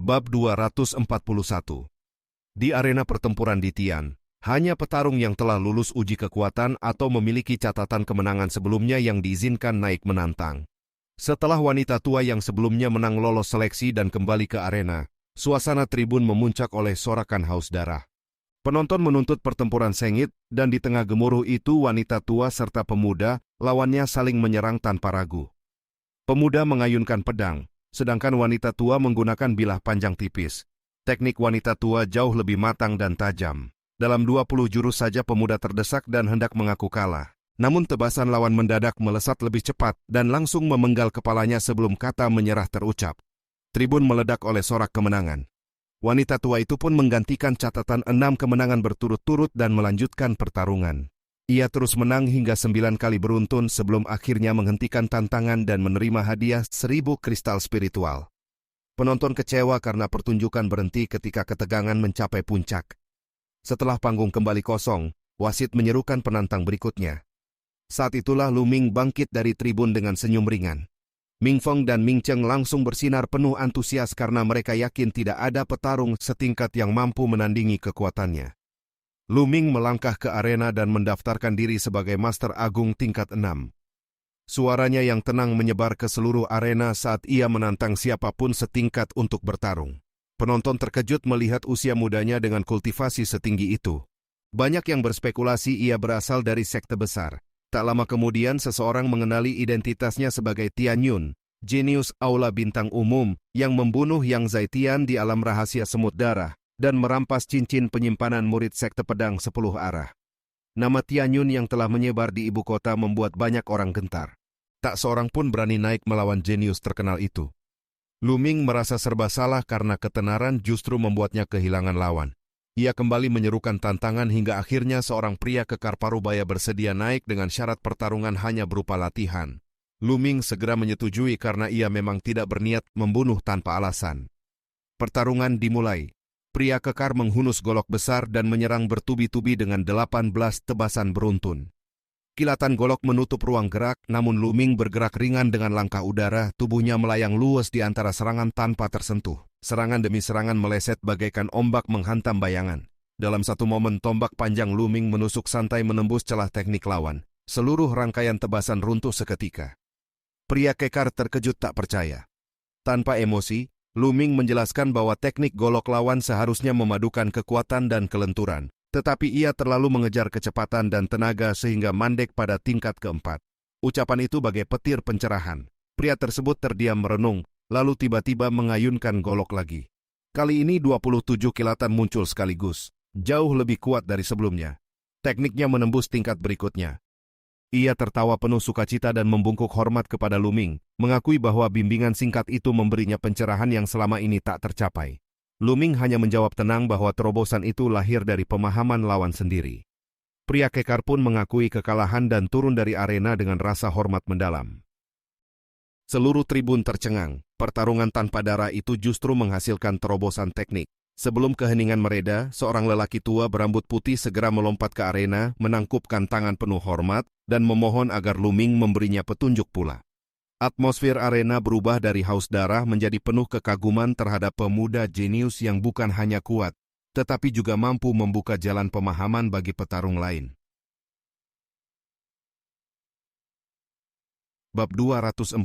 Bab 241. Di arena pertempuran di Tian, hanya petarung yang telah lulus uji kekuatan atau memiliki catatan kemenangan sebelumnya yang diizinkan naik menantang. Setelah wanita tua yang sebelumnya menang lolos seleksi dan kembali ke arena, suasana tribun memuncak oleh sorakan haus darah. Penonton menuntut pertempuran sengit, dan di tengah gemuruh itu wanita tua serta pemuda, lawannya saling menyerang tanpa ragu. Pemuda mengayunkan pedang, sedangkan wanita tua menggunakan bilah panjang tipis. Teknik wanita tua jauh lebih matang dan tajam. Dalam 20 jurus saja pemuda terdesak dan hendak mengaku kalah. Namun tebasan lawan mendadak melesat lebih cepat dan langsung memenggal kepalanya sebelum kata menyerah terucap. Tribun meledak oleh sorak kemenangan. Wanita tua itu pun menggantikan catatan 6 kemenangan berturut-turut dan melanjutkan pertarungan. Ia terus menang hingga 9 kali beruntun sebelum akhirnya menghentikan tantangan dan menerima hadiah 1000 kristal spiritual. Penonton kecewa karena pertunjukan berhenti ketika ketegangan mencapai puncak. Setelah panggung kembali kosong, wasit menyerukan penantang berikutnya. Saat itulah Lu Ming bangkit dari tribun dengan senyum ringan. Ming Feng dan Ming Cheng langsung bersinar penuh antusias karena mereka yakin tidak ada petarung setingkat yang mampu menandingi kekuatannya. Lu Ming melangkah ke arena dan mendaftarkan diri sebagai Master Agung tingkat 6. Suaranya yang tenang menyebar ke seluruh arena saat ia menantang siapapun setingkat untuk bertarung. Penonton terkejut melihat usia mudanya dengan kultivasi setinggi itu. Banyak yang berspekulasi ia berasal dari sekte besar. Tak lama kemudian seseorang mengenali identitasnya sebagai Tian Yun, jenius aula bintang umum yang membunuh Yang Zaitian di alam rahasia semut darah dan merampas cincin penyimpanan murid sekte pedang 10 arah. Nama Tian Yun yang telah menyebar di ibu kota membuat banyak orang gentar. Tak seorang pun berani naik melawan jenius terkenal itu. Lu Ming merasa serba salah karena ketenaran justru membuatnya kehilangan lawan. Ia kembali menyerukan tantangan hingga akhirnya seorang pria kekar parubaya bersedia naik dengan syarat pertarungan hanya berupa latihan. Lu Ming segera menyetujui karena ia memang tidak berniat membunuh tanpa alasan. Pertarungan dimulai. Pria kekar menghunus golok besar dan menyerang bertubi-tubi dengan 18 tebasan beruntun. Kilatan golok menutup ruang gerak, namun Lu Ming bergerak ringan dengan langkah udara, tubuhnya melayang luas di antara serangan tanpa tersentuh. Serangan demi serangan meleset bagaikan ombak menghantam bayangan. Dalam satu momen tombak panjang Lu Ming menusuk santai menembus celah teknik lawan. Seluruh rangkaian tebasan runtuh seketika. Pria kekar terkejut tak percaya. Tanpa emosi, Lu Ming menjelaskan bahwa teknik golok lawan seharusnya memadukan kekuatan dan kelenturan, tetapi ia terlalu mengejar kecepatan dan tenaga sehingga mandek pada tingkat keempat. Ucapan itu bagai petir pencerahan. Pria tersebut terdiam merenung, lalu tiba-tiba mengayunkan golok lagi. Kali ini 27 kilatan muncul sekaligus, jauh lebih kuat dari sebelumnya. Tekniknya menembus tingkat berikutnya. Ia tertawa penuh sukacita dan membungkuk hormat kepada Lu Ming, mengakui bahwa bimbingan singkat itu memberinya pencerahan yang selama ini tak tercapai. Lu Ming hanya menjawab tenang bahwa terobosan itu lahir dari pemahaman lawan sendiri. Pria kekar pun mengakui kekalahan dan turun dari arena dengan rasa hormat mendalam. Seluruh tribun tercengang. Pertarungan tanpa darah itu justru menghasilkan terobosan teknik. Sebelum keheningan mereda, seorang lelaki tua berambut putih segera melompat ke arena, menangkupkan tangan penuh hormat, dan memohon agar Lu Ming memberinya petunjuk pula. Atmosfer arena berubah dari haus darah menjadi penuh kekaguman terhadap pemuda jenius yang bukan hanya kuat, tetapi juga mampu membuka jalan pemahaman bagi petarung lain. Bab 242.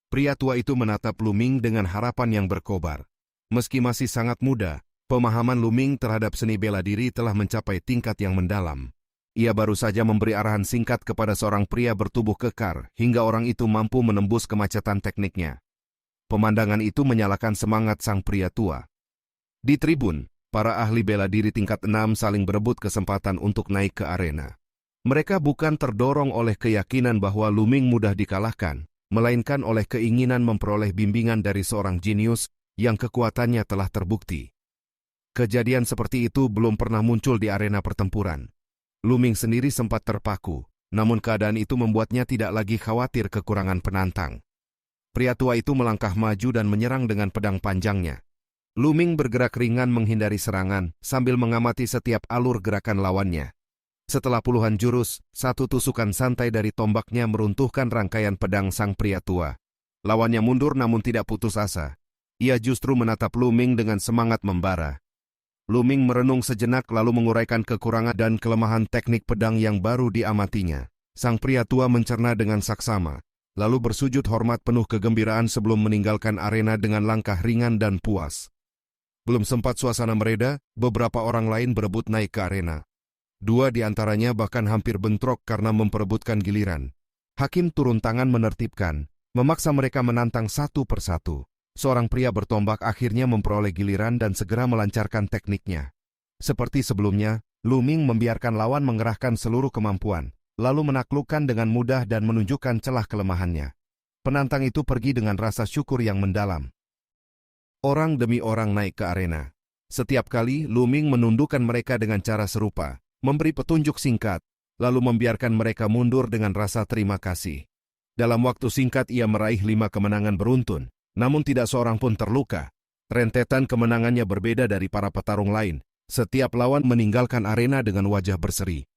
Pria tua itu menatap Lu Ming dengan harapan yang berkobar. Meski masih sangat muda, pemahaman Lu Ming terhadap seni bela diri telah mencapai tingkat yang mendalam. Ia baru saja memberi arahan singkat kepada seorang pria bertubuh kekar, hingga orang itu mampu menembus kemacetan tekniknya. Pemandangan itu menyalakan semangat sang pria tua. Di tribun, para ahli bela diri tingkat 6 saling berebut kesempatan untuk naik ke arena. Mereka bukan terdorong oleh keyakinan bahwa Lu Ming mudah dikalahkan, melainkan oleh keinginan memperoleh bimbingan dari seorang jenius yang kekuatannya telah terbukti. Kejadian seperti itu belum pernah muncul di arena pertempuran. Lu Ming sendiri sempat terpaku, namun keadaan itu membuatnya tidak lagi khawatir kekurangan penantang. Pria tua itu melangkah maju dan menyerang dengan pedang panjangnya. Lu Ming bergerak ringan menghindari serangan, sambil mengamati setiap alur gerakan lawannya. Setelah puluhan jurus, satu tusukan santai dari tombaknya meruntuhkan rangkaian pedang sang pria tua. Lawannya mundur namun tidak putus asa. Ia justru menatap Luming dengan semangat membara. Luming merenung sejenak lalu menguraikan kekurangan dan kelemahan teknik pedang yang baru diamatinya. Sang pria tua mencerna dengan saksama, lalu bersujud hormat penuh kegembiraan sebelum meninggalkan arena dengan langkah ringan dan puas. Belum sempat suasana mereda, beberapa orang lain berebut naik ke arena. 2 di antaranya bahkan hampir bentrok karena memperebutkan giliran. Hakim turun tangan menertibkan, memaksa mereka menantang satu persatu. Seorang pria bertombak akhirnya memperoleh giliran dan segera melancarkan tekniknya. Seperti sebelumnya, Luming membiarkan lawan mengerahkan seluruh kemampuan, lalu menaklukkan dengan mudah dan menunjukkan celah kelemahannya. Penantang itu pergi dengan rasa syukur yang mendalam. Orang demi orang naik ke arena. Setiap kali, Luming menundukkan mereka dengan cara serupa, memberi petunjuk singkat, lalu membiarkan mereka mundur dengan rasa terima kasih. Dalam waktu singkat ia meraih 5 kemenangan beruntun. Namun tidak seorang pun terluka. Rentetan kemenangannya berbeda dari para petarung lain. Setiap lawan meninggalkan arena dengan wajah berseri.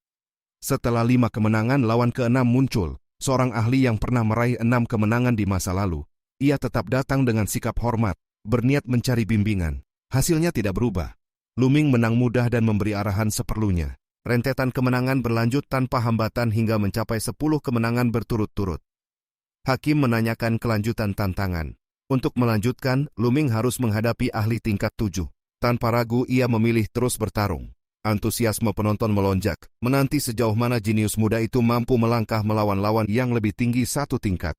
Setelah 5 kemenangan, lawan ke-6 muncul. Seorang ahli yang pernah meraih 6 kemenangan di masa lalu. Ia tetap datang dengan sikap hormat, berniat mencari bimbingan. Hasilnya tidak berubah. Luming menang mudah dan memberi arahan seperlunya. Rentetan kemenangan berlanjut tanpa hambatan hingga mencapai 10 kemenangan berturut-turut. Hakim menanyakan kelanjutan tantangan. Untuk melanjutkan, Luming harus menghadapi ahli tingkat 7. Tanpa ragu, ia memilih terus bertarung. Antusiasme penonton melonjak, menanti sejauh mana jenius muda itu mampu melangkah melawan lawan yang lebih tinggi 1 tingkat.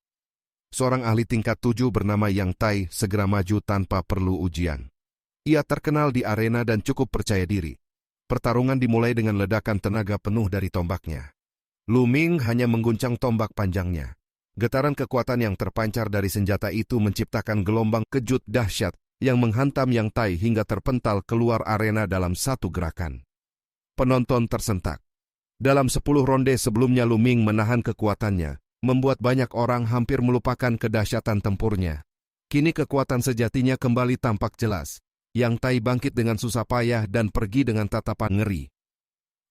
Seorang ahli tingkat 7 bernama Yang Tai segera maju tanpa perlu ujian. Ia terkenal di arena dan cukup percaya diri. Pertarungan dimulai dengan ledakan tenaga penuh dari tombaknya. Luming hanya mengguncang tombak panjangnya. Getaran kekuatan yang terpancar dari senjata itu menciptakan gelombang kejut dahsyat yang menghantam Yang Tai hingga terpental keluar arena dalam satu gerakan. Penonton tersentak. Dalam 10 ronde sebelumnya Luming menahan kekuatannya, membuat banyak orang hampir melupakan kedahsyatan tempurnya. Kini kekuatan sejatinya kembali tampak jelas. Yang Tai bangkit dengan susah payah dan pergi dengan tatapan ngeri.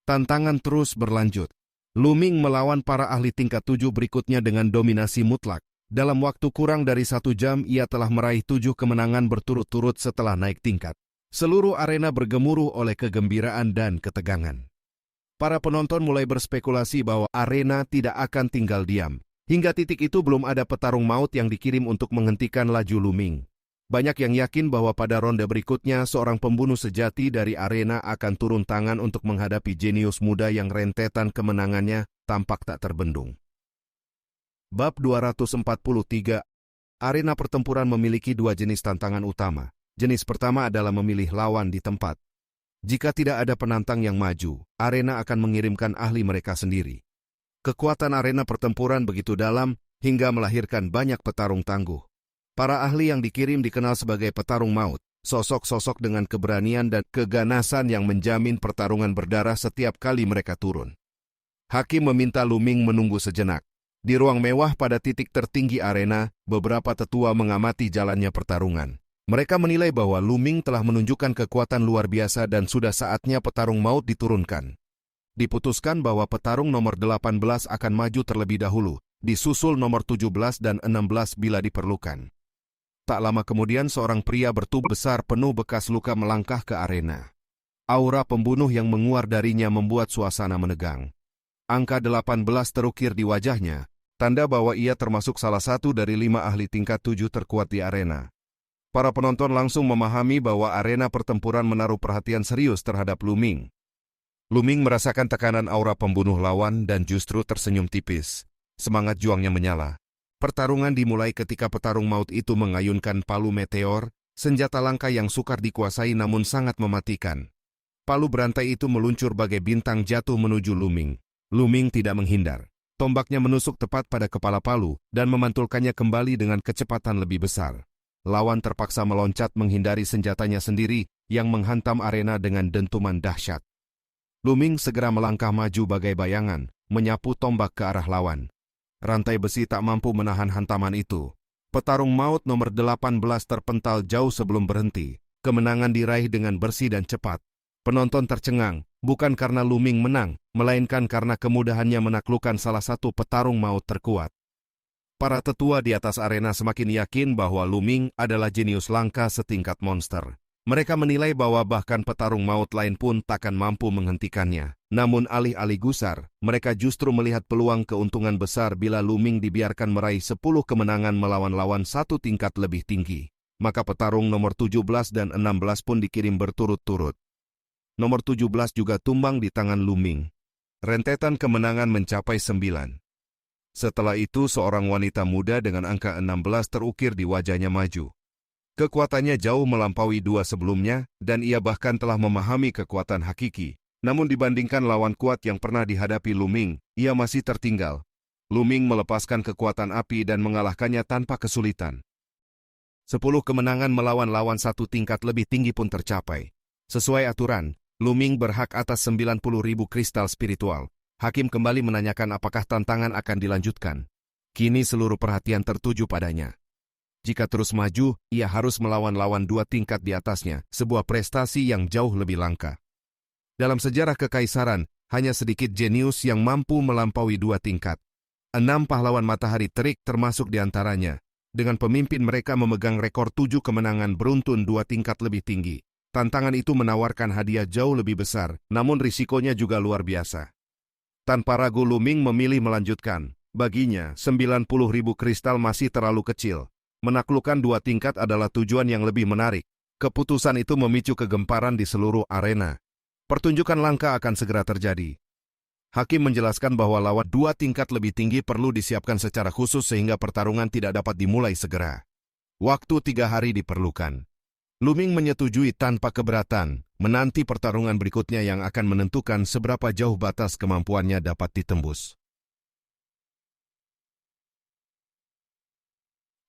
Tantangan terus berlanjut. Luming melawan para ahli tingkat 7 berikutnya dengan dominasi mutlak. Dalam waktu kurang dari 1 jam, ia telah meraih 7 kemenangan berturut-turut setelah naik tingkat. Seluruh arena bergemuruh oleh kegembiraan dan ketegangan. Para penonton mulai berspekulasi bahwa arena tidak akan tinggal diam. Hingga titik itu belum ada petarung maut yang dikirim untuk menghentikan laju Luming. Banyak yang yakin bahwa pada ronde berikutnya seorang pembunuh sejati dari arena akan turun tangan untuk menghadapi jenius muda yang rentetan kemenangannya tampak tak terbendung. Bab 243. Arena pertempuran memiliki 2 jenis tantangan utama. Jenis pertama adalah memilih lawan di tempat. Jika tidak ada penantang yang maju, arena akan mengirimkan ahli mereka sendiri. Kekuatan arena pertempuran begitu dalam hingga melahirkan banyak petarung tangguh. Para ahli yang dikirim dikenal sebagai petarung maut, sosok-sosok dengan keberanian dan keganasan yang menjamin pertarungan berdarah setiap kali mereka turun. Hakim meminta Luming menunggu sejenak. Di ruang mewah pada titik tertinggi arena, beberapa tetua mengamati jalannya pertarungan. Mereka menilai bahwa Luming telah menunjukkan kekuatan luar biasa dan sudah saatnya petarung maut diturunkan. Diputuskan bahwa petarung nomor 18 akan maju terlebih dahulu, disusul nomor 17 dan 16 bila diperlukan. Tak lama kemudian seorang pria bertubuh besar penuh bekas luka melangkah ke arena. Aura pembunuh yang menguar darinya membuat suasana menegang. Angka 18 terukir di wajahnya, tanda bahwa ia termasuk salah satu dari 5 ahli tingkat 7 terkuat di arena. Para penonton langsung memahami bahwa arena pertempuran menaruh perhatian serius terhadap Luming. Luming merasakan tekanan aura pembunuh lawan dan justru tersenyum tipis. Semangat juangnya menyala. Pertarungan dimulai ketika petarung maut itu mengayunkan palu meteor, senjata langka yang sukar dikuasai namun sangat mematikan. Palu berantai itu meluncur bagai bintang jatuh menuju Luming. Luming tidak menghindar. Tombaknya menusuk tepat pada kepala palu dan memantulkannya kembali dengan kecepatan lebih besar. Lawan terpaksa meloncat menghindari senjatanya sendiri yang menghantam arena dengan dentuman dahsyat. Luming segera melangkah maju bagai bayangan, menyapu tombak ke arah lawan. Rantai besi tak mampu menahan hantaman itu. Petarung maut nomor 18 terpental jauh sebelum berhenti. Kemenangan diraih dengan bersih dan cepat. Penonton tercengang, bukan karena Luming menang, melainkan karena kemudahannya menaklukkan salah satu petarung maut terkuat. Para tetua di atas arena semakin yakin bahwa Lu Ming adalah jenius langka setingkat monster. Mereka menilai bahwa bahkan petarung maut lain pun takkan mampu menghentikannya. Namun alih-alih gusar, mereka justru melihat peluang keuntungan besar bila Lu Ming dibiarkan meraih 10 kemenangan melawan lawan satu tingkat lebih tinggi. Maka petarung nomor 17 dan 16 pun dikirim berturut-turut. Nomor 17 juga tumbang di tangan Lu Ming. Rentetan kemenangan mencapai 9. Setelah itu seorang wanita muda dengan angka 16 terukir di wajahnya maju. Kekuatannya jauh melampaui dua sebelumnya, dan ia bahkan telah memahami kekuatan hakiki. Namun dibandingkan lawan kuat yang pernah dihadapi Lu Ming, ia masih tertinggal. Lu Ming melepaskan kekuatan api dan mengalahkannya tanpa kesulitan. 10 kemenangan melawan lawan satu tingkat lebih tinggi pun tercapai. Sesuai aturan, Lu Ming berhak atas 90.000 kristal spiritual. Hakim kembali menanyakan apakah tantangan akan dilanjutkan. Kini seluruh perhatian tertuju padanya. Jika terus maju, ia harus melawan lawan dua tingkat di atasnya, sebuah prestasi yang jauh lebih langka. Dalam sejarah kekaisaran, hanya sedikit jenius yang mampu melampaui dua tingkat. 6 pahlawan matahari terik termasuk di antaranya. Dengan pemimpin mereka memegang rekor 7 kemenangan beruntun dua tingkat lebih tinggi. Tantangan itu menawarkan hadiah jauh lebih besar, namun risikonya juga luar biasa. Tanpa ragu Lu Ming memilih melanjutkan. Baginya, 90.000 kristal masih terlalu kecil. Menaklukkan dua tingkat adalah tujuan yang lebih menarik. Keputusan itu memicu kegemparan di seluruh arena. Pertunjukan langka akan segera terjadi. Hakim menjelaskan bahwa lawan dua tingkat lebih tinggi perlu disiapkan secara khusus sehingga pertarungan tidak dapat dimulai segera. Waktu 3 hari diperlukan. Lu Ming menyetujui tanpa keberatan, menanti pertarungan berikutnya yang akan menentukan seberapa jauh batas kemampuannya dapat ditembus.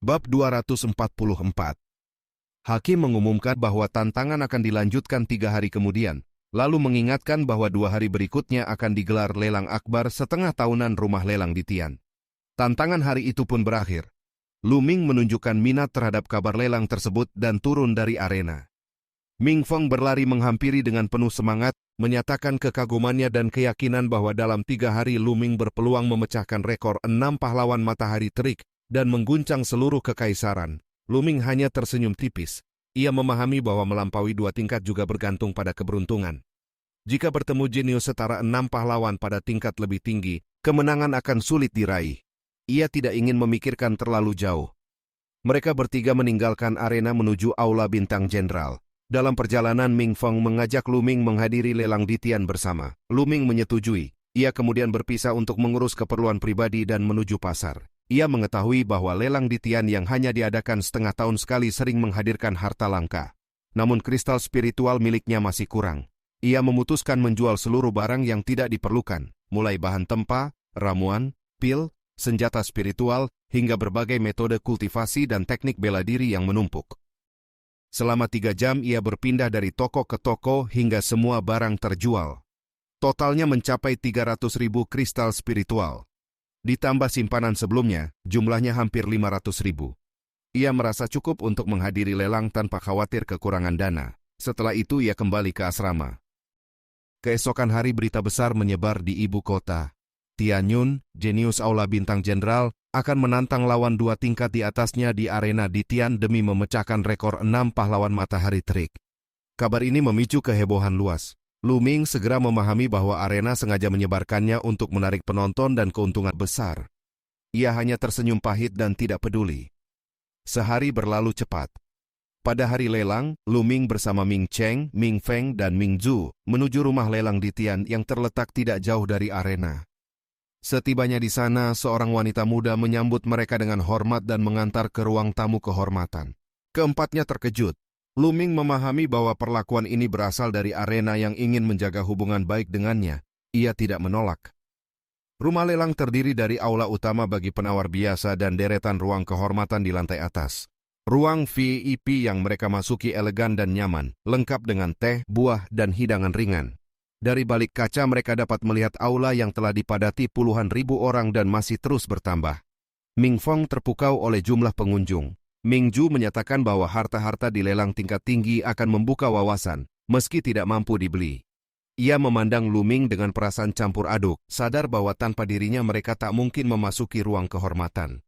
Bab 244. Hakim mengumumkan bahwa tantangan akan dilanjutkan 3 hari kemudian, lalu mengingatkan bahwa 2 hari berikutnya akan digelar lelang akbar setengah tahunan rumah lelang di Tian. Tantangan hari itu pun berakhir. Lu Ming menunjukkan minat terhadap kabar lelang tersebut dan turun dari arena. Ming Feng berlari menghampiri dengan penuh semangat, menyatakan kekagumannya dan keyakinan bahwa dalam 3 hari Lu Ming berpeluang memecahkan rekor 6 pahlawan matahari terik dan mengguncang seluruh kekaisaran. Lu Ming hanya tersenyum tipis. Ia memahami bahwa melampaui 2 tingkat juga bergantung pada keberuntungan. Jika bertemu jenius setara 6 pahlawan pada tingkat lebih tinggi, kemenangan akan sulit diraih. Ia tidak ingin memikirkan terlalu jauh. Mereka bertiga meninggalkan arena menuju aula bintang jenderal. Dalam perjalanan, Ming Feng mengajak Lu Ming menghadiri lelang di Tian bersama. Lu Ming menyetujui. Ia kemudian berpisah untuk mengurus keperluan pribadi dan menuju pasar. Ia mengetahui bahwa lelang di Tian yang hanya diadakan setengah tahun sekali sering menghadirkan harta langka. Namun kristal spiritual miliknya masih kurang. Ia memutuskan menjual seluruh barang yang tidak diperlukan, mulai bahan tempa, ramuan, pil, senjata spiritual, hingga berbagai metode kultivasi dan teknik bela diri yang menumpuk. Selama 3 jam ia berpindah dari toko ke toko hingga semua barang terjual. Totalnya mencapai 300.000 kristal spiritual. Ditambah simpanan sebelumnya, jumlahnya hampir 500.000. Ia merasa cukup untuk menghadiri lelang tanpa khawatir kekurangan dana. Setelah itu ia kembali ke asrama. Keesokan hari berita besar menyebar di ibu kota. Tianyun, jenius aula bintang jenderal, akan menantang lawan 2 tingkat di atasnya di arena di Tian demi memecahkan rekor 6 pahlawan matahari terik. Kabar ini memicu kehebohan luas. Lu Ming segera memahami bahwa arena sengaja menyebarkannya untuk menarik penonton dan keuntungan besar. Ia hanya tersenyum pahit dan tidak peduli. Sehari berlalu cepat. Pada hari lelang, Lu Ming bersama Ming Cheng, Ming Feng, dan Ming Zhu menuju rumah lelang di Tian yang terletak tidak jauh dari arena. Setibanya di sana, seorang wanita muda menyambut mereka dengan hormat dan mengantar ke ruang tamu kehormatan. Keempatnya terkejut. Lu Ming memahami bahwa perlakuan ini berasal dari arena yang ingin menjaga hubungan baik dengannya. Ia tidak menolak. Rumah lelang terdiri dari aula utama bagi penawar biasa dan deretan ruang kehormatan di lantai atas. Ruang VIP yang mereka masuki elegan dan nyaman, lengkap dengan teh, buah, dan hidangan ringan. Dari balik kaca mereka dapat melihat aula yang telah dipadati puluhan ribu orang dan masih terus bertambah. Ming Feng terpukau oleh jumlah pengunjung. Ming Zhu menyatakan bahwa harta-harta di lelang tingkat tinggi akan membuka wawasan, meski tidak mampu dibeli. Ia memandang Lu Ming dengan perasaan campur aduk, sadar bahwa tanpa dirinya mereka tak mungkin memasuki ruang kehormatan.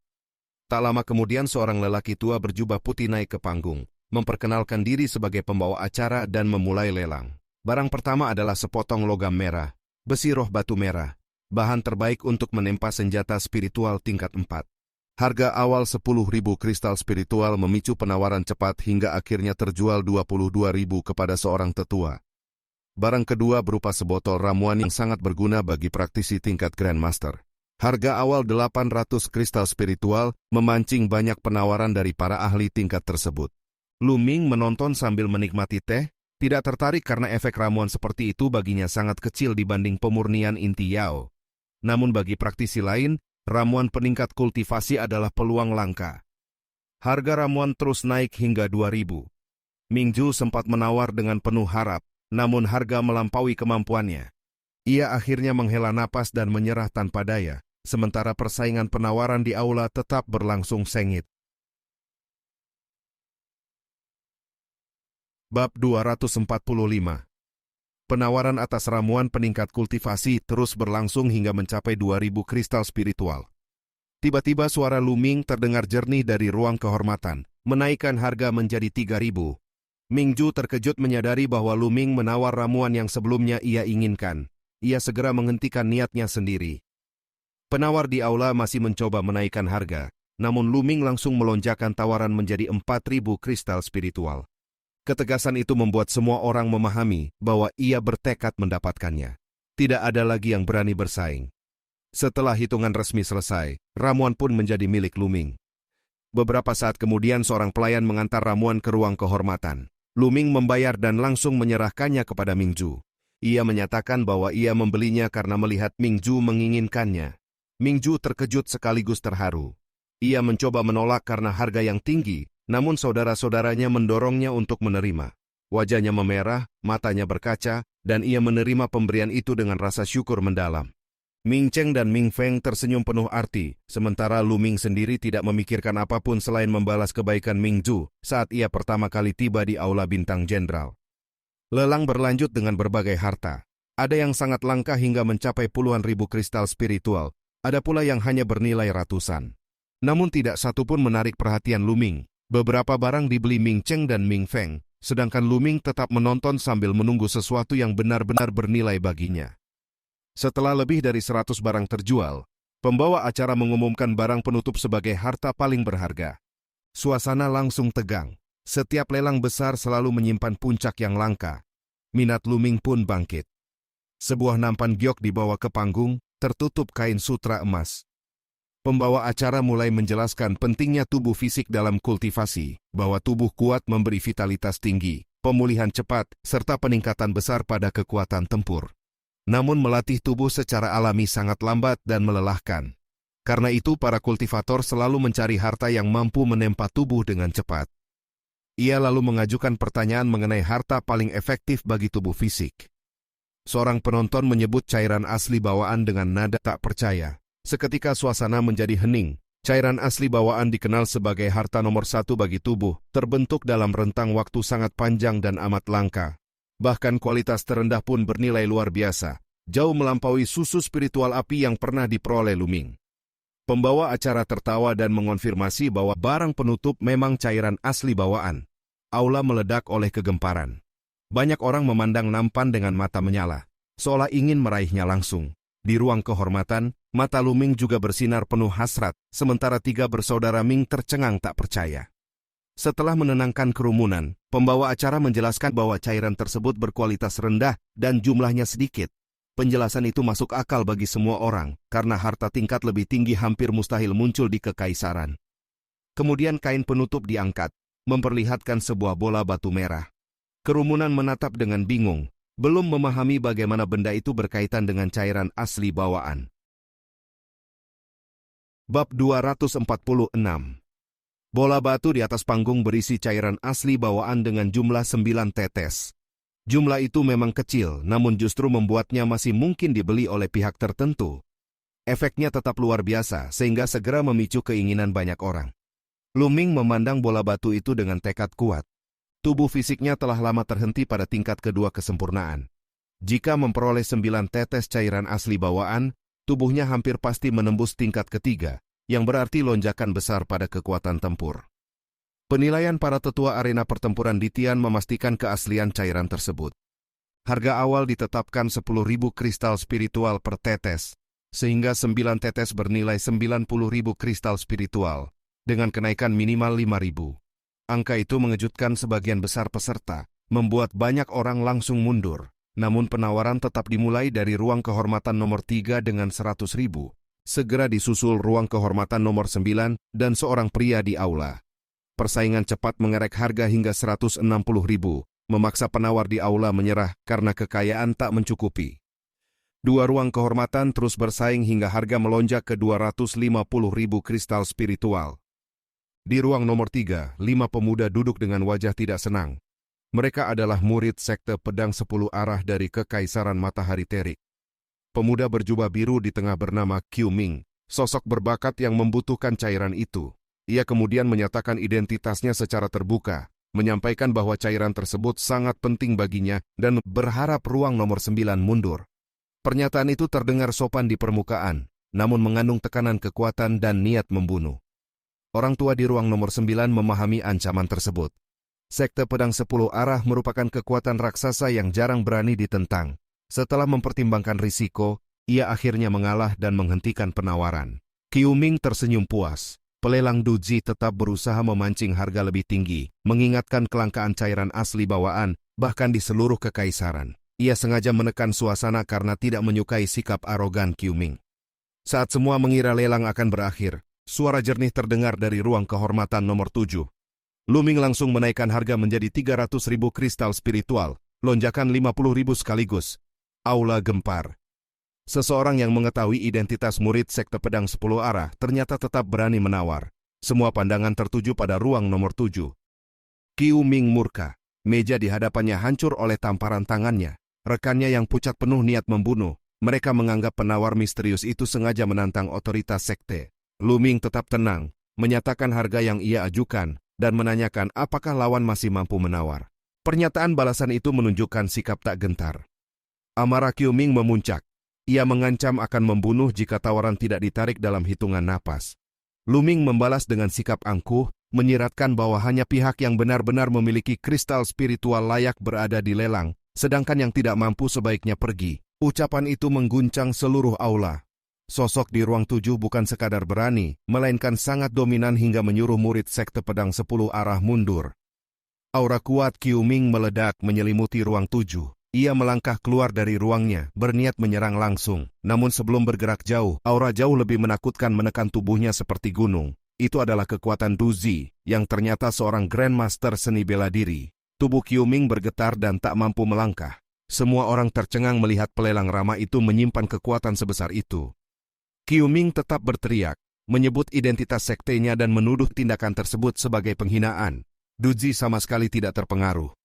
Tak lama kemudian seorang lelaki tua berjubah putih naik ke panggung, memperkenalkan diri sebagai pembawa acara dan memulai lelang. Barang pertama adalah sepotong logam merah, besi roh batu merah, bahan terbaik untuk menempa senjata spiritual tingkat 4. Harga awal 10.000 kristal spiritual memicu penawaran cepat hingga akhirnya terjual 22.000 kepada seorang tetua. Barang kedua berupa sebotol ramuan yang sangat berguna bagi praktisi tingkat Grandmaster. Harga awal 800 kristal spiritual memancing banyak penawaran dari para ahli tingkat tersebut. Lu Ming menonton sambil menikmati teh, tidak tertarik karena efek ramuan seperti itu baginya sangat kecil dibanding pemurnian inti Yao. Namun bagi praktisi lain, ramuan peningkat kultivasi adalah peluang langka. Harga ramuan terus naik hingga 2.000. Mingju sempat menawar dengan penuh harap, namun harga melampaui kemampuannya. Ia akhirnya menghela napas dan menyerah tanpa daya, sementara persaingan penawaran di aula tetap berlangsung sengit. Bab 245. Penawaran atas ramuan peningkat kultivasi terus berlangsung hingga mencapai 2.000 kristal spiritual. Tiba-tiba suara Lu Ming terdengar jernih dari ruang kehormatan, menaikkan harga menjadi 3.000. Mingju terkejut menyadari bahwa Lu Ming menawar ramuan yang sebelumnya ia inginkan. Ia segera menghentikan niatnya sendiri. Penawar di aula masih mencoba menaikkan harga, namun Lu Ming langsung melonjakkan tawaran menjadi 4.000 kristal spiritual. Ketegasan itu membuat semua orang memahami bahwa ia bertekad mendapatkannya. Tidak ada lagi yang berani bersaing. Setelah hitungan resmi selesai, ramuan pun menjadi milik Lu Ming. Beberapa saat kemudian seorang pelayan mengantar ramuan ke ruang kehormatan. Lu Ming membayar dan langsung menyerahkannya kepada Mingju. Ia menyatakan bahwa ia membelinya karena melihat Mingju menginginkannya. Mingju terkejut sekaligus terharu. Ia mencoba menolak karena harga yang tinggi, namun saudara-saudaranya mendorongnya untuk menerima. Wajahnya memerah, matanya berkaca, dan ia menerima pemberian itu dengan rasa syukur mendalam. Ming Cheng dan Ming Feng tersenyum penuh arti, sementara Lu Ming sendiri tidak memikirkan apapun selain membalas kebaikan Mingju saat ia pertama kali tiba di aula bintang jenderal. Lelang berlanjut dengan berbagai harta. Ada yang sangat langka hingga mencapai puluhan ribu kristal spiritual, ada pula yang hanya bernilai ratusan. Namun tidak satu pun menarik perhatian Lu Ming. Beberapa barang dibeli Ming Cheng dan Ming Feng, sedangkan Lu Ming tetap menonton sambil menunggu sesuatu yang benar-benar bernilai baginya. Setelah lebih dari 100 barang terjual, pembawa acara mengumumkan barang penutup sebagai harta paling berharga. Suasana langsung tegang. Setiap lelang besar selalu menyimpan puncak yang langka. Minat Lu Ming pun bangkit. Sebuah nampan giok dibawa ke panggung, tertutup kain sutra emas. Pembawa acara mulai menjelaskan pentingnya tubuh fisik dalam kultivasi, bahwa tubuh kuat memberi vitalitas tinggi, pemulihan cepat, serta peningkatan besar pada kekuatan tempur. Namun melatih tubuh secara alami sangat lambat dan melelahkan. Karena itu para kultivator selalu mencari harta yang mampu menempa tubuh dengan cepat. Ia lalu mengajukan pertanyaan mengenai harta paling efektif bagi tubuh fisik. Seorang penonton menyebut cairan asli bawaan dengan nada tak percaya. Seketika suasana menjadi hening. Cairan asli bawaan dikenal sebagai harta nomor 1 bagi tubuh, terbentuk dalam rentang waktu sangat panjang dan amat langka. Bahkan kualitas terendah pun bernilai luar biasa, jauh melampaui susu spiritual api yang pernah diperoleh Lu Ming. Pembawa acara tertawa dan mengonfirmasi bahwa barang penutup memang cairan asli bawaan. Aula meledak oleh kegemparan. Banyak orang memandang nampan dengan mata menyala, seolah ingin meraihnya langsung. Di ruang kehormatan, mata Lu Ming juga bersinar penuh hasrat, sementara 3 bersaudara Ming tercengang tak percaya. Setelah menenangkan kerumunan, pembawa acara menjelaskan bahwa cairan tersebut berkualitas rendah dan jumlahnya sedikit. Penjelasan itu masuk akal bagi semua orang, karena harta tingkat lebih tinggi hampir mustahil muncul di kekaisaran. Kemudian kain penutup diangkat, memperlihatkan sebuah bola batu merah. Kerumunan menatap dengan bingung, belum memahami bagaimana benda itu berkaitan dengan cairan asli bawaan. Bab 246. Bola batu di atas panggung berisi cairan asli bawaan dengan jumlah 9 tetes. Jumlah itu memang kecil, namun justru membuatnya masih mungkin dibeli oleh pihak tertentu. Efeknya tetap luar biasa, sehingga segera memicu keinginan banyak orang. Lu Ming memandang bola batu itu dengan tekad kuat. Tubuh fisiknya telah lama terhenti pada tingkat kedua kesempurnaan. Jika memperoleh 9 tetes cairan asli bawaan, tubuhnya hampir pasti menembus tingkat ketiga, yang berarti lonjakan besar pada kekuatan tempur. Penilaian para tetua arena pertempuran di Tian memastikan keaslian cairan tersebut. Harga awal ditetapkan 10.000 kristal spiritual per tetes, sehingga 9 tetes bernilai 90.000 kristal spiritual, dengan kenaikan minimal 5.000. Angka itu mengejutkan sebagian besar peserta, membuat banyak orang langsung mundur. Namun penawaran tetap dimulai dari ruang kehormatan nomor 3 dengan 100.000. Segera disusul ruang kehormatan nomor 9 dan seorang pria di aula. Persaingan cepat mengerek harga hingga 160.000, memaksa penawar di aula menyerah karena kekayaan tak mencukupi. Dua ruang kehormatan terus bersaing hingga harga melonjak ke 250.000 kristal spiritual. Di ruang nomor 3, 5 pemuda duduk dengan wajah tidak senang. Mereka adalah murid sekte pedang 10 arah dari Kekaisaran Matahari Terik. Pemuda berjubah biru di tengah bernama Qiu Ming, sosok berbakat yang membutuhkan cairan itu. Ia kemudian menyatakan identitasnya secara terbuka, menyampaikan bahwa cairan tersebut sangat penting baginya dan berharap ruang nomor 9 mundur. Pernyataan itu terdengar sopan di permukaan, namun mengandung tekanan kekuatan dan niat membunuh. Orang tua di ruang nomor 9 memahami ancaman tersebut. Sekte pedang 10 arah merupakan kekuatan raksasa yang jarang berani ditentang. Setelah mempertimbangkan risiko, ia akhirnya mengalah dan menghentikan penawaran. Qiu Ming tersenyum puas. Pelelang Duji tetap berusaha memancing harga lebih tinggi, mengingatkan kelangkaan cairan asli bawaan, bahkan di seluruh kekaisaran. Ia sengaja menekan suasana karena tidak menyukai sikap arogan Qiu Ming. Saat semua mengira lelang akan berakhir, suara jernih terdengar dari ruang kehormatan nomor 7. Lu Ming langsung menaikkan harga menjadi 300.000 kristal spiritual, lonjakan 50.000 sekaligus. Aula gempar. Seseorang yang mengetahui identitas murid sekte pedang 10 arah ternyata tetap berani menawar. Semua pandangan tertuju pada ruang nomor 7. Qiu Ming murka. Meja di hadapannya hancur oleh tamparan tangannya. Rekannya yang pucat penuh niat membunuh. Mereka menganggap penawar misterius itu sengaja menantang otoritas sekte. Lu Ming tetap tenang, menyatakan harga yang ia ajukan, dan menanyakan apakah lawan masih mampu menawar. Pernyataan balasan itu menunjukkan sikap tak gentar. Amarah Qiu Ming memuncak. Ia mengancam akan membunuh jika tawaran tidak ditarik dalam hitungan napas. Lu Ming membalas dengan sikap angkuh, menyiratkan bahwa hanya pihak yang benar-benar memiliki kristal spiritual layak berada di lelang, sedangkan yang tidak mampu sebaiknya pergi. Ucapan itu mengguncang seluruh aula. Sosok di ruang 7 bukan sekadar berani, melainkan sangat dominan hingga menyuruh murid sekte pedang 10 arah mundur. Aura kuat Qiu Ming meledak menyelimuti ruang 7. Ia melangkah keluar dari ruangnya, berniat menyerang langsung. Namun sebelum bergerak jauh, aura jauh lebih menakutkan menekan tubuhnya seperti gunung. Itu adalah kekuatan Duzi, yang ternyata seorang Grandmaster seni bela diri. Tubuh Qiu Ming bergetar dan tak mampu melangkah. Semua orang tercengang melihat pelelang ramah itu menyimpan kekuatan sebesar itu. Qiu Ming tetap berteriak, menyebut identitas sektenya dan menuduh tindakan tersebut sebagai penghinaan. Duzi sama sekali tidak terpengaruh.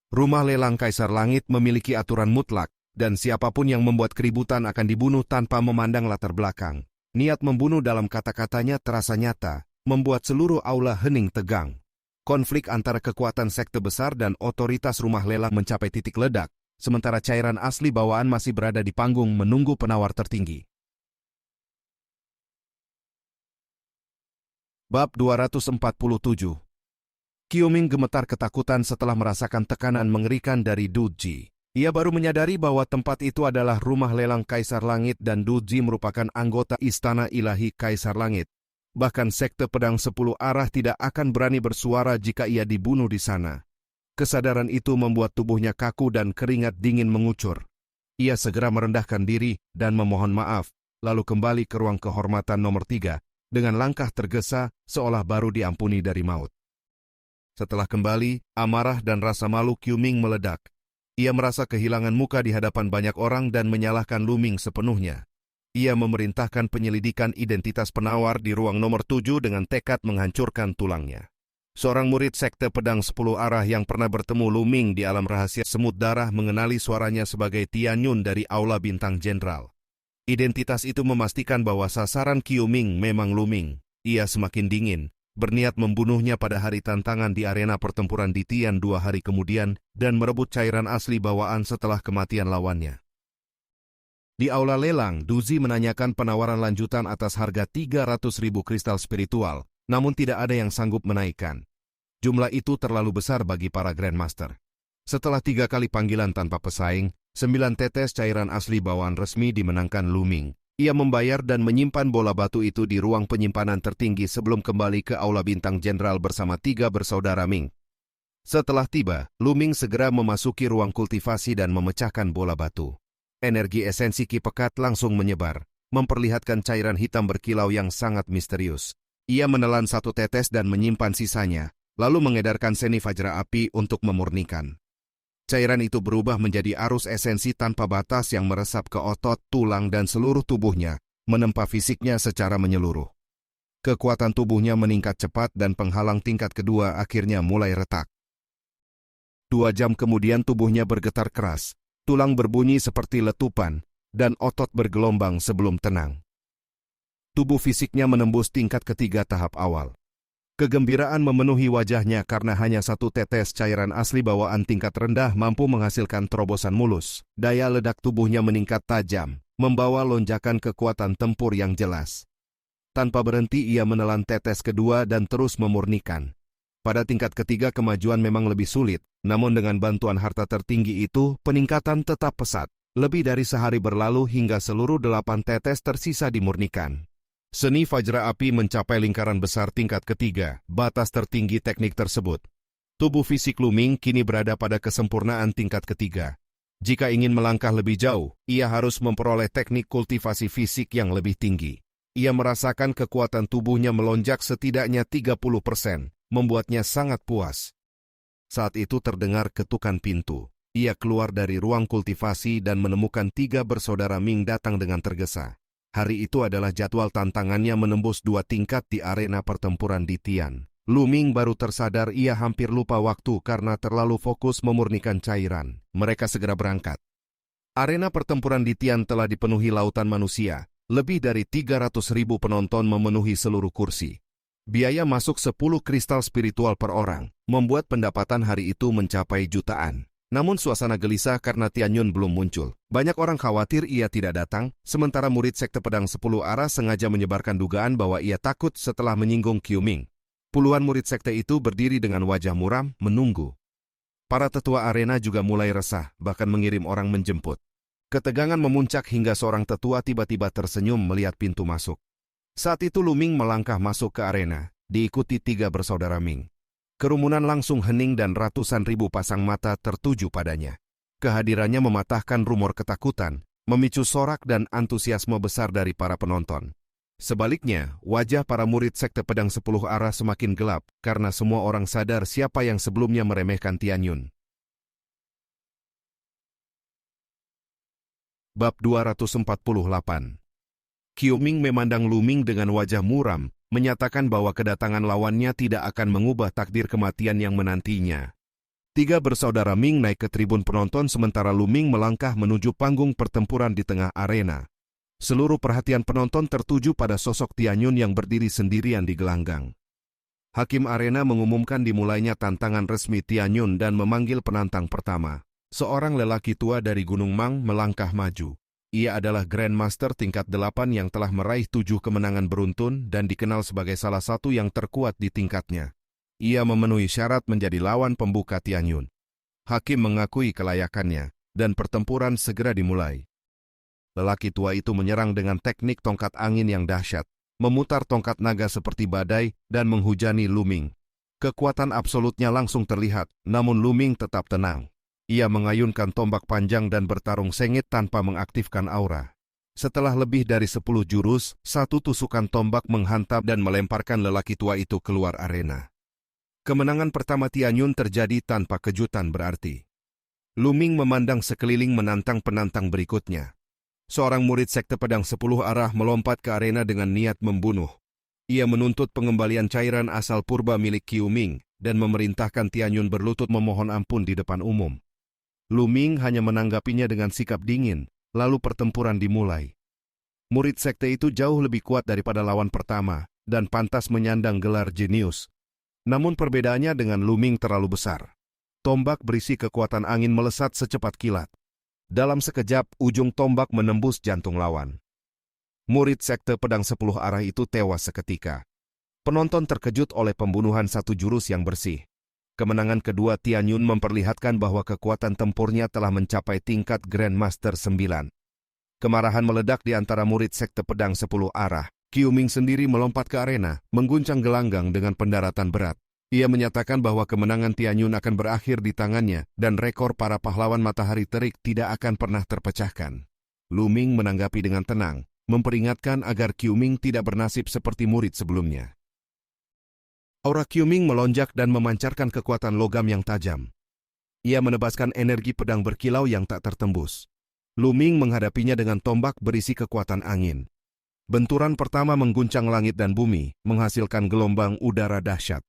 Rumah lelang Kaisar Langit memiliki aturan mutlak, dan siapapun yang membuat keributan akan dibunuh tanpa memandang latar belakang. Niat membunuh dalam kata-katanya terasa nyata, membuat seluruh aula hening tegang. Konflik antara kekuatan sekte besar dan otoritas rumah lelang mencapai titik ledak, sementara cairan asli bawaan masih berada di panggung menunggu penawar tertinggi. Bab 247. Qiu Ming gemetar ketakutan setelah merasakan tekanan mengerikan dari Duji. Ia baru menyadari bahwa tempat itu adalah rumah lelang Kaisar Langit dan Duji merupakan anggota Istana Ilahi Kaisar Langit. Bahkan sekte pedang 10 arah tidak akan berani bersuara jika ia dibunuh di sana. Kesadaran itu membuat tubuhnya kaku dan keringat dingin mengucur. Ia segera merendahkan diri dan memohon maaf, lalu kembali ke ruang kehormatan nomor 3, dengan langkah tergesa seolah baru diampuni dari maut. Setelah kembali, amarah dan rasa malu Qiu Ming meledak. Ia merasa kehilangan muka di hadapan banyak orang dan menyalahkan Lu Ming sepenuhnya. Ia memerintahkan penyelidikan identitas penawar di ruang nomor 7 dengan tekad menghancurkan tulangnya. Seorang murid sekte pedang 10 arah yang pernah bertemu Lu Ming di alam rahasia semut darah mengenali suaranya sebagai Tianyun dari Aula Bintang Jenderal. Identitas itu memastikan bahwa sasaran Qiu Ming memang Lu Ming. Ia semakin dingin, berniat membunuhnya pada hari tantangan di arena pertempuran di Tian 2 hari kemudian dan merebut cairan asli bawaan setelah kematian lawannya. Di aula lelang, Duzi menanyakan penawaran lanjutan atas harga 300.000 kristal spiritual, namun tidak ada yang sanggup menaikkan. Jumlah itu terlalu besar bagi para Grandmaster. Setelah 3 kali panggilan tanpa pesaing, 9 tetes cairan asli bawaan resmi dimenangkan Lu Ming. Ia membayar dan menyimpan bola batu itu di ruang penyimpanan tertinggi sebelum kembali ke aula bintang jenderal bersama 3 bersaudara Ming. Setelah tiba, Lu Ming segera memasuki ruang kultivasi dan memecahkan bola batu. Energi esensi Ki Pekat langsung menyebar, memperlihatkan cairan hitam berkilau yang sangat misterius. Ia menelan 1 tetes dan menyimpan sisanya, lalu mengedarkan seni Fajra Api untuk memurnikan. Cairan itu berubah menjadi arus esensi tanpa batas yang meresap ke otot, tulang, dan seluruh tubuhnya, menempa fisiknya secara menyeluruh. Kekuatan tubuhnya meningkat cepat dan penghalang tingkat kedua akhirnya mulai retak. 2 jam kemudian tubuhnya bergetar keras. Tulang berbunyi seperti letupan, dan otot bergelombang sebelum tenang. Tubuh fisiknya menembus tingkat ketiga tahap awal. Kegembiraan memenuhi wajahnya karena hanya 1 tetes cairan asli bawaan tingkat rendah mampu menghasilkan terobosan mulus. Daya ledak tubuhnya meningkat tajam, membawa lonjakan kekuatan tempur yang jelas. Tanpa berhenti ia menelan tetes kedua dan terus memurnikan. Pada tingkat ketiga kemajuan memang lebih sulit, namun dengan bantuan harta tertinggi itu, peningkatan tetap pesat. Lebih dari sehari berlalu hingga seluruh 8 tetes tersisa dimurnikan. Seni Fajra Api mencapai lingkaran besar tingkat ketiga, batas tertinggi teknik tersebut. Tubuh fisik Lu Ming kini berada pada kesempurnaan tingkat ketiga. Jika ingin melangkah lebih jauh, ia harus memperoleh teknik kultivasi fisik yang lebih tinggi. Ia merasakan kekuatan tubuhnya melonjak setidaknya 30%. Membuatnya sangat puas. Saat itu terdengar ketukan pintu. Ia keluar dari ruang kultivasi dan menemukan 3 bersaudara Ming datang dengan tergesa. Hari itu adalah jadwal tantangannya menembus 2 tingkat di arena pertempuran di Tian. Lu Ming baru tersadar ia hampir lupa waktu karena terlalu fokus memurnikan cairan. Mereka segera berangkat. Arena pertempuran di Tian telah dipenuhi lautan manusia. Lebih dari 300.000 penonton memenuhi seluruh kursi. Biaya masuk 10 kristal spiritual per orang, membuat pendapatan hari itu mencapai jutaan. Namun suasana gelisah karena Tianyun belum muncul. Banyak orang khawatir ia tidak datang, sementara murid Sekte Pedang 10 Arah sengaja menyebarkan dugaan bahwa ia takut setelah menyinggung Qiu Ming. Puluhan murid sekte itu berdiri dengan wajah muram, menunggu. Para tetua arena juga mulai resah, bahkan mengirim orang menjemput. Ketegangan memuncak hingga seorang tetua tiba-tiba tersenyum melihat pintu masuk. Saat itu Lu Ming melangkah masuk ke arena, diikuti 3 bersaudara Ming. Kerumunan langsung hening dan ratusan ribu pasang mata tertuju padanya. Kehadirannya mematahkan rumor ketakutan, memicu sorak dan antusiasme besar dari para penonton. Sebaliknya, wajah para murid Sekte Pedang 10 Arah semakin gelap karena semua orang sadar siapa yang sebelumnya meremehkan Tianyun. Bab 248. Qiu Ming memandang Lu Ming dengan wajah muram, menyatakan bahwa kedatangan lawannya tidak akan mengubah takdir kematian yang menantinya. 3 bersaudara Ming naik ke tribun penonton sementara Lu Ming melangkah menuju panggung pertempuran di tengah arena. Seluruh perhatian penonton tertuju pada sosok Tianyun yang berdiri sendirian di gelanggang. Hakim arena mengumumkan dimulainya tantangan resmi Tianyun dan memanggil penantang pertama. Seorang lelaki tua dari Gunung Mang melangkah maju. Ia adalah Grandmaster tingkat 8 yang telah meraih 7 kemenangan beruntun dan dikenal sebagai salah satu yang terkuat di tingkatnya. Ia memenuhi syarat menjadi lawan pembuka Tianyun. Hakim mengakui kelayakannya, dan pertempuran segera dimulai. Lelaki tua itu menyerang dengan teknik tongkat angin yang dahsyat, memutar tongkat naga seperti badai, dan menghujani Lu Ming. Kekuatan absolutnya langsung terlihat, namun Lu Ming tetap tenang. Ia mengayunkan tombak panjang dan bertarung sengit tanpa mengaktifkan aura. Setelah lebih dari 10 jurus, 1 tusukan tombak menghantam dan melemparkan lelaki tua itu keluar arena. Kemenangan pertama Tianyun terjadi tanpa kejutan berarti. Lu Ming memandang sekeliling menantang penantang berikutnya. Seorang murid Sekte Pedang 10 Arah melompat ke arena dengan niat membunuh. Ia menuntut pengembalian cairan asal purba milik Qiu Ming dan memerintahkan Tianyun berlutut memohon ampun di depan umum. Lu Ming hanya menanggapinya dengan sikap dingin, lalu pertempuran dimulai. Murid sekte itu jauh lebih kuat daripada lawan pertama, dan pantas menyandang gelar jenius. Namun perbedaannya dengan Lu Ming terlalu besar. Tombak berisi kekuatan angin melesat secepat kilat. Dalam sekejap, ujung tombak menembus jantung lawan. Murid sekte pedang 10 arah itu tewas seketika. Penonton terkejut oleh pembunuhan satu jurus yang bersih. Kemenangan kedua Tian Yun memperlihatkan bahwa kekuatan tempurnya telah mencapai tingkat Grandmaster 9. Kemarahan meledak di antara murid sekte pedang 10 arah. Qiu Ming sendiri melompat ke arena, mengguncang gelanggang dengan pendaratan berat. Ia menyatakan bahwa kemenangan Tian Yun akan berakhir di tangannya dan rekor para pahlawan matahari terik tidak akan pernah terpecahkan. Lu Ming menanggapi dengan tenang, memperingatkan agar Qiu Ming tidak bernasib seperti murid sebelumnya. Aura Qiu Ming melonjak dan memancarkan kekuatan logam yang tajam. Ia menebaskan energi pedang berkilau yang tak tertembus. Lu Ming menghadapinya dengan tombak berisi kekuatan angin. Benturan pertama mengguncang langit dan bumi, menghasilkan gelombang udara dahsyat.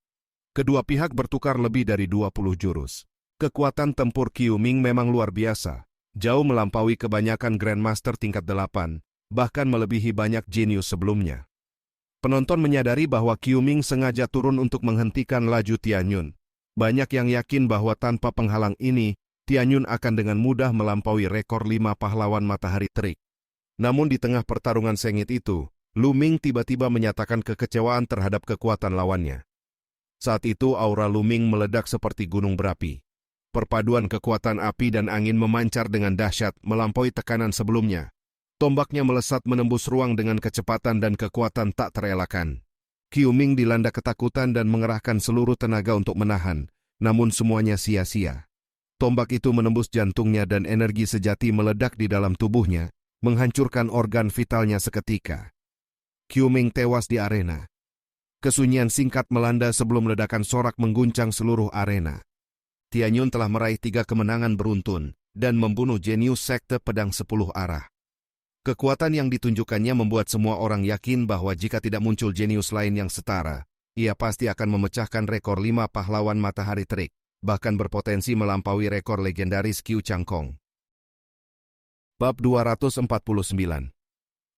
Kedua pihak bertukar lebih dari 20 jurus. Kekuatan tempur Qiu Ming memang luar biasa, jauh melampaui kebanyakan Grandmaster tingkat 8, bahkan melebihi banyak jenius sebelumnya. Penonton menyadari bahwa Qiu Ming sengaja turun untuk menghentikan laju Tian Yun. Banyak yang yakin bahwa tanpa penghalang ini, Tian Yun akan dengan mudah melampaui rekor 5 pahlawan matahari terik. Namun di tengah pertarungan sengit itu, Lu Ming tiba-tiba menyatakan kekecewaan terhadap kekuatan lawannya. Saat itu aura Lu Ming meledak seperti gunung berapi. Perpaduan kekuatan api dan angin memancar dengan dahsyat melampaui tekanan sebelumnya. Tombaknya melesat menembus ruang dengan kecepatan dan kekuatan tak terelakkan. Qiu Ming dilanda ketakutan dan mengerahkan seluruh tenaga untuk menahan, namun semuanya sia-sia. Tombak itu menembus jantungnya dan energi sejati meledak di dalam tubuhnya, menghancurkan organ vitalnya seketika. Qiu Ming tewas di arena. Kesunyian singkat melanda sebelum ledakan sorak mengguncang seluruh arena. Tian Yun telah meraih 3 kemenangan beruntun dan membunuh jenius sekte pedang 10 arah. Kekuatan yang ditunjukkannya membuat semua orang yakin bahwa jika tidak muncul jenius lain yang setara, ia pasti akan memecahkan rekor 5 pahlawan matahari terik, bahkan berpotensi melampaui rekor legendaris Qiu Changkong. Bab 249.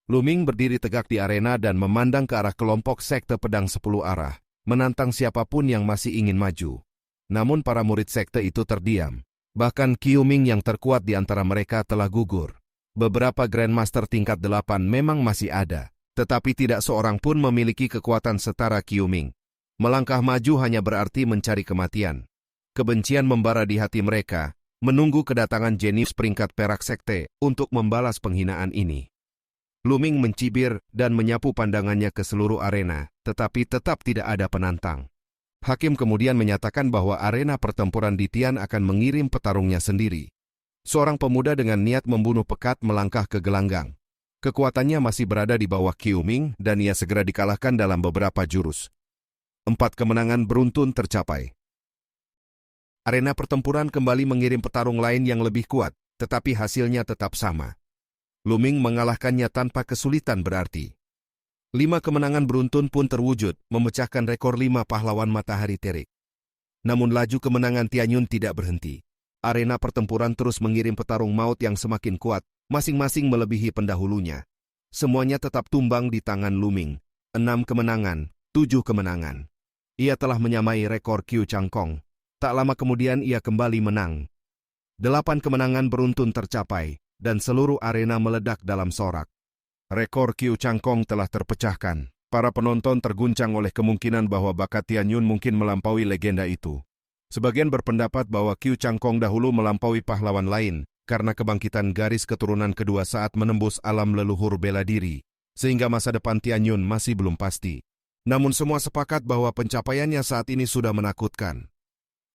Lu Ming berdiri tegak di arena dan memandang ke arah kelompok sekte pedang 10 arah, menantang siapapun yang masih ingin maju. Namun para murid sekte itu terdiam. Bahkan Qiu Ming yang terkuat di antara mereka telah gugur. Beberapa Grandmaster tingkat 8 memang masih ada, tetapi tidak seorang pun memiliki kekuatan setara Qiu Ming. Melangkah maju hanya berarti mencari kematian. Kebencian membara di hati mereka, menunggu kedatangan jenius peringkat perak sekte untuk membalas penghinaan ini. Lu Ming mencibir dan menyapu pandangannya ke seluruh arena, tetapi tetap tidak ada penantang. Hakim kemudian menyatakan bahwa arena pertempuran di Tian akan mengirim petarungnya sendiri. Seorang pemuda dengan niat membunuh pekat melangkah ke gelanggang. Kekuatannya masih berada di bawah Qiu Ming dan ia segera dikalahkan dalam beberapa jurus. 4 kemenangan beruntun tercapai. Arena pertempuran kembali mengirim petarung lain yang lebih kuat, tetapi hasilnya tetap sama. Lu Ming mengalahkannya tanpa kesulitan berarti. 5 kemenangan beruntun pun terwujud, memecahkan rekor 5 pahlawan matahari terik. Namun laju kemenangan Tian Yun tidak berhenti. Arena pertempuran terus mengirim petarung maut yang semakin kuat, masing-masing melebihi pendahulunya. Semuanya tetap tumbang di tangan Lu Ming. 6 kemenangan, 7 kemenangan. Ia telah menyamai rekor Qiu Changkong. Tak lama kemudian ia kembali menang. 8 kemenangan beruntun tercapai, dan seluruh arena meledak dalam sorak. Rekor Qiu Changkong telah terpecahkan. Para penonton terguncang oleh kemungkinan bahwa bakat Tian Yun mungkin melampaui legenda itu. Sebagian berpendapat bahwa Qiu Changkong dahulu melampaui pahlawan lain karena kebangkitan garis keturunan kedua saat menembus alam leluhur bela diri, sehingga masa depan Tian Yun masih belum pasti. Namun semua sepakat bahwa pencapaiannya saat ini sudah menakutkan.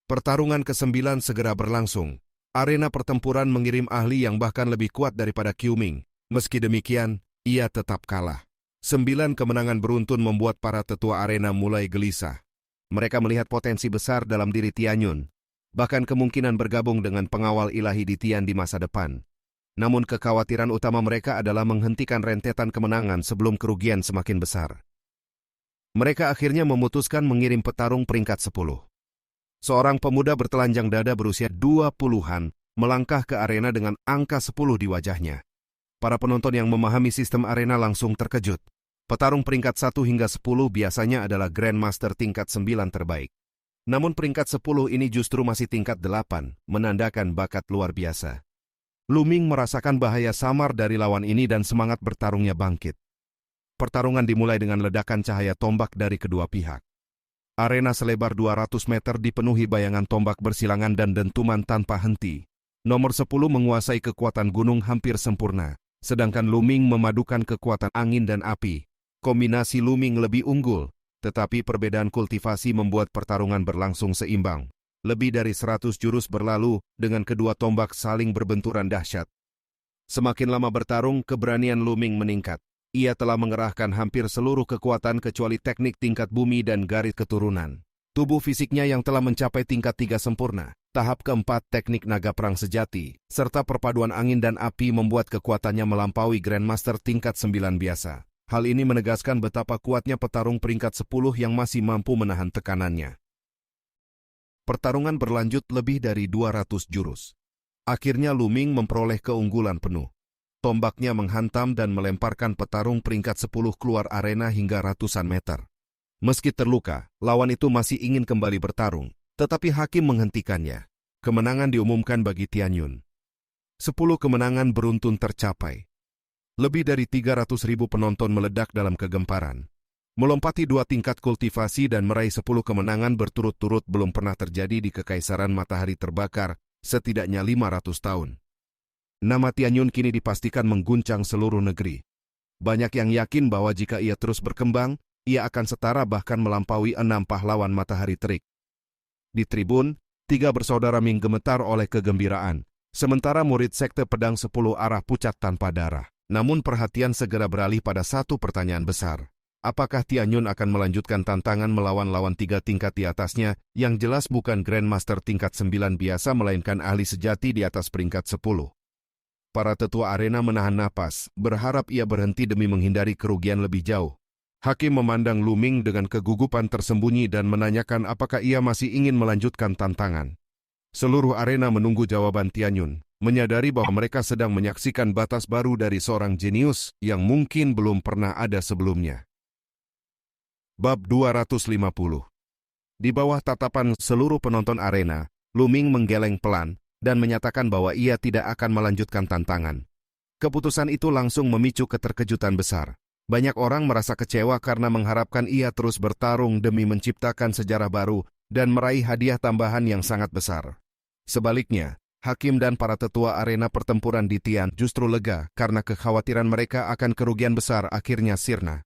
Pertarungan ke-9 segera berlangsung. Arena pertempuran mengirim ahli yang bahkan lebih kuat daripada Qiu Ming. Meski demikian, ia tetap kalah. 9 kemenangan beruntun membuat para tetua arena mulai gelisah. Mereka melihat potensi besar dalam diri Tian Yun, bahkan kemungkinan bergabung dengan pengawal ilahi di Tian di masa depan. Namun kekhawatiran utama mereka adalah menghentikan rentetan kemenangan sebelum kerugian semakin besar. Mereka akhirnya memutuskan mengirim petarung peringkat 10. Seorang pemuda bertelanjang dada berusia 20-an melangkah ke arena dengan angka 10 di wajahnya. Para penonton yang memahami sistem arena langsung terkejut. Petarung peringkat 1 hingga 10 biasanya adalah Grandmaster tingkat 9 terbaik. Namun peringkat 10 ini justru masih tingkat 8, menandakan bakat luar biasa. Lu Ming merasakan bahaya samar dari lawan ini dan semangat bertarungnya bangkit. Pertarungan dimulai dengan ledakan cahaya tombak dari kedua pihak. Arena selebar 200 meter dipenuhi bayangan tombak bersilangan dan dentuman tanpa henti. Nomor 10 menguasai kekuatan gunung hampir sempurna, sedangkan Lu Ming memadukan kekuatan angin dan api. Kombinasi Lu Ming lebih unggul, tetapi perbedaan kultivasi membuat pertarungan berlangsung seimbang. Lebih dari 100 jurus berlalu dengan kedua tombak saling berbenturan dahsyat. Semakin lama bertarung, keberanian Lu Ming meningkat. Ia telah mengerahkan hampir seluruh kekuatan kecuali teknik tingkat bumi dan garis keturunan. Tubuh fisiknya yang telah mencapai tingkat 3 sempurna, tahap keempat teknik naga perang sejati, serta perpaduan angin dan api membuat kekuatannya melampaui Grandmaster tingkat 9 biasa. Hal ini menegaskan betapa kuatnya petarung peringkat 10 yang masih mampu menahan tekanannya. Pertarungan berlanjut lebih dari 200 jurus. Akhirnya Lu Ming memperoleh keunggulan penuh. Tombaknya menghantam dan melemparkan petarung peringkat 10 keluar arena hingga ratusan meter. Meski terluka, lawan itu masih ingin kembali bertarung, tetapi hakim menghentikannya. Kemenangan diumumkan bagi Tianyun. 10 kemenangan beruntun tercapai. Lebih dari 300.000 penonton meledak dalam kegemparan. Melompati 2 tingkat kultivasi dan meraih 10 kemenangan berturut-turut belum pernah terjadi di Kekaisaran Matahari Terbakar, setidaknya 500 tahun. Nama Tianyun kini dipastikan mengguncang seluruh negeri. Banyak yang yakin bahwa jika ia terus berkembang, ia akan setara bahkan melampaui 6 pahlawan matahari terik. Di tribun, 3 bersaudara Ming gemetar oleh kegembiraan, sementara murid sekte pedang 10 arah pucat tanpa darah. Namun perhatian segera beralih pada satu pertanyaan besar. Apakah Tianyun akan melanjutkan tantangan melawan lawan 3 tingkat di atasnya, yang jelas bukan Grandmaster tingkat 9 biasa melainkan ahli sejati di atas peringkat 10? Para tetua arena menahan napas, berharap ia berhenti demi menghindari kerugian lebih jauh. Hakim memandang Lu Ming dengan kegugupan tersembunyi dan menanyakan apakah ia masih ingin melanjutkan tantangan. Seluruh arena menunggu jawaban Tianyun, menyadari bahwa mereka sedang menyaksikan batas baru dari seorang jenius yang mungkin belum pernah ada sebelumnya. Bab 250. Di bawah tatapan seluruh penonton arena, Lu Ming menggeleng pelan dan menyatakan bahwa ia tidak akan melanjutkan tantangan. Keputusan itu langsung memicu keterkejutan besar. Banyak orang merasa kecewa karena mengharapkan ia terus bertarung demi menciptakan sejarah baru dan meraih hadiah tambahan yang sangat besar. Sebaliknya, hakim dan para tetua arena pertempuran di Tian justru lega karena kekhawatiran mereka akan kerugian besar akhirnya sirna.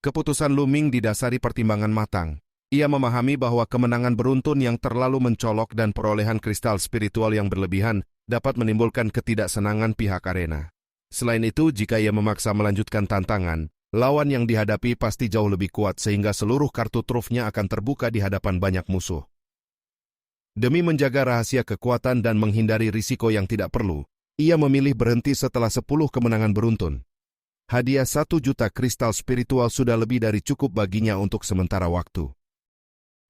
Keputusan Lu Ming didasari pertimbangan matang. Ia memahami bahwa kemenangan beruntun yang terlalu mencolok dan perolehan kristal spiritual yang berlebihan dapat menimbulkan ketidaksenangan pihak arena. Selain itu, jika ia memaksa melanjutkan tantangan, lawan yang dihadapi pasti jauh lebih kuat sehingga seluruh kartu trufnya akan terbuka di hadapan banyak musuh. Demi menjaga rahasia kekuatan dan menghindari risiko yang tidak perlu, ia memilih berhenti setelah 10 kemenangan beruntun. Hadiah 1 juta kristal spiritual sudah lebih dari cukup baginya untuk sementara waktu.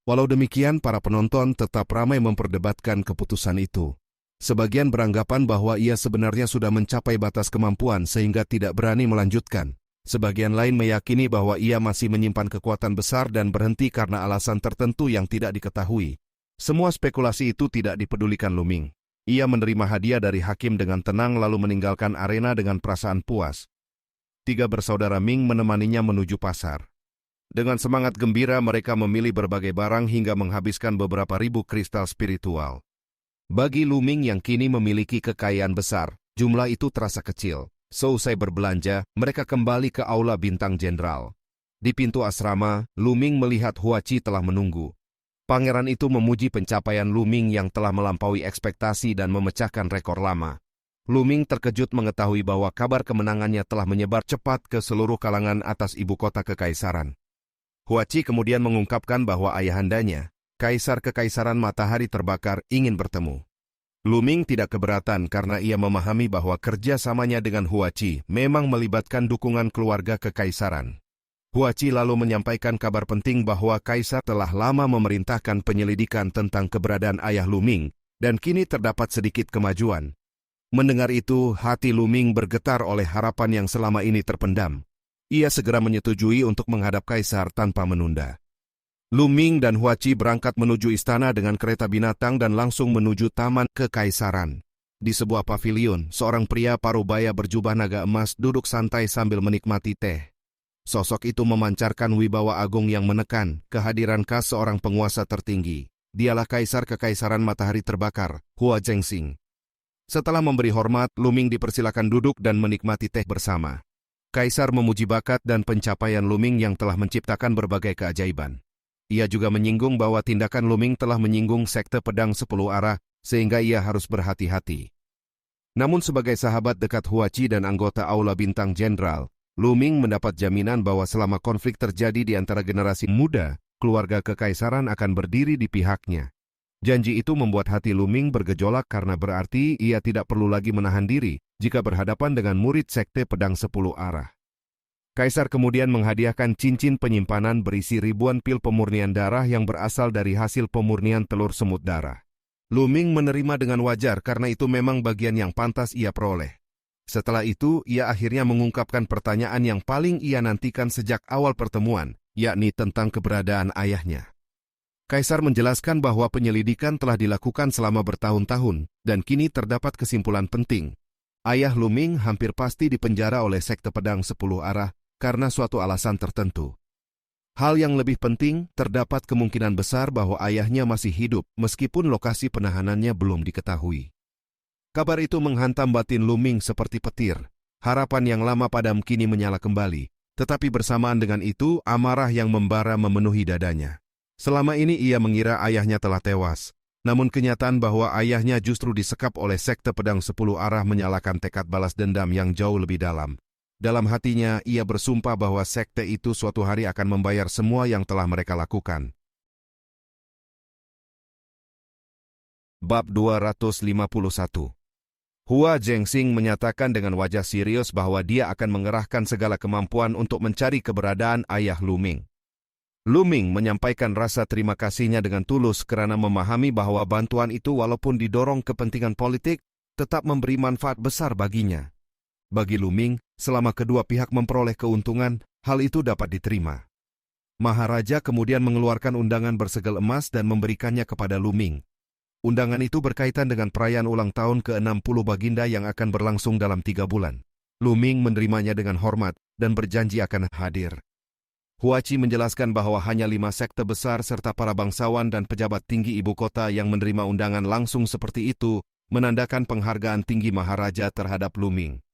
Walau demikian, para penonton tetap ramai memperdebatkan keputusan itu. Sebagian beranggapan bahwa ia sebenarnya sudah mencapai batas kemampuan sehingga tidak berani melanjutkan. Sebagian lain meyakini bahwa ia masih menyimpan kekuatan besar dan berhenti karena alasan tertentu yang tidak diketahui. Semua spekulasi itu tidak dipedulikan Lu Ming. Ia menerima hadiah dari hakim dengan tenang lalu meninggalkan arena dengan perasaan puas. 3 bersaudara Ming menemaninya menuju pasar. Dengan semangat gembira mereka memilih berbagai barang hingga menghabiskan beberapa ribu kristal spiritual. Bagi Lu Ming yang kini memiliki kekayaan besar, jumlah itu terasa kecil. Seusai berbelanja, mereka kembali ke Aula Bintang Jenderal. Di pintu asrama, Lu Ming melihat Huachi telah menunggu. Pangeran itu memuji pencapaian Lu Ming yang telah melampaui ekspektasi dan memecahkan rekor lama. Lu Ming terkejut mengetahui bahwa kabar kemenangannya telah menyebar cepat ke seluruh kalangan atas ibu kota kekaisaran. Huachi kemudian mengungkapkan bahwa ayahandanya, Kaisar Kekaisaran Matahari Terbakar, ingin bertemu. Lu Ming tidak keberatan karena ia memahami bahwa kerjasamanya dengan Huachi memang melibatkan dukungan keluarga kekaisaran. Huachi lalu menyampaikan kabar penting bahwa Kaisar telah lama memerintahkan penyelidikan tentang keberadaan ayah Lu Ming, dan kini terdapat sedikit kemajuan. Mendengar itu, hati Lu Ming bergetar oleh harapan yang selama ini terpendam. Ia segera menyetujui untuk menghadap Kaisar tanpa menunda. Lu Ming dan Huachi berangkat menuju istana dengan kereta binatang dan langsung menuju Taman Kekaisaran. Di sebuah pavilion, seorang pria parubaya berjubah naga emas duduk santai sambil menikmati teh. Sosok itu memancarkan wibawa agung yang menekan, kehadiran khas seorang penguasa tertinggi. Dialah Kaisar Kekaisaran Matahari Terbakar, Hua Zhengxing. Setelah memberi hormat, Lu Ming dipersilakan duduk dan menikmati teh bersama. Kaisar memuji bakat dan pencapaian Lu Ming yang telah menciptakan berbagai keajaiban. Ia juga menyinggung bahwa tindakan Lu Ming telah menyinggung sekte pedang 10 arah, sehingga ia harus berhati-hati. Namun sebagai sahabat dekat Huaci dan anggota Aula Bintang Jenderal, Lu Ming mendapat jaminan bahwa selama konflik terjadi di antara generasi muda, keluarga kekaisaran akan berdiri di pihaknya. Janji itu membuat hati Lu Ming bergejolak karena berarti ia tidak perlu lagi menahan diri jika berhadapan dengan murid sekte pedang 10 arah. Kaisar kemudian menghadiahkan cincin penyimpanan berisi ribuan pil pemurnian darah yang berasal dari hasil pemurnian telur semut darah. Lu Ming menerima dengan wajar karena itu memang bagian yang pantas ia peroleh. Setelah itu, ia akhirnya mengungkapkan pertanyaan yang paling ia nantikan sejak awal pertemuan, yakni tentang keberadaan ayahnya. Kaisar menjelaskan bahwa penyelidikan telah dilakukan selama bertahun-tahun, dan kini terdapat kesimpulan penting. Ayah Lu Ming hampir pasti dipenjara oleh sekte pedang 10 arah karena suatu alasan tertentu. Hal yang lebih penting, terdapat kemungkinan besar bahwa ayahnya masih hidup meskipun lokasi penahanannya belum diketahui. Kabar itu menghantam batin Lu Ming seperti petir. Harapan yang lama padam kini menyala kembali, tetapi bersamaan dengan itu amarah yang membara memenuhi dadanya. Selama ini ia mengira ayahnya telah tewas, namun kenyataan bahwa ayahnya justru disekap oleh sekte pedang 10 arah menyalakan tekad balas dendam yang jauh lebih dalam. Dalam hatinya, ia bersumpah bahwa sekte itu suatu hari akan membayar semua yang telah mereka lakukan. Bab 251. Hua Zhengxing menyatakan dengan wajah serius bahwa dia akan mengerahkan segala kemampuan untuk mencari keberadaan ayah Lu Ming. Lu Ming menyampaikan rasa terima kasihnya dengan tulus karena memahami bahwa bantuan itu walaupun didorong kepentingan politik, tetap memberi manfaat besar baginya. Bagi Lu Ming, selama kedua pihak memperoleh keuntungan, hal itu dapat diterima. Maharaja kemudian mengeluarkan undangan bersegel emas dan memberikannya kepada Lu Ming. Undangan itu berkaitan dengan perayaan ulang tahun ke-60 Baginda yang akan berlangsung dalam 3 bulan. Lu Ming menerimanya dengan hormat dan berjanji akan hadir. Huaci menjelaskan bahwa hanya 5 sekte besar serta para bangsawan dan pejabat tinggi ibu kota yang menerima undangan langsung seperti itu, menandakan penghargaan tinggi Maharaja terhadap Lu Ming.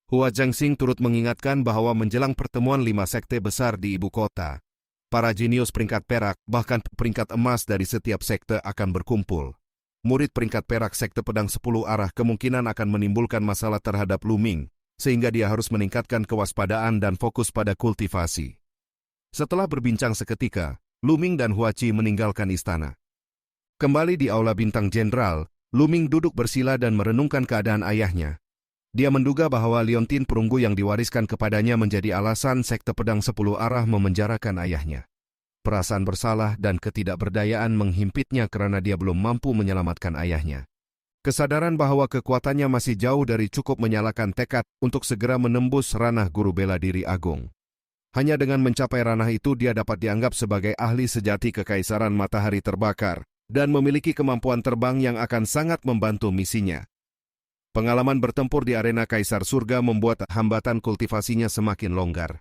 Hua Zhengxing turut mengingatkan bahwa menjelang pertemuan 5 sekte besar di ibu kota, para jenius peringkat perak, bahkan peringkat emas dari setiap sekte akan berkumpul. Murid peringkat perak sekte pedang 10 arah kemungkinan akan menimbulkan masalah terhadap Lu Ming, sehingga dia harus meningkatkan kewaspadaan dan fokus pada kultivasi. Setelah berbincang seketika, Lu Ming dan Huaci meninggalkan istana. Kembali di Aula Bintang Jenderal, Lu Ming duduk bersila dan merenungkan keadaan ayahnya. Dia menduga bahwa liontin perunggu yang diwariskan kepadanya menjadi alasan sekte pedang 10 arah memenjarakan ayahnya. Perasaan bersalah dan ketidakberdayaan menghimpitnya karena dia belum mampu menyelamatkan ayahnya. Kesadaran bahwa kekuatannya masih jauh dari cukup menyalakan tekad untuk segera menembus ranah guru bela diri agung. Hanya dengan mencapai ranah itu dia dapat dianggap sebagai ahli sejati Kekaisaran Matahari Terbakar dan memiliki kemampuan terbang yang akan sangat membantu misinya. Pengalaman bertempur di arena Kaisar Surga membuat hambatan kultivasinya semakin longgar.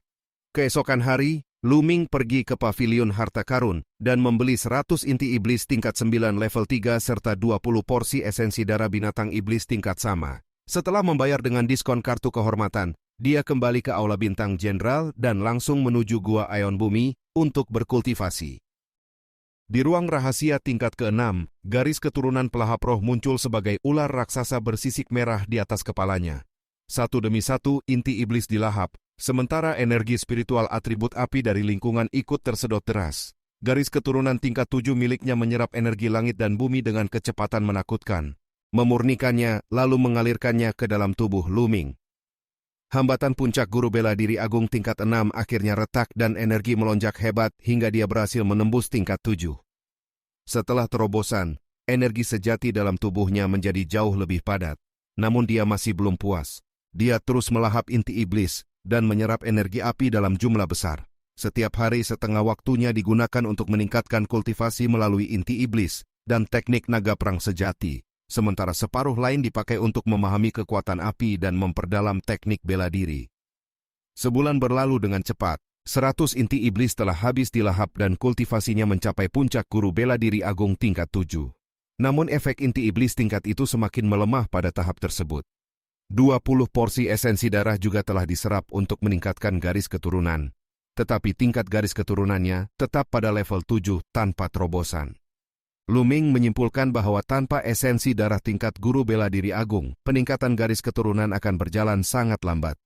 Keesokan hari, Lu Ming pergi ke pavilion harta karun dan membeli 100 inti iblis tingkat 9 level 3 serta 20 porsi esensi darah binatang iblis tingkat sama. Setelah membayar dengan diskon kartu kehormatan, dia kembali ke Aula Bintang Jenderal dan langsung menuju Gua Aeon Bumi untuk berkultivasi. Di ruang rahasia tingkat ke-6, garis keturunan pelahap roh muncul sebagai ular raksasa bersisik merah di atas kepalanya. Satu demi satu inti iblis dilahap, sementara energi spiritual atribut api dari lingkungan ikut tersedot deras. Garis keturunan tingkat 7 miliknya menyerap energi langit dan bumi dengan kecepatan menakutkan, memurnikannya lalu mengalirkannya ke dalam tubuh Lu Ming. Hambatan puncak guru bela diri agung tingkat 6 akhirnya retak dan energi melonjak hebat hingga dia berhasil menembus tingkat 7. Setelah terobosan, energi sejati dalam tubuhnya menjadi jauh lebih padat. Namun dia masih belum puas. Dia terus melahap inti iblis dan menyerap energi api dalam jumlah besar. Setiap hari setengah waktunya digunakan untuk meningkatkan kultivasi melalui inti iblis dan teknik naga perang sejati. sementara separuh lain dipakai untuk memahami kekuatan api dan memperdalam teknik bela diri. Sebulan berlalu dengan cepat, 100 inti iblis telah habis dilahap dan kultivasinya mencapai puncak guru bela diri agung tingkat 7. Namun efek inti iblis tingkat itu semakin melemah pada tahap tersebut. 20 porsi esensi darah juga telah diserap untuk meningkatkan garis keturunan. Tetapi tingkat garis keturunannya tetap pada level 7 tanpa terobosan. Lu Ming menyimpulkan bahwa tanpa esensi darah tingkat guru bela diri agung, peningkatan garis keturunan akan berjalan sangat lambat.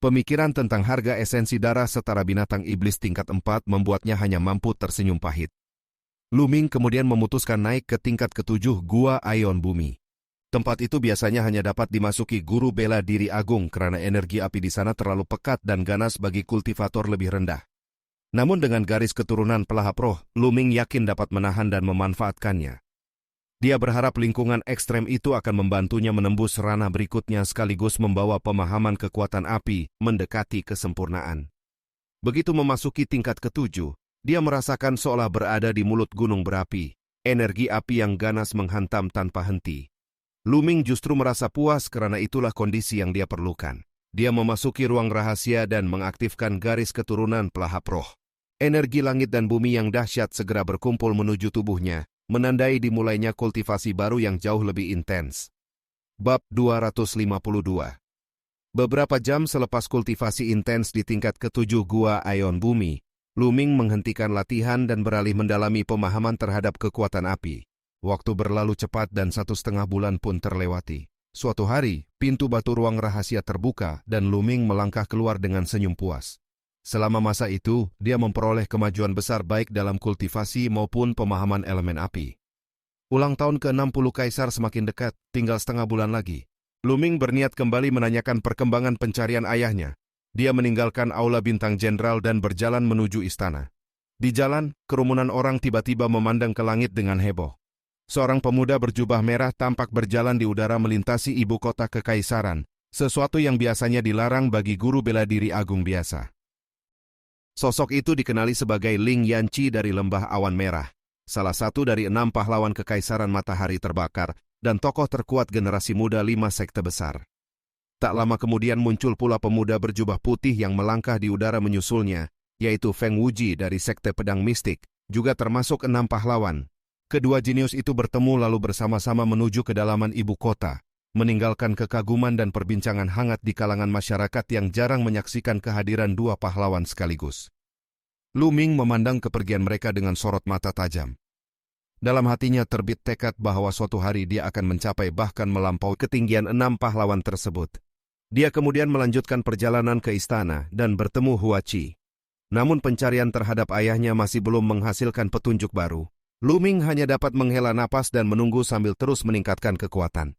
Pemikiran tentang harga esensi darah setara binatang iblis tingkat 4 membuatnya hanya mampu tersenyum pahit. Lu Ming kemudian memutuskan naik ke tingkat ke-7 Gua Aion Bumi. Tempat itu biasanya hanya dapat dimasuki guru bela diri agung karena energi api di sana terlalu pekat dan ganas bagi kultivator lebih rendah. Namun dengan garis keturunan pelahap roh, Lu Ming yakin dapat menahan dan memanfaatkannya. Dia berharap lingkungan ekstrem itu akan membantunya menembus ranah berikutnya sekaligus membawa pemahaman kekuatan api mendekati kesempurnaan. Begitu memasuki tingkat ke-7, dia merasakan seolah berada di mulut gunung berapi, energi api yang ganas menghantam tanpa henti. Lu Ming justru merasa puas karena itulah kondisi yang dia perlukan. Dia memasuki ruang rahasia dan mengaktifkan garis keturunan pelahap roh. Energi langit dan bumi yang dahsyat segera berkumpul menuju tubuhnya, menandai dimulainya kultivasi baru yang jauh lebih intens. Bab 252. Beberapa jam selepas kultivasi intens di tingkat ke-7 Gua Aion Bumi, Lu Ming menghentikan latihan dan beralih mendalami pemahaman terhadap kekuatan api. Waktu berlalu cepat dan 1,5 bulan pun terlewati. Suatu hari, pintu batu ruang rahasia terbuka dan Lu Ming melangkah keluar dengan senyum puas. Selama masa itu, dia memperoleh kemajuan besar baik dalam kultivasi maupun pemahaman elemen api. Ulang tahun ke-60 Kaisar semakin dekat, tinggal setengah bulan lagi. Lu Ming berniat kembali menanyakan perkembangan pencarian ayahnya. Dia meninggalkan Aula Bintang Jenderal dan berjalan menuju istana. Di jalan, kerumunan orang tiba-tiba memandang ke langit dengan heboh. Seorang pemuda berjubah merah tampak berjalan di udara melintasi ibu kota kekaisaran, sesuatu yang biasanya dilarang bagi guru bela diri agung biasa. Sosok itu dikenali sebagai Ling Yanqi dari Lembah Awan Merah, salah satu dari 6 pahlawan kekaisaran matahari terbakar dan tokoh terkuat generasi muda 5 sekte besar. Tak lama kemudian muncul pula pemuda berjubah putih yang melangkah di udara menyusulnya, yaitu Feng Wuji dari sekte pedang mistik, juga termasuk 6 pahlawan. Kedua jenius itu bertemu lalu bersama-sama menuju kedalaman ibu kota, meninggalkan kekaguman dan perbincangan hangat di kalangan masyarakat yang jarang menyaksikan kehadiran 2 pahlawan sekaligus. Lu Ming memandang kepergian mereka dengan sorot mata tajam. Dalam hatinya terbit tekad bahwa suatu hari dia akan mencapai bahkan melampaui ketinggian 6 pahlawan tersebut. Dia kemudian melanjutkan perjalanan ke istana dan bertemu Hua Qi. Namun pencarian terhadap ayahnya masih belum menghasilkan petunjuk baru. Lu Ming hanya dapat menghela napas dan menunggu sambil terus meningkatkan kekuatan.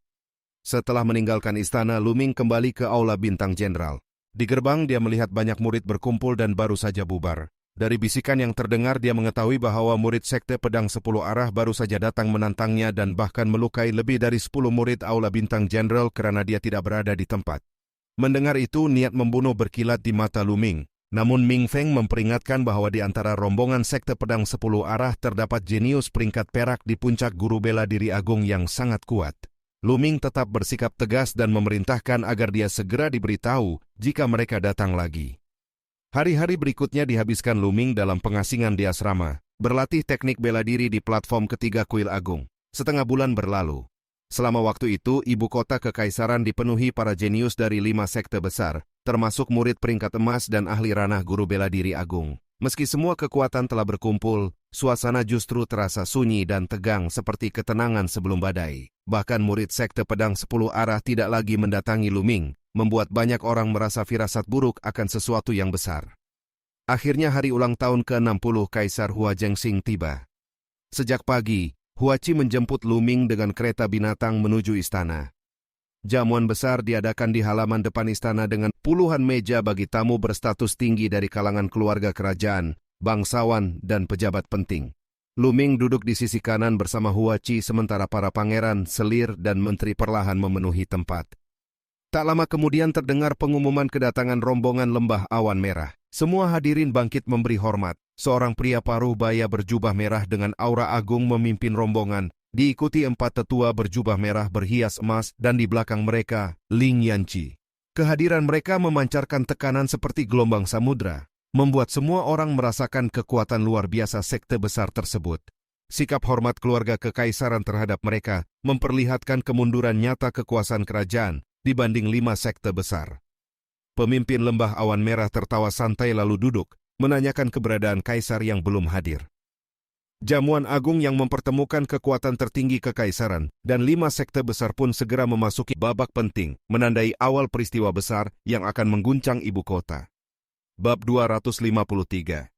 Setelah meninggalkan istana, Lu Ming kembali ke Aula Bintang Jenderal. Di gerbang dia melihat banyak murid berkumpul dan baru saja bubar. Dari bisikan yang terdengar dia mengetahui bahwa murid sekte pedang 10 arah baru saja datang menantangnya dan bahkan melukai lebih dari 10 murid Aula Bintang Jenderal karena dia tidak berada di tempat. Mendengar itu, niat membunuh berkilat di mata Lu Ming. Namun Ming Feng memperingatkan bahwa di antara rombongan sekte pedang 10 arah terdapat jenius peringkat perak di puncak guru bela diri agung yang sangat kuat. Lu Ming tetap bersikap tegas dan memerintahkan agar dia segera diberitahu jika mereka datang lagi. Hari-hari berikutnya dihabiskan Lu Ming dalam pengasingan di asrama, berlatih teknik bela diri di platform ketiga kuil agung. Setengah bulan berlalu. Selama waktu itu, ibu kota kekaisaran dipenuhi para jenius dari 5 sekte besar, termasuk murid peringkat emas dan ahli ranah guru bela diri agung. Meski semua kekuatan telah berkumpul, suasana justru terasa sunyi dan tegang seperti ketenangan sebelum badai. Bahkan murid sekte pedang 10 arah tidak lagi mendatangi Lu Ming, membuat banyak orang merasa firasat buruk akan sesuatu yang besar. Akhirnya hari ulang tahun ke-60 Kaisar Hua Zhengxing tiba. Sejak pagi, Hua Qi menjemput Lu Ming dengan kereta binatang menuju istana. Jamuan besar diadakan di halaman depan istana dengan puluhan meja bagi tamu berstatus tinggi dari kalangan keluarga kerajaan, bangsawan, dan pejabat penting. Lu Ming duduk di sisi kanan bersama Hua Qi sementara para pangeran, selir, dan menteri perlahan memenuhi tempat. Tak lama kemudian terdengar pengumuman kedatangan rombongan Lembah Awan Merah. Semua hadirin bangkit memberi hormat. Seorang pria paruh baya berjubah merah dengan aura agung memimpin rombongan, diikuti 4 tetua berjubah merah berhias emas dan di belakang mereka, Ling Yanqi. Kehadiran mereka memancarkan tekanan seperti gelombang samudra, membuat semua orang merasakan kekuatan luar biasa sekte besar tersebut. Sikap hormat keluarga kekaisaran terhadap mereka memperlihatkan kemunduran nyata kekuasaan kerajaan dibanding 5 sekte besar. Pemimpin Lembah Awan Merah tertawa santai lalu duduk, menanyakan keberadaan kaisar yang belum hadir. Jamuan agung yang mempertemukan kekuatan tertinggi kekaisaran dan 5 sekte besar pun segera memasuki babak penting, menandai awal peristiwa besar yang akan mengguncang ibu kota. Bab 253.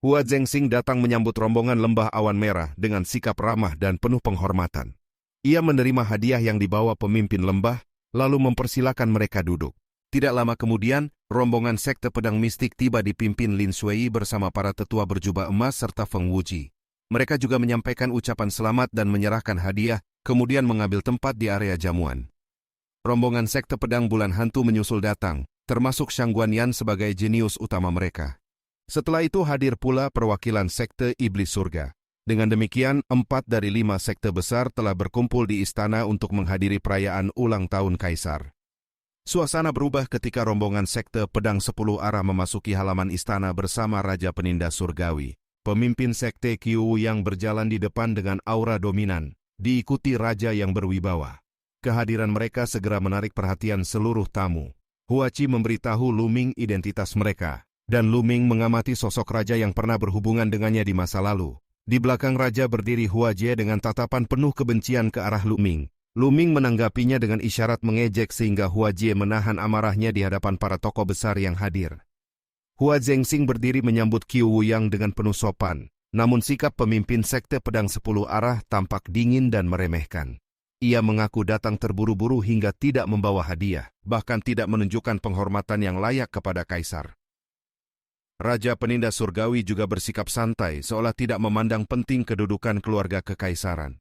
Hua Zhengxing datang menyambut rombongan Lembah Awan Merah dengan sikap ramah dan penuh penghormatan. Ia menerima hadiah yang dibawa pemimpin lembah, lalu mempersilakan mereka duduk. Tidak lama kemudian, rombongan sekte pedang mistik tiba dipimpin Lin Shuai bersama para tetua berjubah emas serta Feng Wuji. Mereka juga menyampaikan ucapan selamat dan menyerahkan hadiah, kemudian mengambil tempat di area jamuan. Rombongan sekte pedang bulan hantu menyusul datang, termasuk Shang Guanyan sebagai jenius utama mereka. Setelah itu hadir pula perwakilan sekte iblis surga. Dengan demikian, 4 dari 5 sekte besar telah berkumpul di istana untuk menghadiri perayaan ulang tahun kaisar. Suasana berubah ketika rombongan sekte pedang 10 arah memasuki halaman istana bersama Raja Penindas Surgawi. Pemimpin sekte Qiu yang berjalan di depan dengan aura dominan, diikuti raja yang berwibawa. Kehadiran mereka segera menarik perhatian seluruh tamu. Hua Qi memberitahu Lu Ming identitas mereka, dan Lu Ming mengamati sosok raja yang pernah berhubungan dengannya di masa lalu. Di belakang raja berdiri Hua Jie dengan tatapan penuh kebencian ke arah Lu Ming. Lu Ming menanggapinya dengan isyarat mengejek sehingga Hua Jie menahan amarahnya di hadapan para tokoh besar yang hadir. Hua Zhengxing berdiri menyambut Qiu Wuyang dengan penuh sopan, namun sikap pemimpin sekte pedang 10 arah tampak dingin dan meremehkan. Ia mengaku datang terburu-buru hingga tidak membawa hadiah, bahkan tidak menunjukkan penghormatan yang layak kepada kaisar. Raja Penindas Surgawi juga bersikap santai seolah tidak memandang penting kedudukan keluarga kekaisaran.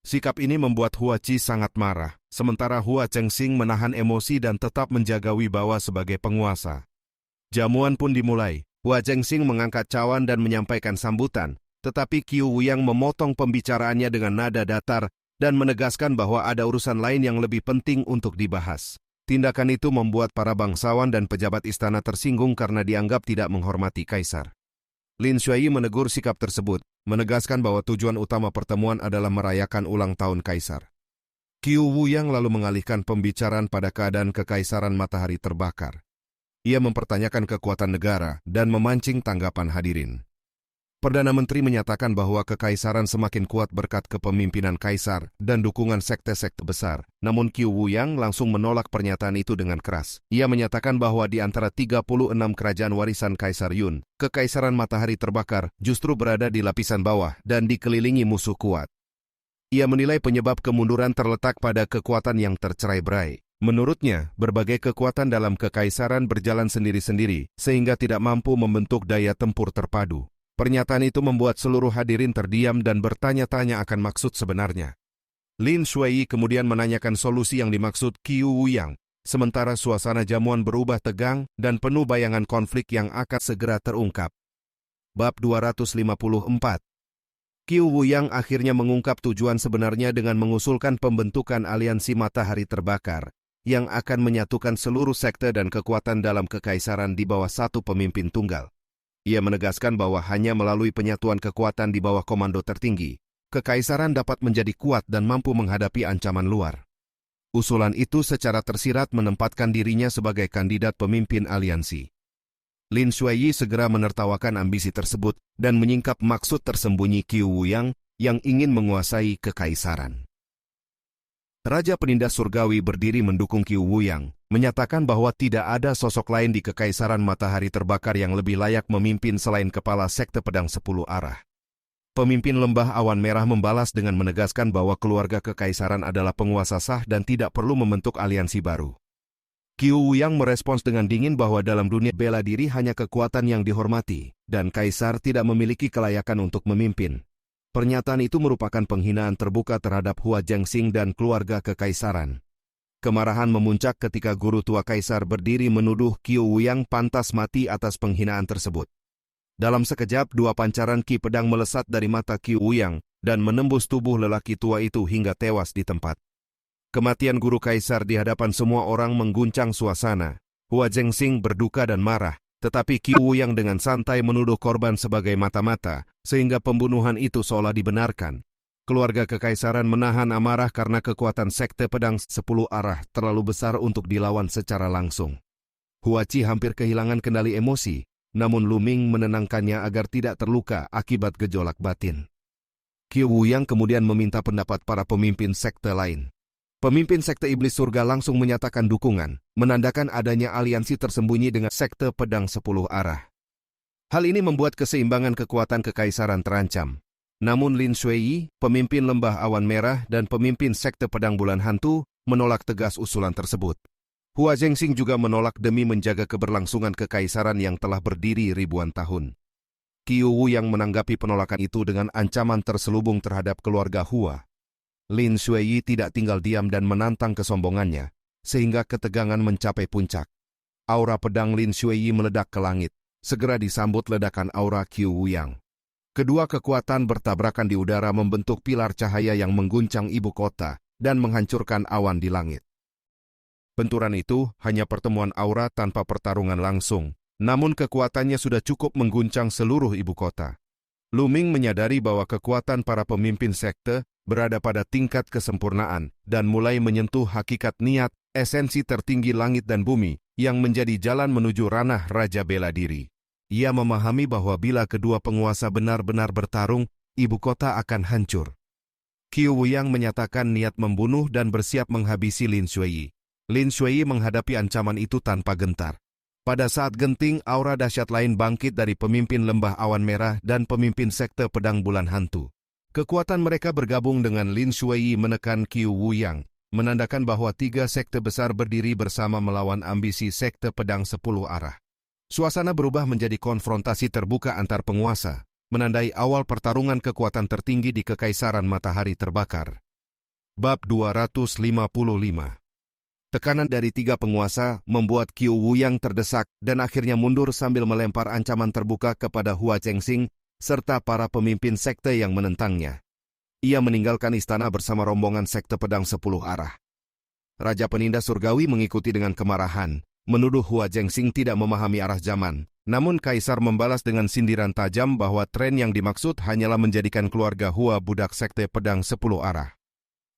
Sikap ini membuat Hua Qi sangat marah, sementara Hua Zhengxing menahan emosi dan tetap menjaga wibawa sebagai penguasa. Jamuan pun dimulai. Hua Zhengxing mengangkat cawan dan menyampaikan sambutan, tetapi Qiu Wuyang memotong pembicaraannya dengan nada datar dan menegaskan bahwa ada urusan lain yang lebih penting untuk dibahas. Tindakan itu membuat para bangsawan dan pejabat istana tersinggung karena dianggap tidak menghormati kaisar. Lin Shuai menegur sikap tersebut, menegaskan bahwa tujuan utama pertemuan adalah merayakan ulang tahun kaisar. Qiu Wuyang lalu mengalihkan pembicaraan pada keadaan kekaisaran matahari terbakar. Ia mempertanyakan kekuatan negara dan memancing tanggapan hadirin. Perdana Menteri menyatakan bahwa kekaisaran semakin kuat berkat kepemimpinan kaisar dan dukungan sekte-sekte besar. Namun Qiu Wuyang langsung menolak pernyataan itu dengan keras. Ia menyatakan bahwa di antara 36 kerajaan warisan Kaisar Yun, kekaisaran matahari terbakar justru berada di lapisan bawah dan dikelilingi musuh kuat. Ia menilai penyebab kemunduran terletak pada kekuatan yang tercerai-berai. Menurutnya, berbagai kekuatan dalam kekaisaran berjalan sendiri-sendiri, sehingga tidak mampu membentuk daya tempur terpadu. Pernyataan itu membuat seluruh hadirin terdiam dan bertanya-tanya akan maksud sebenarnya. Lin Shuai kemudian menanyakan solusi yang dimaksud Qiu Wuyang, sementara suasana jamuan berubah tegang dan penuh bayangan konflik yang akan segera terungkap. Bab 254. Qiu Wuyang akhirnya mengungkap tujuan sebenarnya dengan mengusulkan pembentukan aliansi matahari terbakar, yang akan menyatukan seluruh sekte dan kekuatan dalam kekaisaran di bawah satu pemimpin tunggal. Ia menegaskan bahwa hanya melalui penyatuan kekuatan di bawah komando tertinggi, kekaisaran dapat menjadi kuat dan mampu menghadapi ancaman luar. Usulan itu secara tersirat menempatkan dirinya sebagai kandidat pemimpin aliansi. Lin Shuai segera menertawakan ambisi tersebut dan menyingkap maksud tersembunyi Qiu Wuyang yang ingin menguasai kekaisaran. Raja Penindas Surgawi berdiri mendukung Qiu Wuyang, menyatakan bahwa tidak ada sosok lain di kekaisaran matahari terbakar yang lebih layak memimpin selain kepala sekte pedang 10 arah. Pemimpin Lembah Awan Merah membalas dengan menegaskan bahwa keluarga kekaisaran adalah penguasa sah dan tidak perlu membentuk aliansi baru. Qiu Wuyang merespons dengan dingin bahwa dalam dunia bela diri hanya kekuatan yang dihormati, dan kaisar tidak memiliki kelayakan untuk memimpin. Pernyataan itu merupakan penghinaan terbuka terhadap Hua Zhengxing dan keluarga kekaisaran. Kemarahan memuncak ketika guru tua kaisar berdiri menuduh Qiu Wuyang pantas mati atas penghinaan tersebut. Dalam sekejap, 2 pancaran ki pedang melesat dari mata Qiu Wuyang, dan menembus tubuh lelaki tua itu hingga tewas di tempat. Kematian guru kaisar di hadapan semua orang mengguncang suasana. Hua Zhengxing berduka dan marah, tetapi Qiu Wuyang dengan santai menuduh korban sebagai mata-mata, sehingga pembunuhan itu seolah dibenarkan. Keluarga kekaisaran menahan amarah karena kekuatan sekte pedang 10 arah terlalu besar untuk dilawan secara langsung. Hua Qi hampir kehilangan kendali emosi, namun Lu Ming menenangkannya agar tidak terluka akibat gejolak batin. Qiu Wuyang kemudian meminta pendapat para pemimpin sekte lain. Pemimpin sekte iblis surga langsung menyatakan dukungan, menandakan adanya aliansi tersembunyi dengan sekte pedang 10 arah. Hal ini membuat keseimbangan kekuatan kekaisaran terancam. Namun Lin Xueyi, pemimpin lembah awan merah dan pemimpin sekte pedang bulan hantu, menolak tegas usulan tersebut. Hua Zhengxing juga menolak demi menjaga keberlangsungan kekaisaran yang telah berdiri ribuan tahun. Qiu Wuyang menanggapi penolakan itu dengan ancaman terselubung terhadap keluarga Hua. Lin Xueyi tidak tinggal diam dan menantang kesombongannya, sehingga ketegangan mencapai puncak. Aura pedang Lin Xueyi meledak ke langit, segera disambut ledakan aura Qiu Wuyang. Kedua kekuatan bertabrakan di udara membentuk pilar cahaya yang mengguncang ibu kota dan menghancurkan awan di langit. Benturan itu hanya pertemuan aura tanpa pertarungan langsung, namun kekuatannya sudah cukup mengguncang seluruh ibu kota. Lu Ming menyadari bahwa kekuatan para pemimpin sekte berada pada tingkat kesempurnaan dan mulai menyentuh hakikat niat, esensi tertinggi langit dan bumi yang menjadi jalan menuju ranah Raja Bela Diri. Ia memahami bahwa bila kedua penguasa benar-benar bertarung, ibu kota akan hancur. Qiu Wuyang menyatakan niat membunuh dan bersiap menghabisi Lin Xueyi. Lin Xueyi menghadapi ancaman itu tanpa gentar. Pada saat genting, aura dahsyat lain bangkit dari pemimpin lembah awan merah dan pemimpin sekte pedang bulan hantu. Kekuatan mereka bergabung dengan Lin Xueyi menekan Qiu Wuyang, menandakan bahwa 3 sekte besar berdiri bersama melawan ambisi sekte pedang 10 arah. Suasana berubah menjadi konfrontasi terbuka antar penguasa, menandai awal pertarungan kekuatan tertinggi di Kekaisaran Matahari Terbakar. Bab 255. Tekanan dari 3 penguasa membuat Qiu Wuyang terdesak dan akhirnya mundur sambil melempar ancaman terbuka kepada Hua Zhengxing serta para pemimpin sekte yang menentangnya. Ia meninggalkan istana bersama rombongan sekte pedang 10 arah. Raja Penindas Surgawi mengikuti dengan kemarahan, menuduh Hua Zhengxing tidak memahami arah zaman. Namun Kaisar membalas dengan sindiran tajam bahwa tren yang dimaksud hanyalah menjadikan keluarga Hua budak sekte pedang 10 arah.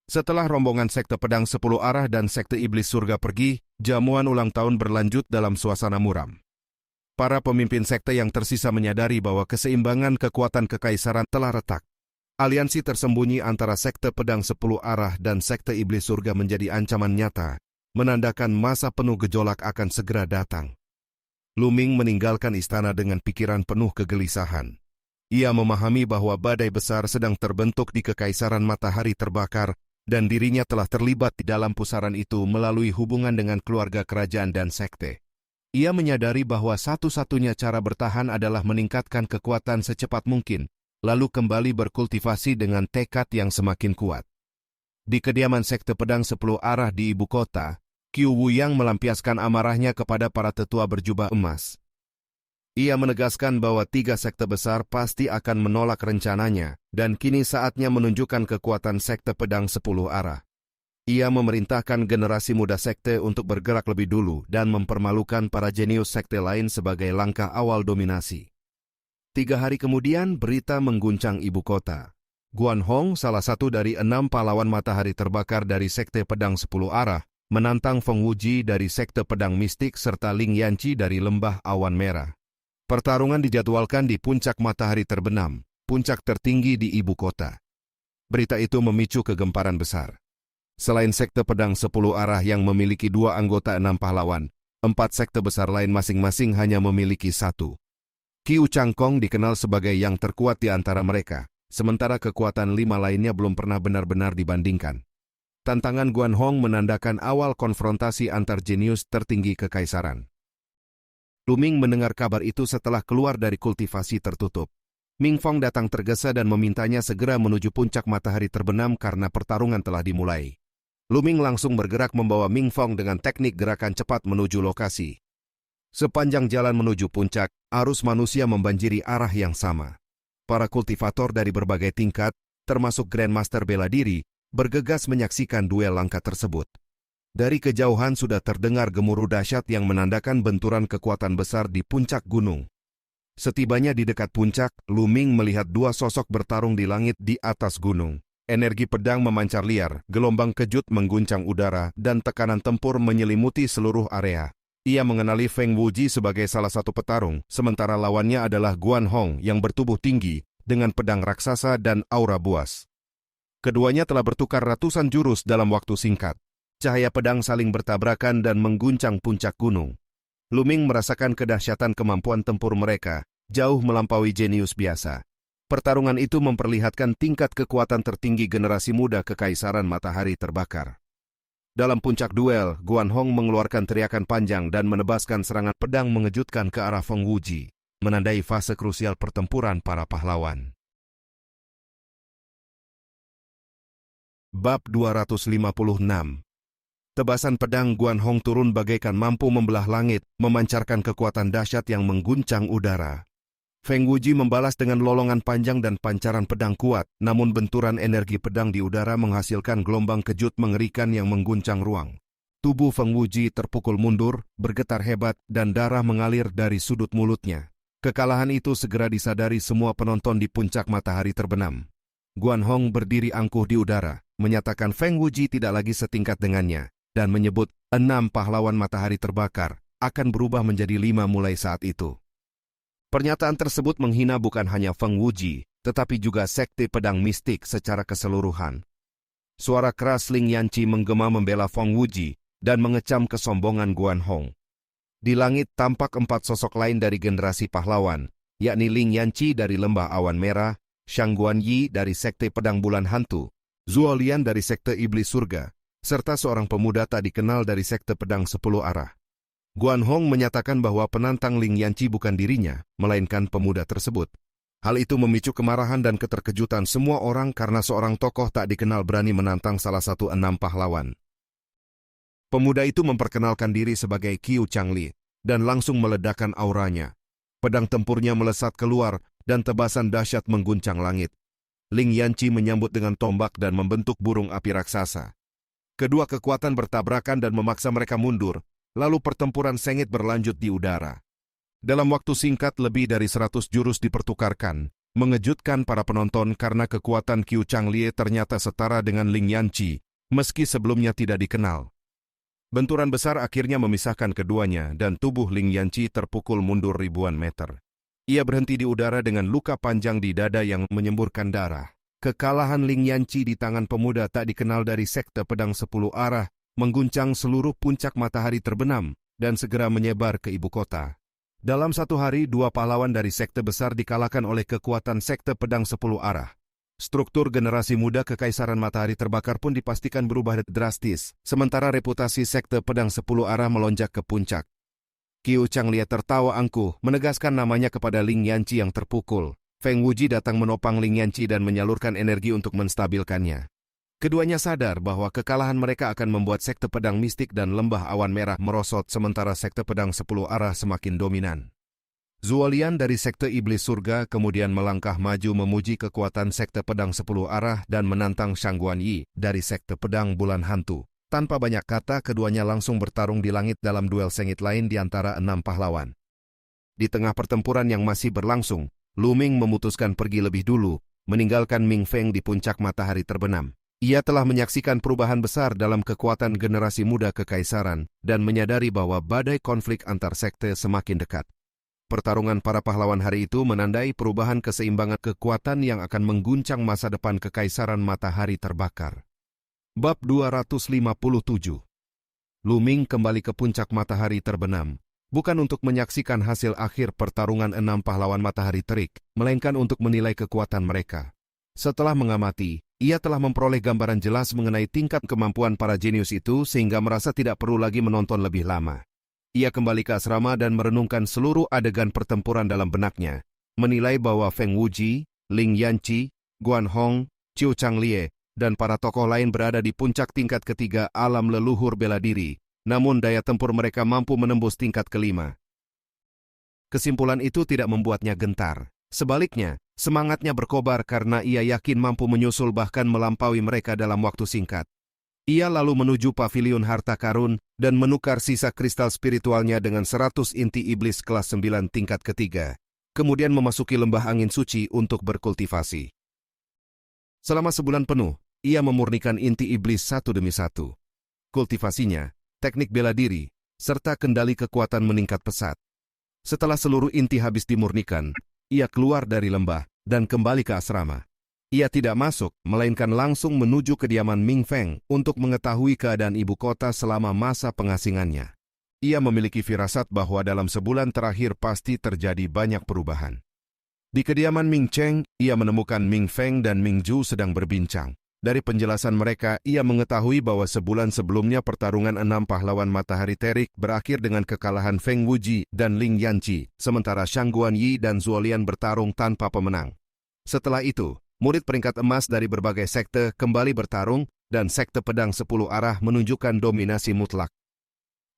Setelah rombongan sekte pedang 10 arah dan sekte iblis surga pergi, jamuan ulang tahun berlanjut dalam suasana muram. Para pemimpin sekte yang tersisa menyadari bahwa keseimbangan kekuatan kekaisaran telah retak. Aliansi tersembunyi antara sekte pedang 10 arah dan sekte iblis surga menjadi ancaman nyata, menandakan masa penuh gejolak akan segera datang. Lu Ming meninggalkan istana dengan pikiran penuh kegelisahan. Ia memahami bahwa badai besar sedang terbentuk di Kekaisaran Matahari Terbakar dan dirinya telah terlibat di dalam pusaran itu melalui hubungan dengan keluarga kerajaan dan sekte. Ia menyadari bahwa satu-satunya cara bertahan adalah meningkatkan kekuatan secepat mungkin, lalu kembali berkultivasi dengan tekad yang semakin kuat. Di kediaman sekte pedang 10 arah di ibu kota, Qiu Wuyang melampiaskan amarahnya kepada para tetua berjubah emas. Ia menegaskan bahwa 3 sekte besar pasti akan menolak rencananya, dan kini saatnya menunjukkan kekuatan sekte pedang 10 arah. Ia memerintahkan generasi muda sekte untuk bergerak lebih dulu dan mempermalukan para jenius sekte lain sebagai langkah awal dominasi. 3 hari kemudian, berita mengguncang ibu kota. Guan Hong, salah satu dari 6 pahlawan matahari terbakar dari sekte pedang 10 arah, menantang Feng Wuji dari sekte pedang mistik serta Ling Yanqi dari lembah awan merah. Pertarungan dijadwalkan di puncak matahari terbenam, puncak tertinggi di ibu kota. Berita itu memicu kegemparan besar. Selain sekte pedang 10 arah yang memiliki 2 anggota 6 pahlawan, 4 sekte besar lain masing-masing hanya memiliki 1. Qiu Changkong dikenal sebagai yang terkuat di antara mereka, sementara kekuatan 5 lainnya belum pernah benar-benar dibandingkan. Tantangan Guan Hong menandakan awal konfrontasi antar jenius tertinggi kekaisaran. Lu Ming mendengar kabar itu setelah keluar dari kultivasi tertutup. Ming Fong datang tergesa dan memintanya segera menuju puncak matahari terbenam karena pertarungan telah dimulai. Lu Ming langsung bergerak membawa Ming Fong dengan teknik gerakan cepat menuju lokasi. Sepanjang jalan menuju puncak, arus manusia membanjiri arah yang sama. Para kultivator dari berbagai tingkat, termasuk Grandmaster bela diri, bergegas menyaksikan duel langka tersebut. Dari kejauhan sudah terdengar gemuruh dahsyat yang menandakan benturan kekuatan besar di puncak gunung. Setibanya di dekat puncak, Lu Ming melihat dua sosok bertarung di langit di atas gunung. Energi pedang memancar liar, gelombang kejut mengguncang udara, dan tekanan tempur menyelimuti seluruh area. Ia mengenali Feng Wuji sebagai salah satu petarung, sementara lawannya adalah Guan Hong yang bertubuh tinggi, dengan pedang raksasa dan aura buas. Keduanya telah bertukar ratusan jurus dalam waktu singkat. Cahaya pedang saling bertabrakan dan mengguncang puncak gunung. Lu Ming merasakan kedahsyatan kemampuan tempur mereka, jauh melampaui jenius biasa. Pertarungan itu memperlihatkan tingkat kekuatan tertinggi generasi muda Kekaisaran Matahari Terbakar. Dalam puncak duel, Guan Hong mengeluarkan teriakan panjang dan menebaskan serangan pedang mengejutkan ke arah Feng Wuji, menandai fase krusial pertempuran para pahlawan. Bab 256. Tebasan pedang Guan Hong turun bagaikan mampu membelah langit, memancarkan kekuatan dahsyat yang mengguncang udara. Feng Wuji membalas dengan lolongan panjang dan pancaran pedang kuat, namun benturan energi pedang di udara menghasilkan gelombang kejut mengerikan yang mengguncang ruang. Tubuh Feng Wuji terpukul mundur, bergetar hebat, dan darah mengalir dari sudut mulutnya. Kekalahan itu segera disadari semua penonton di puncak matahari terbenam. Guan Hong berdiri angkuh di udara, menyatakan Feng Wuji tidak lagi setingkat dengannya, dan menyebut 6 pahlawan matahari terbakar akan berubah menjadi 5 mulai saat itu. Pernyataan tersebut menghina bukan hanya Feng Wuji, tetapi juga sekte pedang mistik secara keseluruhan. Suara keras Ling Yanqi menggema membela Feng Wuji dan mengecam kesombongan Guan Hong. Di langit tampak 4 sosok lain dari generasi pahlawan, yakni Ling Yanqi dari Lembah Awan Merah, Shang Guanyi dari sekte pedang bulan hantu, Zuo Lian dari sekte iblis surga, serta seorang pemuda tak dikenal dari sekte pedang 10 arah. Guan Hong menyatakan bahwa penantang Ling Yanqi bukan dirinya, melainkan pemuda tersebut. Hal itu memicu kemarahan dan keterkejutan semua orang karena seorang tokoh tak dikenal berani menantang salah satu 6 pahlawan. Pemuda itu memperkenalkan diri sebagai Qiu Changli, dan langsung meledakkan auranya. Pedang tempurnya melesat keluar, dan tebasan dahsyat mengguncang langit. Ling Yanqi menyambut dengan tombak dan membentuk burung api raksasa. Kedua kekuatan bertabrakan dan memaksa mereka mundur, lalu pertempuran sengit berlanjut di udara. Dalam waktu singkat lebih dari 100 jurus dipertukarkan, mengejutkan para penonton karena kekuatan Qiu Changli ternyata setara dengan Ling Yanqi, meski sebelumnya tidak dikenal. Benturan besar akhirnya memisahkan keduanya dan tubuh Ling Yanqi terpukul mundur ribuan meter. Ia berhenti di udara dengan luka panjang di dada yang menyemburkan darah. Kekalahan Ling Yanqi di tangan pemuda tak dikenal dari sekte pedang 10 arah mengguncang seluruh puncak matahari terbenam dan segera menyebar ke ibu kota. Dalam satu hari, 2 pahlawan dari sekte besar dikalahkan oleh kekuatan sekte pedang 10 arah. Struktur generasi muda Kekaisaran Matahari Terbakar pun dipastikan berubah drastis, sementara reputasi sekte pedang 10 arah melonjak ke puncak. Qiu Changli tertawa angkuh, menegaskan namanya kepada Ling Yanqi yang terpukul. Feng Wuji datang menopang Ling Yanqi dan menyalurkan energi untuk menstabilkannya. Keduanya sadar bahwa kekalahan mereka akan membuat sekte pedang mistik dan Lembah Awan Merah merosot sementara sekte pedang 10 arah semakin dominan. Zuo Lian dari sekte iblis surga kemudian melangkah maju memuji kekuatan sekte pedang 10 arah dan menantang Shang Guanyi dari sekte pedang bulan hantu. Tanpa banyak kata, keduanya langsung bertarung di langit dalam duel sengit lain di antara 6 pahlawan. Di tengah pertempuran yang masih berlangsung, Lu Ming memutuskan pergi lebih dulu, meninggalkan Ming Feng di puncak matahari terbenam. Ia telah menyaksikan perubahan besar dalam kekuatan generasi muda Kekaisaran dan menyadari bahwa badai konflik antar sekte semakin dekat. Pertarungan para pahlawan hari itu menandai perubahan keseimbangan kekuatan yang akan mengguncang masa depan Kekaisaran Matahari Terbakar. Bab 257. Lu Ming kembali ke puncak matahari terbenam, bukan untuk menyaksikan hasil akhir pertarungan 6 pahlawan matahari terik, melainkan untuk menilai kekuatan mereka. Setelah mengamati, ia telah memperoleh gambaran jelas mengenai tingkat kemampuan para jenius itu sehingga merasa tidak perlu lagi menonton lebih lama. Ia kembali ke asrama dan merenungkan seluruh adegan pertempuran dalam benaknya, menilai bahwa Feng Wuji, Ling Yanqi, Guan Hong, Qiu Changli, dan para tokoh lain berada di puncak tingkat ketiga alam leluhur bela diri, namun daya tempur mereka mampu menembus tingkat kelima. Kesimpulan itu tidak membuatnya gentar. Sebaliknya, semangatnya berkobar karena ia yakin mampu menyusul bahkan melampaui mereka dalam waktu singkat. Ia lalu menuju pavilion harta karun dan menukar sisa kristal spiritualnya dengan 100 inti iblis kelas 9 tingkat ketiga. Kemudian memasuki lembah angin suci untuk berkultivasi. Selama sebulan penuh, ia memurnikan inti iblis satu demi satu. Kultivasinya, teknik bela diri, serta kendali kekuatan meningkat pesat. Setelah seluruh inti habis dimurnikan, ia keluar dari lembah dan kembali ke asrama. Ia tidak masuk, melainkan langsung menuju kediaman Ming Feng untuk mengetahui keadaan ibu kota selama masa pengasingannya. Ia memiliki firasat bahwa dalam sebulan terakhir pasti terjadi banyak perubahan. Di kediaman Ming Cheng, ia menemukan Ming Feng dan Ming Zhu sedang berbincang. Dari penjelasan mereka, ia mengetahui bahwa sebulan sebelumnya pertarungan 6 pahlawan matahari terik berakhir dengan kekalahan Feng Wuji dan Ling Yanqi, sementara Shang Guanyi dan Zuolian bertarung tanpa pemenang. Setelah itu, murid peringkat emas dari berbagai sekte kembali bertarung dan sekte pedang 10 arah menunjukkan dominasi mutlak.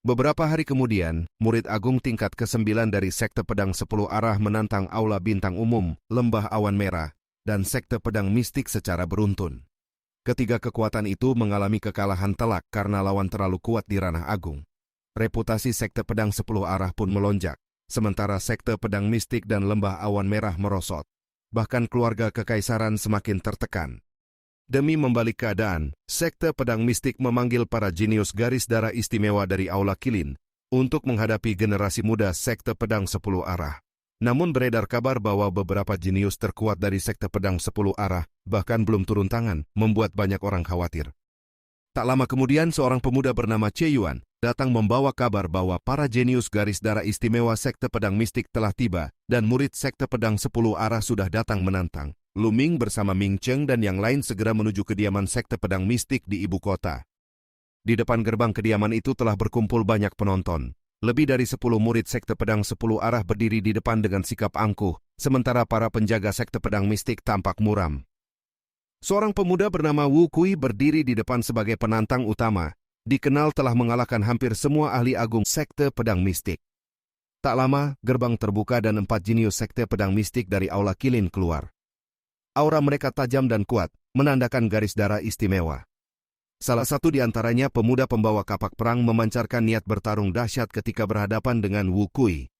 Beberapa hari kemudian, murid agung tingkat ke-9 dari sekte pedang 10 arah menantang Aula Bintang Umum, Lembah Awan Merah, dan sekte pedang mistik secara beruntun. Ketiga kekuatan itu mengalami kekalahan telak karena lawan terlalu kuat di ranah agung. Reputasi sekte pedang 10 arah pun melonjak, sementara sekte pedang mistik dan Lembah Awan Merah merosot. Bahkan keluarga kekaisaran semakin tertekan. Demi membalik keadaan, sekte pedang mistik memanggil para jenius garis darah istimewa dari Aula Kilin untuk menghadapi generasi muda sekte pedang 10 arah. Namun beredar kabar bahwa beberapa jenius terkuat dari sekte pedang 10 arah bahkan belum turun tangan, membuat banyak orang khawatir. Tak lama kemudian seorang pemuda bernama Che Yuan datang membawa kabar bahwa para jenius garis darah istimewa sekte pedang mistik telah tiba dan murid sekte pedang 10 arah sudah datang menantang. Lu Ming bersama Ming Cheng dan yang lain segera menuju kediaman sekte pedang mistik di ibu kota. Di depan gerbang kediaman itu telah berkumpul banyak penonton. Lebih dari 10 murid sekte pedang 10 arah berdiri di depan dengan sikap angkuh, sementara para penjaga sekte pedang mistik tampak muram. Seorang pemuda bernama Wu Kui berdiri di depan sebagai penantang utama, dikenal telah mengalahkan hampir semua ahli agung sekte pedang mistik. Tak lama, gerbang terbuka dan 4 jenius sekte pedang mistik dari Aula Kilin keluar. Aura mereka tajam dan kuat, menandakan garis darah istimewa. Salah satu di antaranya pemuda pembawa kapak perang memancarkan niat bertarung dahsyat ketika berhadapan dengan Wu Kui.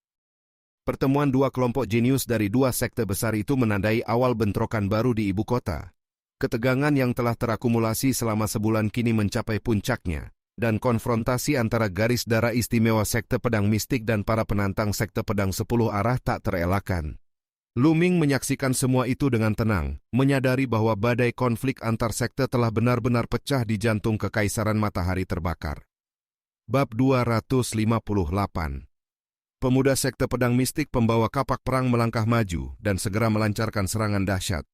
Pertemuan dua kelompok jenius dari dua sekte besar itu menandai awal bentrokan baru di ibu kota. Ketegangan yang telah terakumulasi selama sebulan kini mencapai puncaknya, dan konfrontasi antara garis darah istimewa sekte pedang mistik dan para penantang sekte pedang 10 arah tak terelakkan. Lu Ming menyaksikan semua itu dengan tenang, menyadari bahwa badai konflik antar sekte telah benar-benar pecah di jantung kekaisaran matahari terbakar. Bab 258. Pemuda sekte pedang mistik pembawa kapak perang melangkah maju dan segera melancarkan serangan dahsyat.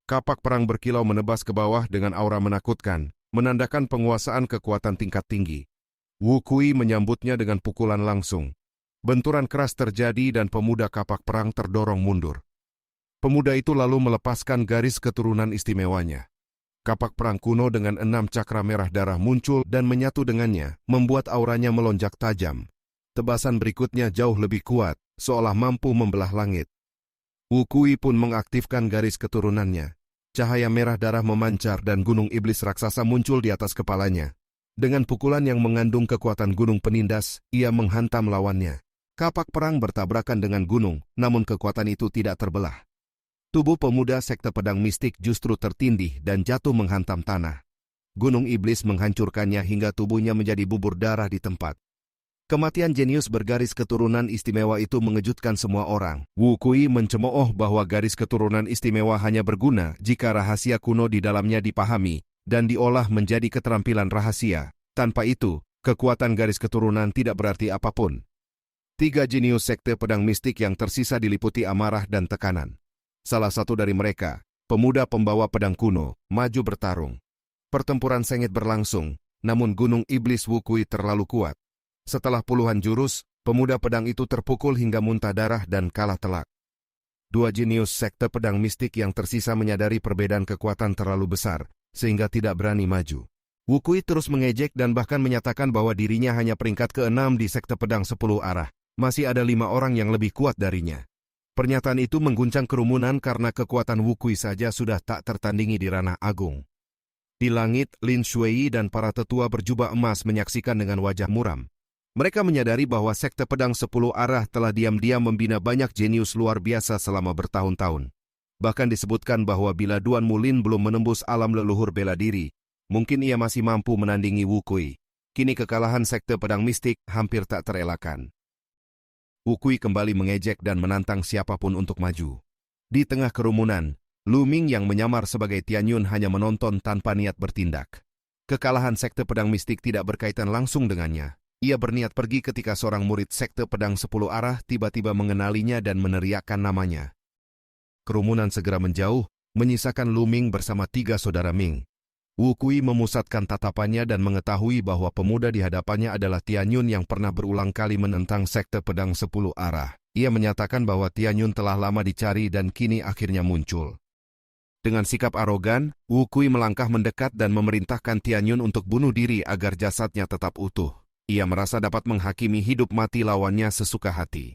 Kapak perang berkilau menebas ke bawah dengan aura menakutkan, menandakan penguasaan kekuatan tingkat tinggi. Wu Kui menyambutnya dengan pukulan langsung. Benturan keras terjadi dan pemuda kapak perang terdorong mundur. Pemuda itu lalu melepaskan garis keturunan istimewanya. Kapak perang kuno dengan 6 cakra merah darah muncul dan menyatu dengannya, membuat auranya melonjak tajam. Tebasan berikutnya jauh lebih kuat, seolah mampu membelah langit. Wu Kui pun mengaktifkan garis keturunannya. Cahaya merah darah memancar dan gunung iblis raksasa muncul di atas kepalanya. Dengan pukulan yang mengandung kekuatan gunung penindas, ia menghantam lawannya. Kapak perang bertabrakan dengan gunung, namun kekuatan itu tidak terbelah. Tubuh pemuda sekte pedang mistik justru tertindih dan jatuh menghantam tanah. Gunung iblis menghancurkannya hingga tubuhnya menjadi bubur darah di tempat. Kematian jenius bergaris keturunan istimewa itu mengejutkan semua orang. Wu Kui mencemooh bahwa garis keturunan istimewa hanya berguna jika rahasia kuno di dalamnya dipahami dan diolah menjadi keterampilan rahasia. Tanpa itu, kekuatan garis keturunan tidak berarti apapun. 3 jenius sekte pedang mistik yang tersisa diliputi amarah dan tekanan. Salah satu dari mereka, pemuda pembawa pedang kuno, maju bertarung. Pertempuran sengit berlangsung, namun gunung iblis Wu Kui terlalu kuat. Setelah puluhan jurus, pemuda pedang itu terpukul hingga muntah darah dan kalah telak. 2 jenius sekte pedang mistik yang tersisa menyadari perbedaan kekuatan terlalu besar, sehingga tidak berani maju. Wu Kui terus mengejek dan bahkan menyatakan bahwa dirinya hanya peringkat ke-6 di sekte pedang 10 arah. Masih ada 5 orang yang lebih kuat darinya. Pernyataan itu mengguncang kerumunan karena kekuatan Wukui saja sudah tak tertandingi di ranah agung. Di langit, Lin Shuai dan para tetua berjubah emas menyaksikan dengan wajah muram. Mereka menyadari bahwa Sekte Pedang 10 Arah telah diam-diam membina banyak jenius luar biasa selama bertahun-tahun. Bahkan disebutkan bahwa bila Duan Mulin belum menembus alam leluhur bela diri, mungkin ia masih mampu menandingi Wukui. Kini kekalahan Sekte Pedang Mistik hampir tak terelakkan. Wukui kembali mengejek dan menantang siapapun untuk maju. Di tengah kerumunan, Lu Ming yang menyamar sebagai Tianyun hanya menonton tanpa niat bertindak. Kekalahan Sekte Pedang Mistik tidak berkaitan langsung dengannya. Ia berniat pergi ketika seorang murid Sekte Pedang 10 Arah tiba-tiba mengenalinya dan meneriakkan namanya. Kerumunan segera menjauh, menyisakan Lu Ming bersama 3 saudara Ming. Wukui memusatkan tatapannya dan mengetahui bahwa pemuda di hadapannya adalah Tianyun yang pernah berulang kali menentang Sekte Pedang 10 Arah. Ia menyatakan bahwa Tianyun telah lama dicari dan kini akhirnya muncul. Dengan sikap arogan, Wukui melangkah mendekat dan memerintahkan Tianyun untuk bunuh diri agar jasadnya tetap utuh. Ia merasa dapat menghakimi hidup mati lawannya sesuka hati.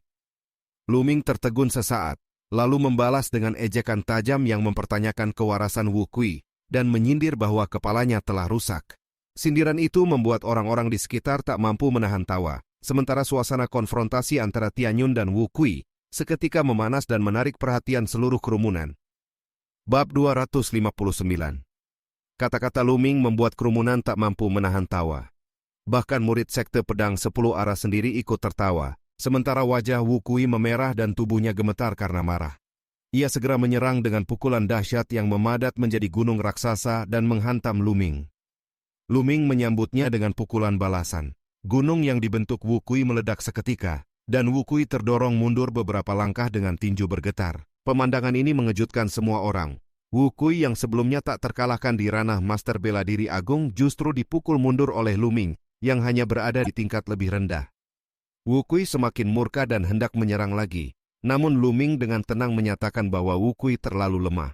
Lu Ming tertegun sesaat, lalu membalas dengan ejekan tajam yang mempertanyakan kewarasan Wukui dan menyindir bahwa kepalanya telah rusak. Sindiran itu membuat orang-orang di sekitar tak mampu menahan tawa, sementara suasana konfrontasi antara Tianyun dan Wukui seketika memanas dan menarik perhatian seluruh kerumunan. Bab 259. Kata-kata Lu Ming membuat kerumunan tak mampu menahan tawa. Bahkan murid Sekte Pedang 10 Arah sendiri ikut tertawa, sementara wajah Wukui memerah dan tubuhnya gemetar karena marah. Ia segera menyerang dengan pukulan dahsyat yang memadat menjadi gunung raksasa dan menghantam Lu Ming. Lu Ming menyambutnya dengan pukulan balasan. Gunung yang dibentuk Wukui meledak seketika, dan Wukui terdorong mundur beberapa langkah dengan tinju bergetar. Pemandangan ini mengejutkan semua orang. Wukui yang sebelumnya tak terkalahkan di ranah Master Bela Diri Agung justru dipukul mundur oleh Lu Ming, yang hanya berada di tingkat lebih rendah. Wukui semakin murka dan hendak menyerang lagi, namun Lu Ming dengan tenang menyatakan bahwa Wukui terlalu lemah.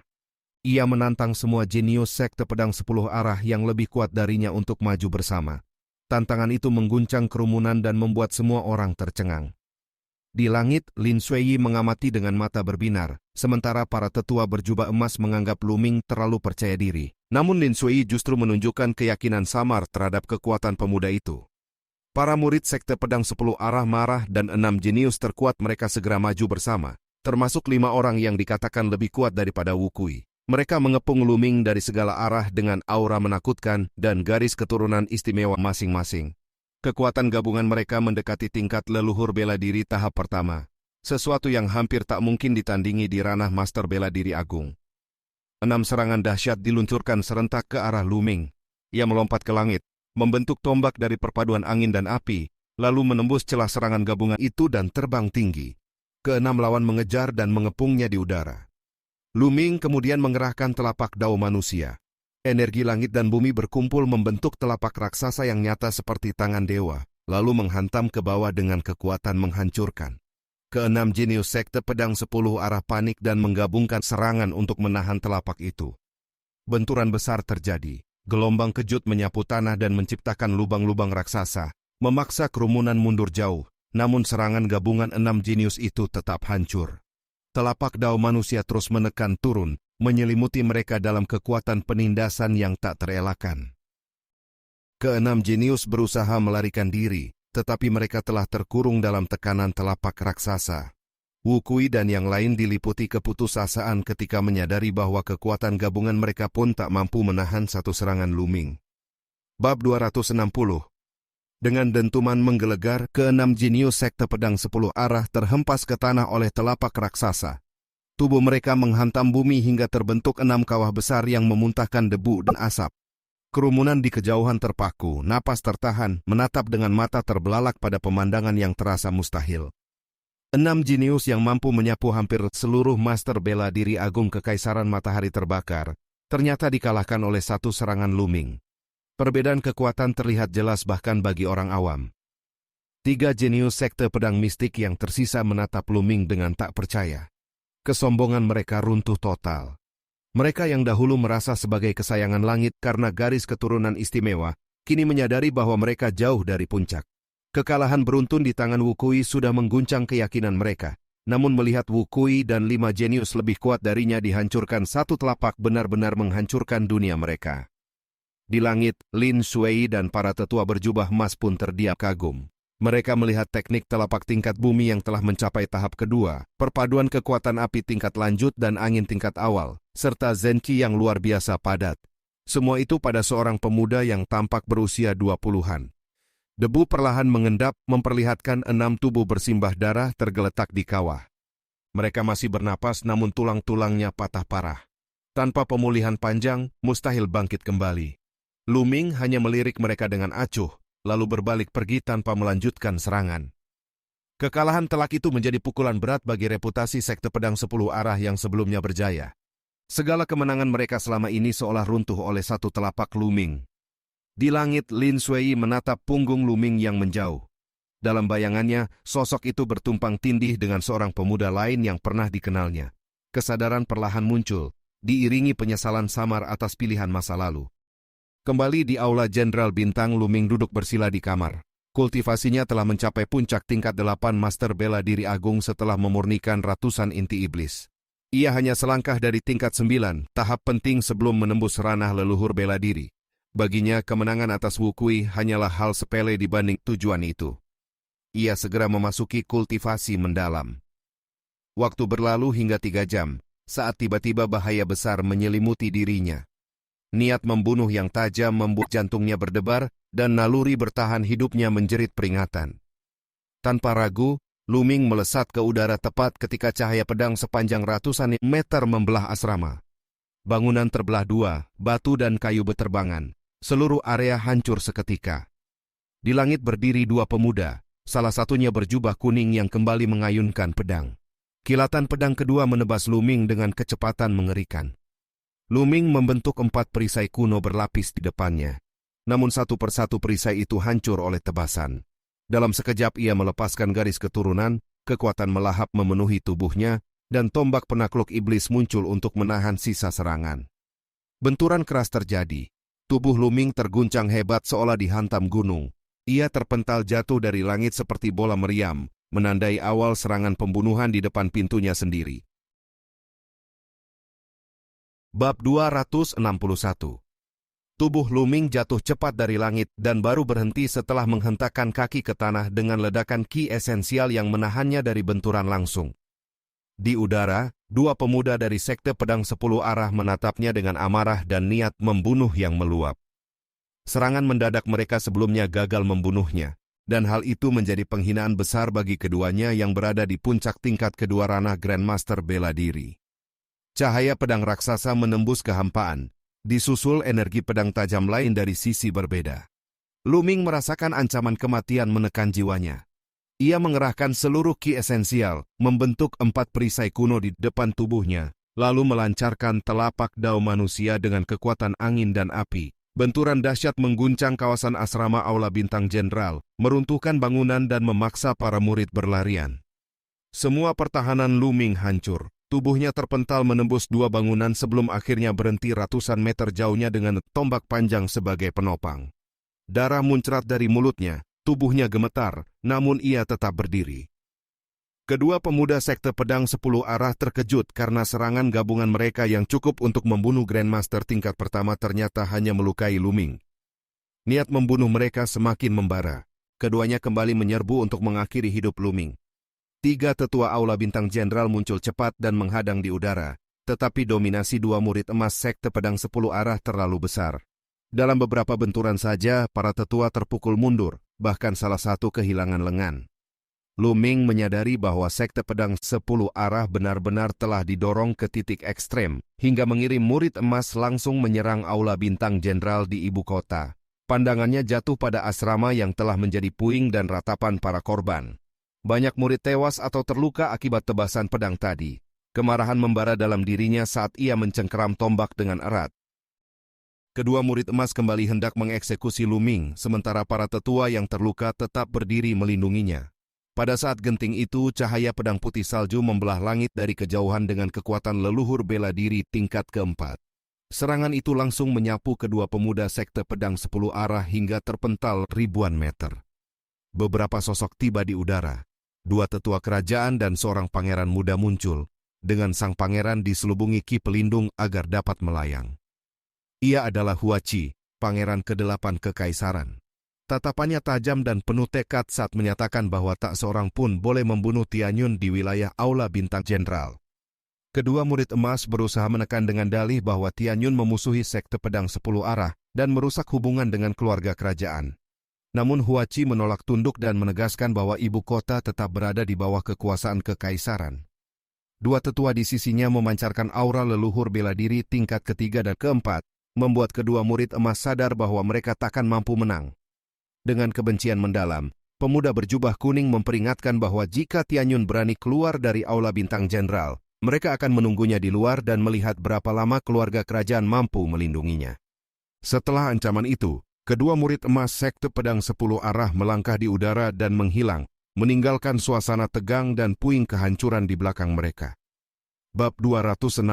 Ia menantang semua jenius Sekte Pedang 10 Arah yang lebih kuat darinya untuk maju bersama. Tantangan itu mengguncang kerumunan dan membuat semua orang tercengang. Di langit, Lin Shuai mengamati dengan mata berbinar, sementara para tetua berjubah emas menganggap Lu Ming terlalu percaya diri. Namun Lin Shuai justru menunjukkan keyakinan samar terhadap kekuatan pemuda itu. Para murid Sekte Pedang 10 Arah marah dan 6 jenius terkuat mereka segera maju bersama, termasuk 5 orang yang dikatakan lebih kuat daripada Wukui. Mereka mengepung Lu Ming dari segala arah dengan aura menakutkan dan garis keturunan istimewa masing-masing. Kekuatan gabungan mereka mendekati tingkat leluhur bela diri tahap pertama, sesuatu yang hampir tak mungkin ditandingi di ranah Master Bela Diri Agung. 6 serangan dahsyat diluncurkan serentak ke arah Lu Ming. Ia melompat ke langit, membentuk tombak dari perpaduan angin dan api, lalu menembus celah serangan gabungan itu dan terbang tinggi. Ke-6 lawan mengejar dan mengepungnya di udara. Lu Ming kemudian mengerahkan telapak dao manusia. Energi langit dan bumi berkumpul membentuk telapak raksasa yang nyata seperti tangan dewa, lalu menghantam ke bawah dengan kekuatan menghancurkan. Ke-6 jenius Sekte Pedang 10 Arah panik dan menggabungkan serangan untuk menahan telapak itu. Benturan besar terjadi, gelombang kejut menyapu tanah dan menciptakan lubang-lubang raksasa, memaksa kerumunan mundur jauh, namun serangan gabungan 6 jenius itu tetap hancur. Telapak dao manusia terus menekan turun, menyelimuti mereka dalam kekuatan penindasan yang tak terelakkan. Ke-6 jenius berusaha melarikan diri, tetapi mereka telah terkurung dalam tekanan telapak raksasa. Wukui dan yang lain diliputi keputusasaan ketika menyadari bahwa kekuatan gabungan mereka pun tak mampu menahan satu serangan Lu Ming. Bab 260. Dengan dentuman menggelegar, ke-6 jenius Sekte Pedang 10 Arah terhempas ke tanah oleh telapak raksasa. Tubuh mereka menghantam bumi hingga terbentuk 6 kawah besar yang memuntahkan debu dan asap. Kerumunan di kejauhan terpaku, napas tertahan, menatap dengan mata terbelalak pada pemandangan yang terasa mustahil. 6 jenius yang mampu menyapu hampir seluruh Master Bela Diri Agung Kekaisaran Matahari Terbakar, ternyata dikalahkan oleh satu serangan Lu Ming. Perbedaan kekuatan terlihat jelas bahkan bagi orang awam. 3 jenius Sekte Pedang Mistik yang tersisa menatap Lu Ming dengan tak percaya. Kesombongan mereka runtuh total. Mereka yang dahulu merasa sebagai kesayangan langit karena garis keturunan istimewa, kini menyadari bahwa mereka jauh dari puncak. Kekalahan beruntun di tangan Wukui sudah mengguncang keyakinan mereka, namun melihat Wu Kui dan 5 jenius lebih kuat darinya dihancurkan satu telapak benar-benar menghancurkan dunia mereka. Di langit, Lin Shui dan para tetua berjubah emas pun terdiam kagum. Mereka melihat teknik telapak tingkat bumi yang telah mencapai tahap kedua, perpaduan kekuatan api tingkat lanjut dan angin tingkat awal, serta Zenqi yang luar biasa padat. Semua itu pada seorang pemuda yang tampak berusia 20-an. Debu perlahan mengendap memperlihatkan 6 tubuh bersimbah darah tergeletak di kawah. Mereka masih bernapas namun tulang-tulangnya patah parah. Tanpa pemulihan panjang, mustahil bangkit kembali. Lu Ming hanya melirik mereka dengan acuh, lalu berbalik pergi tanpa melanjutkan serangan. Kekalahan telak itu menjadi pukulan berat bagi reputasi Sekte Pedang 10 Arah yang sebelumnya berjaya. Segala kemenangan mereka selama ini seolah runtuh oleh satu telapak Lu Ming. Di langit, Lin Shui menatap punggung Lu Ming yang menjauh. Dalam bayangannya, sosok itu bertumpang tindih dengan seorang pemuda lain yang pernah dikenalnya. Kesadaran perlahan muncul, diiringi penyesalan samar atas pilihan masa lalu. Kembali di Aula Jenderal Bintang, Lu Ming duduk bersila di kamar. Kultivasinya telah mencapai puncak tingkat 8 Master Bela Diri Agung setelah memurnikan ratusan inti iblis. Ia hanya selangkah dari tingkat 9, tahap penting sebelum menembus ranah leluhur bela diri. Baginya, kemenangan atas Wu Kui hanyalah hal sepele dibanding tujuan itu. Ia segera memasuki kultivasi mendalam. Waktu berlalu hingga 3 jam, saat tiba-tiba bahaya besar menyelimuti dirinya. Niat membunuh yang tajam membuat jantungnya berdebar dan naluri bertahan hidupnya menjerit peringatan. Tanpa ragu, Lu Ming melesat ke udara tepat ketika cahaya pedang sepanjang ratusan meter membelah asrama. Bangunan terbelah dua, batu dan kayu beterbangan. Seluruh area hancur seketika. Di langit berdiri 2 pemuda, salah satunya berjubah kuning yang kembali mengayunkan pedang. Kilatan pedang kedua menebas Lu Ming dengan kecepatan mengerikan. Lu Ming membentuk 4 perisai kuno berlapis di depannya. Namun satu persatu perisai itu hancur oleh tebasan. Dalam sekejap ia melepaskan garis keturunan, kekuatan melahap memenuhi tubuhnya, dan tombak penakluk iblis muncul untuk menahan sisa serangan. Benturan keras terjadi. Tubuh Lu Ming terguncang hebat seolah dihantam gunung. Ia terpental jatuh dari langit seperti bola meriam, menandai awal serangan pembunuhan di depan pintunya sendiri. Bab 261. Tubuh Lu Ming jatuh cepat dari langit dan baru berhenti setelah menghentakkan kaki ke tanah dengan ledakan ki esensial yang menahannya dari benturan langsung. Di udara, 2 pemuda dari Sekte Pedang 10 Arah menatapnya dengan amarah dan niat membunuh yang meluap. Serangan mendadak mereka sebelumnya gagal membunuhnya, dan hal itu menjadi penghinaan besar bagi keduanya yang berada di puncak tingkat kedua ranah Grandmaster Bela Diri. Cahaya pedang raksasa menembus kehampaan, disusul energi pedang tajam lain dari sisi berbeda. Lu Ming merasakan ancaman kematian menekan jiwanya. Ia mengerahkan seluruh ki esensial, membentuk 4 perisai kuno di depan tubuhnya, lalu melancarkan telapak dao manusia dengan kekuatan angin dan api. Benturan dahsyat mengguncang kawasan asrama Aula Bintang Jenderal, meruntuhkan bangunan dan memaksa para murid berlarian. Semua pertahanan Lu Ming hancur. Tubuhnya terpental menembus 2 bangunan sebelum akhirnya berhenti ratusan meter jauhnya dengan tombak panjang sebagai penopang. Darah muncrat dari mulutnya, tubuhnya gemetar, namun ia tetap berdiri. Kedua pemuda Sekte Pedang 10 Arah terkejut karena serangan gabungan mereka yang cukup untuk membunuh Grandmaster tingkat pertama ternyata hanya melukai Lu Ming. Niat membunuh mereka semakin membara. Keduanya kembali menyerbu untuk mengakhiri hidup Lu Ming. 3 tetua Aula Bintang Jenderal muncul cepat dan menghadang di udara, tetapi dominasi 2 murid emas Sekte Pedang 10 Arah terlalu besar. Dalam beberapa benturan saja, para tetua terpukul mundur, bahkan salah satu kehilangan lengan. Lu Ming menyadari bahwa Sekte Pedang 10 Arah benar-benar telah didorong ke titik ekstrem, hingga mengirim murid emas langsung menyerang Aula Bintang Jenderal di ibu kota. Pandangannya jatuh pada asrama yang telah menjadi puing dan ratapan para korban. Banyak murid tewas atau terluka akibat tebasan pedang tadi. Kemarahan membara dalam dirinya saat ia mencengkeram tombak dengan erat. Kedua murid emas kembali hendak mengeksekusi Lu Ming, sementara para tetua yang terluka tetap berdiri melindunginya. Pada saat genting itu, cahaya pedang putih salju membelah langit dari kejauhan dengan kekuatan leluhur bela diri tingkat keempat. Serangan itu langsung menyapu kedua pemuda Sekte Pedang 10 Arah hingga terpental ribuan meter. Beberapa sosok tiba di udara. Dua tetua kerajaan dan seorang pangeran muda muncul, dengan sang pangeran diselubungi ki pelindung agar dapat melayang. Ia adalah Huaci, pangeran ke-8 kekaisaran. Tatapannya tajam dan penuh tekad saat menyatakan bahwa tak seorang pun boleh membunuh Tianyun di wilayah Aula Bintang Jenderal. Kedua murid emas berusaha menekan dengan dalih bahwa Tianyun memusuhi sekte pedang 10 arah dan merusak hubungan dengan keluarga kerajaan. Namun Huaci menolak tunduk dan menegaskan bahwa ibu kota tetap berada di bawah kekuasaan kekaisaran. Dua tetua di sisinya memancarkan aura leluhur bela diri tingkat ketiga dan keempat, membuat kedua murid emas sadar bahwa mereka takkan mampu menang. Dengan kebencian mendalam, pemuda berjubah kuning memperingatkan bahwa jika Tianyun berani keluar dari Aula Bintang Jenderal, mereka akan menunggunya di luar dan melihat berapa lama keluarga kerajaan mampu melindunginya. Setelah ancaman itu, kedua murid emas sekte pedang 10 arah melangkah di udara dan menghilang, meninggalkan suasana tegang dan puing kehancuran di belakang mereka. Bab 262.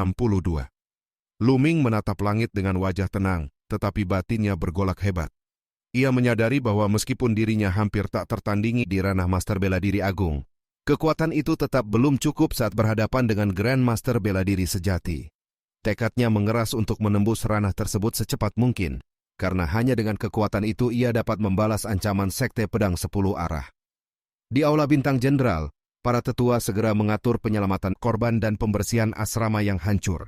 Luming menatap langit dengan wajah tenang, tetapi batinnya bergolak hebat. Ia menyadari bahwa meskipun dirinya hampir tak tertandingi di ranah Master Bela Diri Agung, kekuatan itu tetap belum cukup saat berhadapan dengan Grand Master Bela Diri sejati. Tekadnya mengeras untuk menembus ranah tersebut secepat mungkin, karena hanya dengan kekuatan itu ia dapat membalas ancaman sekte pedang 10 arah. Di Aula Bintang Jenderal, para tetua segera mengatur penyelamatan korban dan pembersihan asrama yang hancur.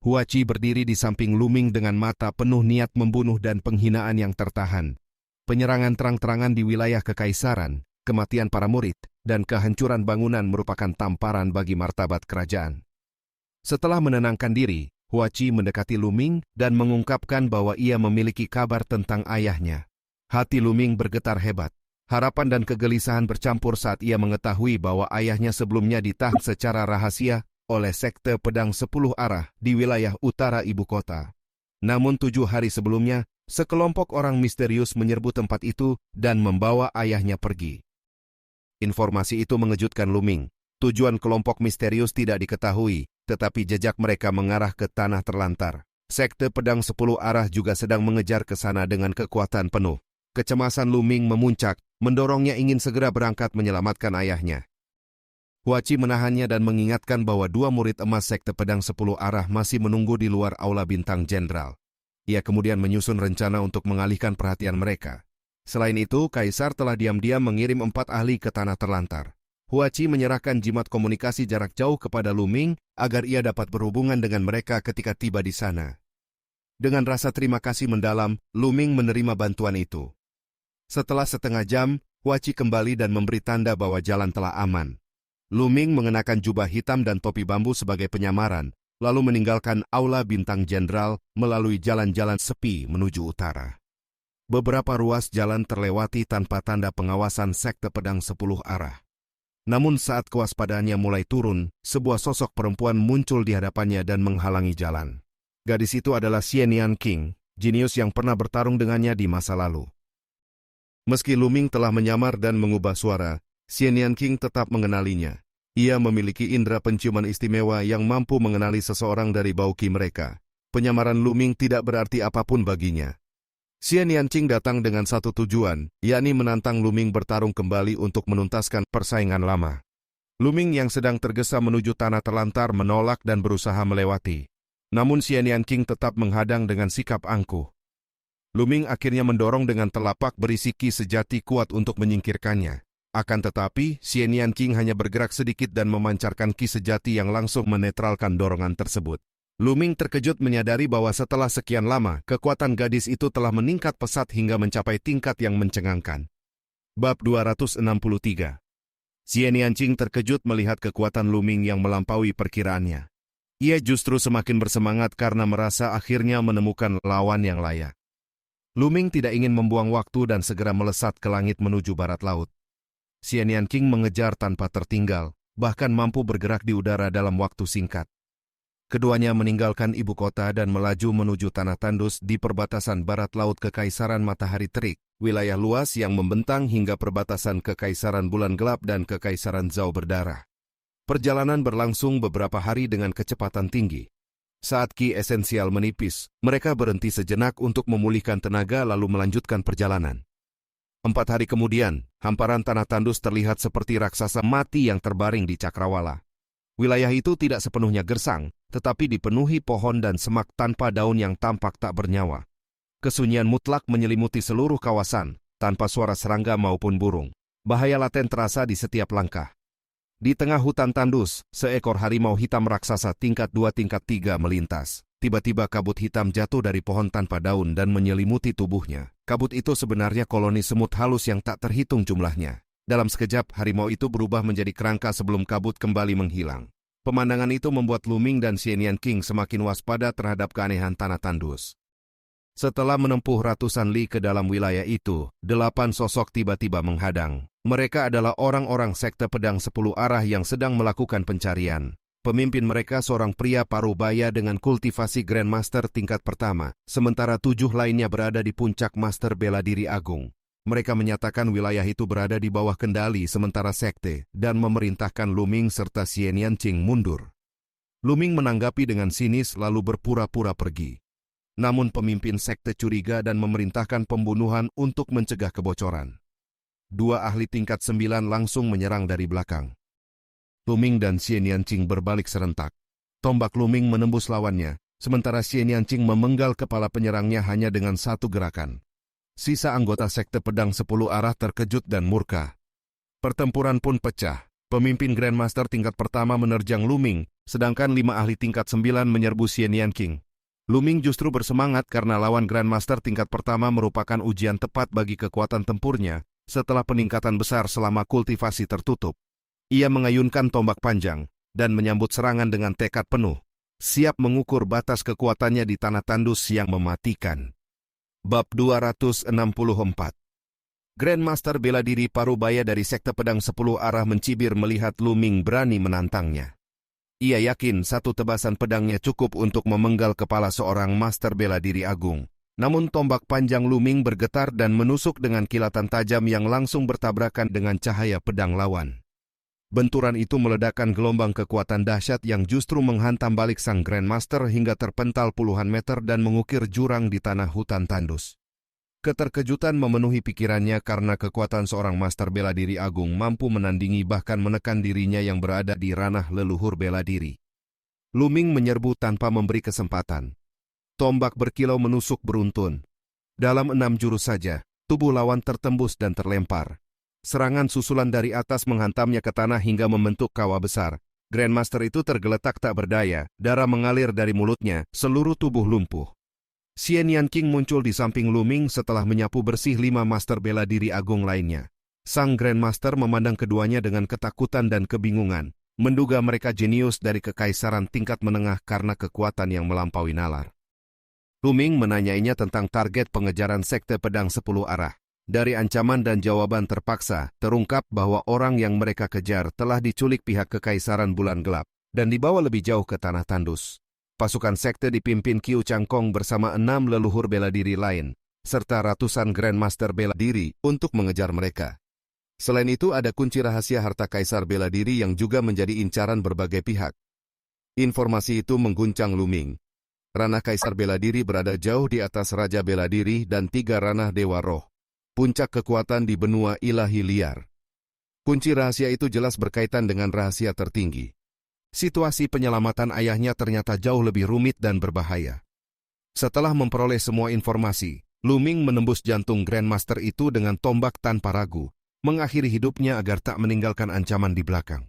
Huaci berdiri di samping Luming dengan mata penuh niat membunuh dan penghinaan yang tertahan. Penyerangan terang-terangan di wilayah kekaisaran, kematian para murid, dan kehancuran bangunan merupakan tamparan bagi martabat kerajaan. Setelah menenangkan diri, Huaci mendekati Luming dan mengungkapkan bahwa ia memiliki kabar tentang ayahnya. Hati Luming bergetar hebat. Harapan dan kegelisahan bercampur saat ia mengetahui bahwa ayahnya sebelumnya ditahan secara rahasia oleh sekte pedang 10 arah di wilayah utara ibu kota. Namun 7 hari sebelumnya, sekelompok orang misterius menyerbu tempat itu dan membawa ayahnya pergi. Informasi itu mengejutkan Luming. Tujuan kelompok misterius tidak diketahui, tetapi jejak mereka mengarah ke tanah terlantar. Sekte pedang 10 arah juga sedang mengejar ke sana dengan kekuatan penuh. Kecemasan Luming memuncak, mendorongnya ingin segera berangkat menyelamatkan ayahnya. Huaci menahannya dan mengingatkan bahwa dua murid emas sekte pedang 10 arah masih menunggu di luar Aula Bintang Jenderal. Ia kemudian menyusun rencana untuk mengalihkan perhatian mereka. Selain itu, Kaisar telah diam-diam mengirim 4 ahli ke tanah terlantar. Huaci menyerahkan jimat komunikasi jarak jauh kepada Luming agar ia dapat berhubungan dengan mereka ketika tiba di sana. Dengan rasa terima kasih mendalam, Luming menerima bantuan itu. Setelah setengah jam, Huaci kembali dan memberi tanda bahwa jalan telah aman. Luming mengenakan jubah hitam dan topi bambu sebagai penyamaran, lalu meninggalkan Aula Bintang Jenderal melalui jalan-jalan sepi menuju utara. Beberapa ruas jalan terlewati tanpa tanda pengawasan sekte pedang 10 arah. Namun saat kewaspadaannya mulai turun, sebuah sosok perempuan muncul di hadapannya dan menghalangi jalan. Gadis itu adalah Xienian King, jenius yang pernah bertarung dengannya di masa lalu. Meski Luming telah menyamar dan mengubah suara, Xienian King tetap mengenalinya. Ia memiliki indera penciuman istimewa yang mampu mengenali seseorang dari bau ki mereka. Penyamaran Luming tidak berarti apapun baginya. Xienian King datang dengan satu tujuan, yakni menantang Luming bertarung kembali untuk menuntaskan persaingan lama. Luming yang sedang tergesa menuju tanah terlantar menolak dan berusaha melewati. Namun Xienian King tetap menghadang dengan sikap angkuh. Luming akhirnya mendorong dengan telapak berisi ki sejati kuat untuk menyingkirkannya. Akan tetapi, Xienian King hanya bergerak sedikit dan memancarkan ki sejati yang langsung menetralkan dorongan tersebut. Luming terkejut menyadari bahwa setelah sekian lama, kekuatan gadis itu telah meningkat pesat hingga mencapai tingkat yang mencengangkan. Bab 263. Xienian King terkejut melihat kekuatan Luming yang melampaui perkiraannya. Ia justru semakin bersemangat karena merasa akhirnya menemukan lawan yang layak. Luming tidak ingin membuang waktu dan segera melesat ke langit menuju barat laut. Xienian King mengejar tanpa tertinggal, bahkan mampu bergerak di udara dalam waktu singkat. Keduanya meninggalkan ibu kota dan melaju menuju tanah tandus di perbatasan barat laut Kekaisaran Matahari Terik, wilayah luas yang membentang hingga perbatasan Kekaisaran Bulan Gelap dan Kekaisaran Zhao Berdarah. Perjalanan berlangsung beberapa hari dengan kecepatan tinggi. Saat ki esensial menipis, mereka berhenti sejenak untuk memulihkan tenaga lalu melanjutkan perjalanan. 4 hari kemudian, hamparan tanah tandus terlihat seperti raksasa mati yang terbaring di cakrawala. Wilayah itu tidak sepenuhnya gersang, tetapi dipenuhi pohon dan semak tanpa daun yang tampak tak bernyawa. Kesunyian mutlak menyelimuti seluruh kawasan, tanpa suara serangga maupun burung. Bahaya laten terasa di setiap langkah. Di tengah hutan tandus, seekor harimau hitam raksasa tingkat 2 tingkat 3 melintas. Tiba-tiba kabut hitam jatuh dari pohon tanpa daun dan menyelimuti tubuhnya. Kabut itu sebenarnya koloni semut halus yang tak terhitung jumlahnya. Dalam sekejap, harimau itu berubah menjadi kerangka sebelum kabut kembali menghilang. Pemandangan itu membuat Lu Ming dan Xian Yanqing semakin waspada terhadap keanehan tanah tandus. Setelah menempuh ratusan li ke dalam wilayah itu, 8 sosok tiba-tiba menghadang. Mereka adalah orang-orang sekte pedang 10 arah yang sedang melakukan pencarian. Pemimpin mereka seorang pria parubaya dengan kultivasi Grandmaster tingkat pertama, sementara 7 lainnya berada di puncak Master Bela Diri Agung. Mereka menyatakan wilayah itu berada di bawah kendali sementara sekte dan memerintahkan Lu Ming serta Xian Yanqing mundur. Lu Ming menanggapi dengan sinis lalu berpura-pura pergi. Namun pemimpin sekte curiga dan memerintahkan pembunuhan untuk mencegah kebocoran. 2 ahli tingkat 9 langsung menyerang dari belakang. Lu Ming dan Xian Yanqing berbalik serentak. Tombak Lu Ming menembus lawannya, sementara Xian Yanqing memenggal kepala penyerangnya hanya dengan satu gerakan. Sisa anggota sekte pedang 10 arah terkejut dan murka. Pertempuran pun pecah. Pemimpin Grandmaster tingkat pertama menerjang Lu Ming, sedangkan 5 ahli tingkat 9 menyerbu Xian Yanqing. Lu Ming justru bersemangat karena lawan Grandmaster tingkat pertama merupakan ujian tepat bagi kekuatan tempurnya setelah peningkatan besar selama kultivasi tertutup. Ia mengayunkan tombak panjang dan menyambut serangan dengan tekad penuh, siap mengukur batas kekuatannya di tanah tandus yang mematikan. Bab 264. Grandmaster bela diri parubaya dari sekte pedang 10 arah mencibir melihat Lu Ming berani menantangnya. Ia yakin satu tebasan pedangnya cukup untuk memenggal kepala seorang master bela diri agung. Namun tombak panjang Lu Ming bergetar dan menusuk dengan kilatan tajam yang langsung bertabrakan dengan cahaya pedang lawan. Benturan itu meledakkan gelombang kekuatan dahsyat yang justru menghantam balik sang Grandmaster hingga terpental puluhan meter dan mengukir jurang di tanah hutan tandus. Keterkejutan memenuhi pikirannya karena kekuatan seorang master bela diri agung mampu menandingi bahkan menekan dirinya yang berada di ranah leluhur bela diri. Lu Ming menyerbu tanpa memberi kesempatan. Tombak berkilau menusuk beruntun. Dalam 6 jurus saja, tubuh lawan tertembus dan terlempar. Serangan susulan dari atas menghantamnya ke tanah hingga membentuk kawah besar. Grandmaster itu tergeletak tak berdaya, darah mengalir dari mulutnya, seluruh tubuh lumpuh. Xian Yanqing muncul di samping Lu Ming setelah menyapu bersih 5 master bela diri agung lainnya. Sang Grandmaster memandang keduanya dengan ketakutan dan kebingungan, menduga mereka jenius dari kekaisaran tingkat menengah karena kekuatan yang melampaui nalar. Lu Ming menanyainya tentang target pengejaran sekte pedang 10 arah. Dari ancaman dan jawaban terpaksa, terungkap bahwa orang yang mereka kejar telah diculik pihak Kekaisaran Bulan Gelap dan dibawa lebih jauh ke tanah tandus. Pasukan sekte dipimpin Qiu Changkong bersama 6 leluhur bela diri lain, serta ratusan Grandmaster bela diri untuk mengejar mereka. Selain itu ada kunci rahasia harta Kaisar bela diri yang juga menjadi incaran berbagai pihak. Informasi itu mengguncang Lu Ming. Ranah Kaisar bela diri berada jauh di atas Raja bela diri dan 3 ranah Dewa Roh. Puncak kekuatan di benua ilahi liar. Kunci rahasia itu jelas berkaitan dengan rahasia tertinggi. Situasi penyelamatan ayahnya ternyata jauh lebih rumit dan berbahaya. Setelah memperoleh semua informasi, Lu Ming menembus jantung Grandmaster itu dengan tombak tanpa ragu, mengakhiri hidupnya agar tak meninggalkan ancaman di belakang.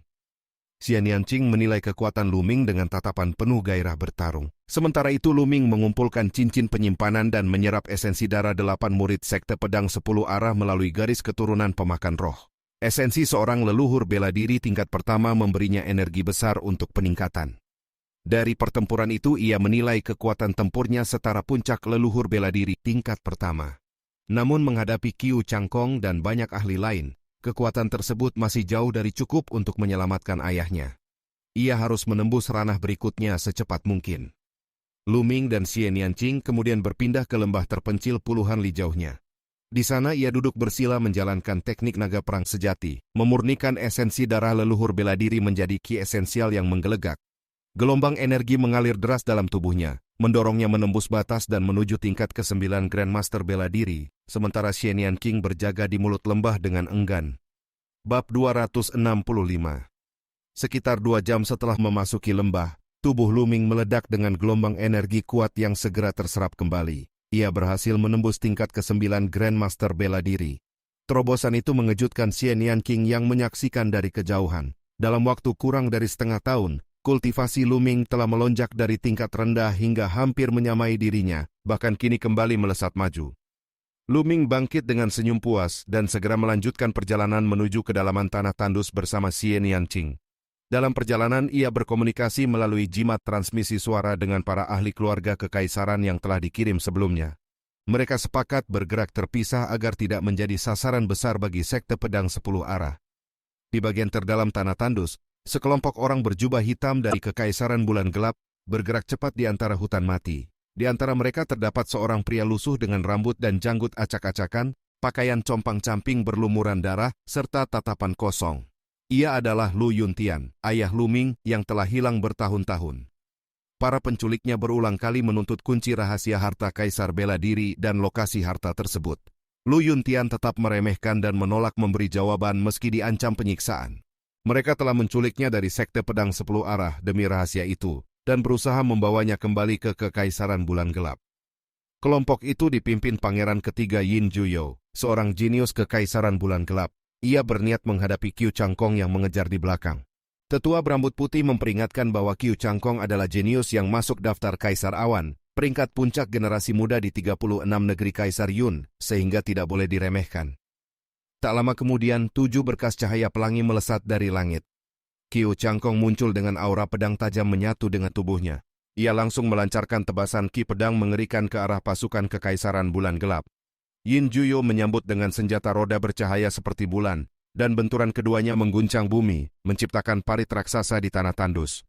Xian Yanqing menilai kekuatan Lu Ming dengan tatapan penuh gairah bertarung. Sementara itu Lu Ming mengumpulkan cincin penyimpanan dan menyerap esensi darah 8 murid sekte pedang 10 arah melalui garis keturunan pemakan roh. Esensi seorang leluhur bela diri tingkat pertama memberinya energi besar untuk peningkatan. Dari pertempuran itu ia menilai kekuatan tempurnya setara puncak leluhur bela diri tingkat pertama. Namun menghadapi Qiu Changkong dan banyak ahli lain, kekuatan tersebut masih jauh dari cukup untuk menyelamatkan ayahnya. Ia harus menembus ranah berikutnya secepat mungkin. Lu Ming dan Xian Yanqing kemudian berpindah ke lembah terpencil puluhan li jauhnya. Di sana ia duduk bersila menjalankan teknik naga perang sejati, memurnikan esensi darah leluhur bela diri menjadi ki esensial yang menggelegak. Gelombang energi mengalir deras dalam tubuhnya, mendorongnya menembus batas dan menuju tingkat ke-9 Grandmaster bela diri, sementara Xian King berjaga di mulut lembah dengan enggan. Bab 265. Sekitar 2 jam setelah memasuki lembah, tubuh Lu Ming meledak dengan gelombang energi kuat yang segera terserap kembali. Ia berhasil menembus tingkat ke-9 Grandmaster bela diri. Terobosan itu mengejutkan Xian King yang menyaksikan dari kejauhan. Dalam waktu kurang dari setengah tahun, kultivasi Lu Ming telah melonjak dari tingkat rendah hingga hampir menyamai dirinya, bahkan kini kembali melesat maju. Lu Ming bangkit dengan senyum puas dan segera melanjutkan perjalanan menuju kedalaman tanah tandus bersama Xian King. Dalam perjalanan ia berkomunikasi melalui jimat transmisi suara dengan para ahli keluarga kekaisaran yang telah dikirim sebelumnya. Mereka sepakat bergerak terpisah agar tidak menjadi sasaran besar bagi sekte pedang 10 arah. Di bagian terdalam tanah tandus, sekelompok orang berjubah hitam dari kekaisaran bulan gelap bergerak cepat di antara hutan mati. Di antara mereka terdapat seorang pria lusuh dengan rambut dan janggut acak-acakan, pakaian compang-camping berlumuran darah, serta tatapan kosong. Ia adalah Lu Yuntian, ayah Lu Ming yang telah hilang bertahun-tahun. Para penculiknya berulang kali menuntut kunci rahasia harta kaisar bela diri dan lokasi harta tersebut. Lu Yuntian tetap meremehkan dan menolak memberi jawaban meski diancam penyiksaan. Mereka telah menculiknya dari sekte pedang 10 arah demi rahasia itu, dan berusaha membawanya kembali ke kekaisaran bulan gelap. Kelompok itu dipimpin Pangeran ketiga Yin Juyo, seorang jenius kekaisaran bulan gelap. Ia berniat menghadapi Qiu Changkong yang mengejar di belakang. Tetua berambut putih memperingatkan bahwa Qiu Changkong adalah jenius yang masuk daftar Kaisar Awan, peringkat puncak generasi muda di 36 negeri Kaisar Yun, sehingga tidak boleh diremehkan. Tak lama kemudian, 7 berkas cahaya pelangi melesat dari langit. Qiu Changkong muncul dengan aura pedang tajam menyatu dengan tubuhnya. Ia langsung melancarkan tebasan ki pedang mengerikan ke arah pasukan kekaisaran bulan gelap. Yin Juyo menyambut dengan senjata roda bercahaya seperti bulan, dan benturan keduanya mengguncang bumi, menciptakan parit raksasa di tanah tandus.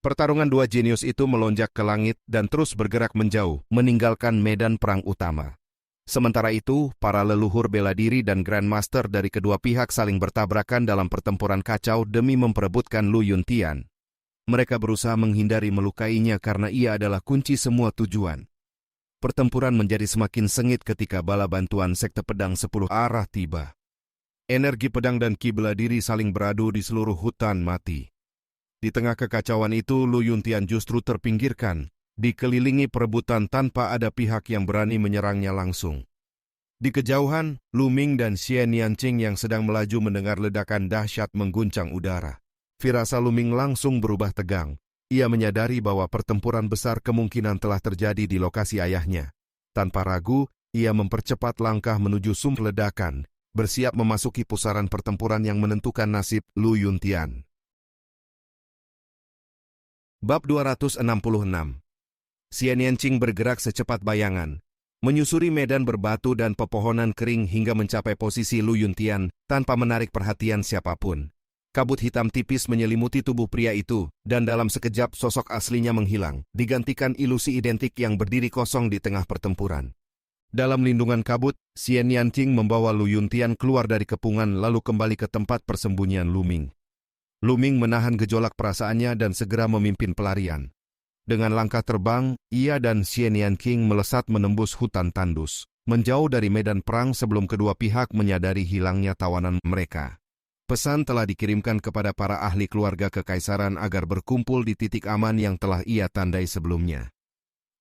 Pertarungan dua jenius itu melonjak ke langit dan terus bergerak menjauh, meninggalkan medan perang utama. Sementara itu, para leluhur bela diri dan Grandmaster dari kedua pihak saling bertabrakan dalam pertempuran kacau demi memperebutkan Lu Yuntian. Mereka berusaha menghindari melukainya karena ia adalah kunci semua tujuan. Pertempuran menjadi semakin sengit ketika bala bantuan sekte pedang 10 arah tiba. Energi pedang dan ki bela diri saling beradu di seluruh hutan mati. Di tengah kekacauan itu, Lu Yuntian justru terpinggirkan, dikelilingi perebutan tanpa ada pihak yang berani menyerangnya langsung. Di kejauhan, Lu Ming dan Xian King yang sedang melaju mendengar ledakan dahsyat mengguncang udara. Firasa Lu Ming langsung berubah tegang. Ia menyadari bahwa pertempuran besar kemungkinan telah terjadi di lokasi ayahnya. Tanpa ragu, ia mempercepat langkah menuju sumber ledakan, bersiap memasuki pusaran pertempuran yang menentukan nasib Lu Yuntian. Bab 266. Xian King bergerak secepat bayangan, menyusuri medan berbatu dan pepohonan kering hingga mencapai posisi Lu Yuntian tanpa menarik perhatian siapapun. Kabut hitam tipis menyelimuti tubuh pria itu, dan dalam sekejap sosok aslinya menghilang, digantikan ilusi identik yang berdiri kosong di tengah pertempuran. Dalam lindungan kabut, Xian King membawa Lu Yuntian keluar dari kepungan lalu kembali ke tempat persembunyian Lu Ming. Lu Ming menahan gejolak perasaannya dan segera memimpin pelarian. Dengan langkah terbang, ia dan Xian King melesat menembus hutan tandus, menjauh dari medan perang sebelum kedua pihak menyadari hilangnya tawanan mereka. Pesan telah dikirimkan kepada para ahli keluarga kekaisaran agar berkumpul di titik aman yang telah ia tandai sebelumnya.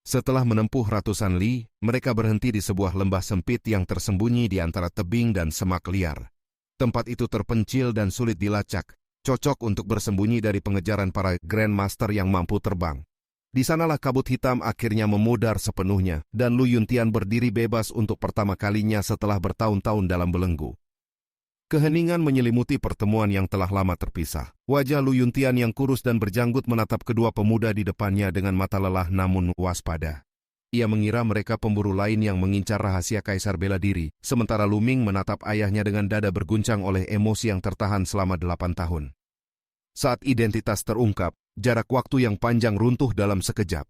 Setelah menempuh ratusan li, mereka berhenti di sebuah lembah sempit yang tersembunyi di antara tebing dan semak liar. Tempat itu terpencil dan sulit dilacak, cocok untuk bersembunyi dari pengejaran para Grandmaster yang mampu terbang. Di sanalah kabut hitam akhirnya memudar sepenuhnya, dan Lu Yuntian berdiri bebas untuk pertama kalinya setelah bertahun-tahun dalam belenggu. Keheningan menyelimuti pertemuan yang telah lama terpisah. Wajah Lu Yuntian yang kurus dan berjanggut menatap kedua pemuda di depannya dengan mata lelah namun waspada. Ia mengira mereka pemburu lain yang mengincar rahasia kaisar bela diri, sementara Lu Ming menatap ayahnya dengan dada berguncang oleh emosi yang tertahan selama 8 tahun. Saat identitas terungkap, jarak waktu yang panjang runtuh dalam sekejap.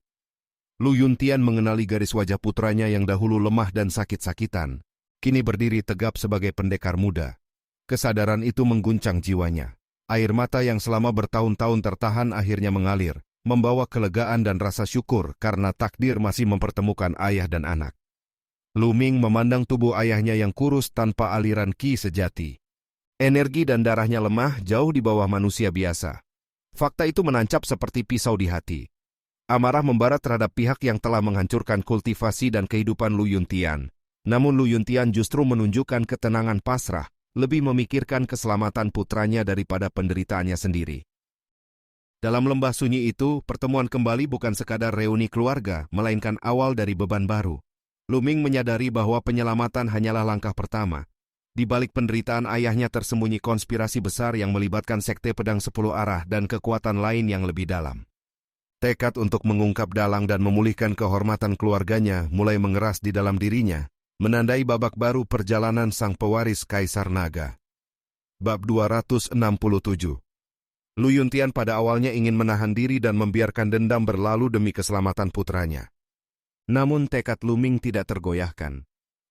Lu Yuntian mengenali garis wajah putranya yang dahulu lemah dan sakit-sakitan, kini berdiri tegap sebagai pendekar muda. Kesadaran itu mengguncang jiwanya. Air mata yang selama bertahun-tahun tertahan akhirnya mengalir, membawa kelegaan dan rasa syukur karena takdir masih mempertemukan ayah dan anak. Lu Ming memandang tubuh ayahnya yang kurus tanpa aliran qi sejati. Energi dan darahnya lemah jauh di bawah manusia biasa. Fakta itu menancap seperti pisau di hati. Amarah membara terhadap pihak yang telah menghancurkan kultivasi dan kehidupan Lu Yuntian. Namun Lu Yuntian justru menunjukkan ketenangan pasrah, lebih memikirkan keselamatan putranya daripada penderitaannya sendiri. Dalam lembah sunyi itu, pertemuan kembali bukan sekadar reuni keluarga, melainkan awal dari beban baru. Lu Ming menyadari bahwa penyelamatan hanyalah langkah pertama. Di balik penderitaan ayahnya tersembunyi konspirasi besar yang melibatkan sekte pedang 10 arah dan kekuatan lain yang lebih dalam. Tekad untuk mengungkap dalang dan memulihkan kehormatan keluarganya mulai mengeras di dalam dirinya, menandai babak baru perjalanan sang pewaris Kaisar Naga. Bab 267. Lu Yuntian pada awalnya ingin menahan diri dan membiarkan dendam berlalu demi keselamatan putranya. Namun tekad Lu Ming tidak tergoyahkan.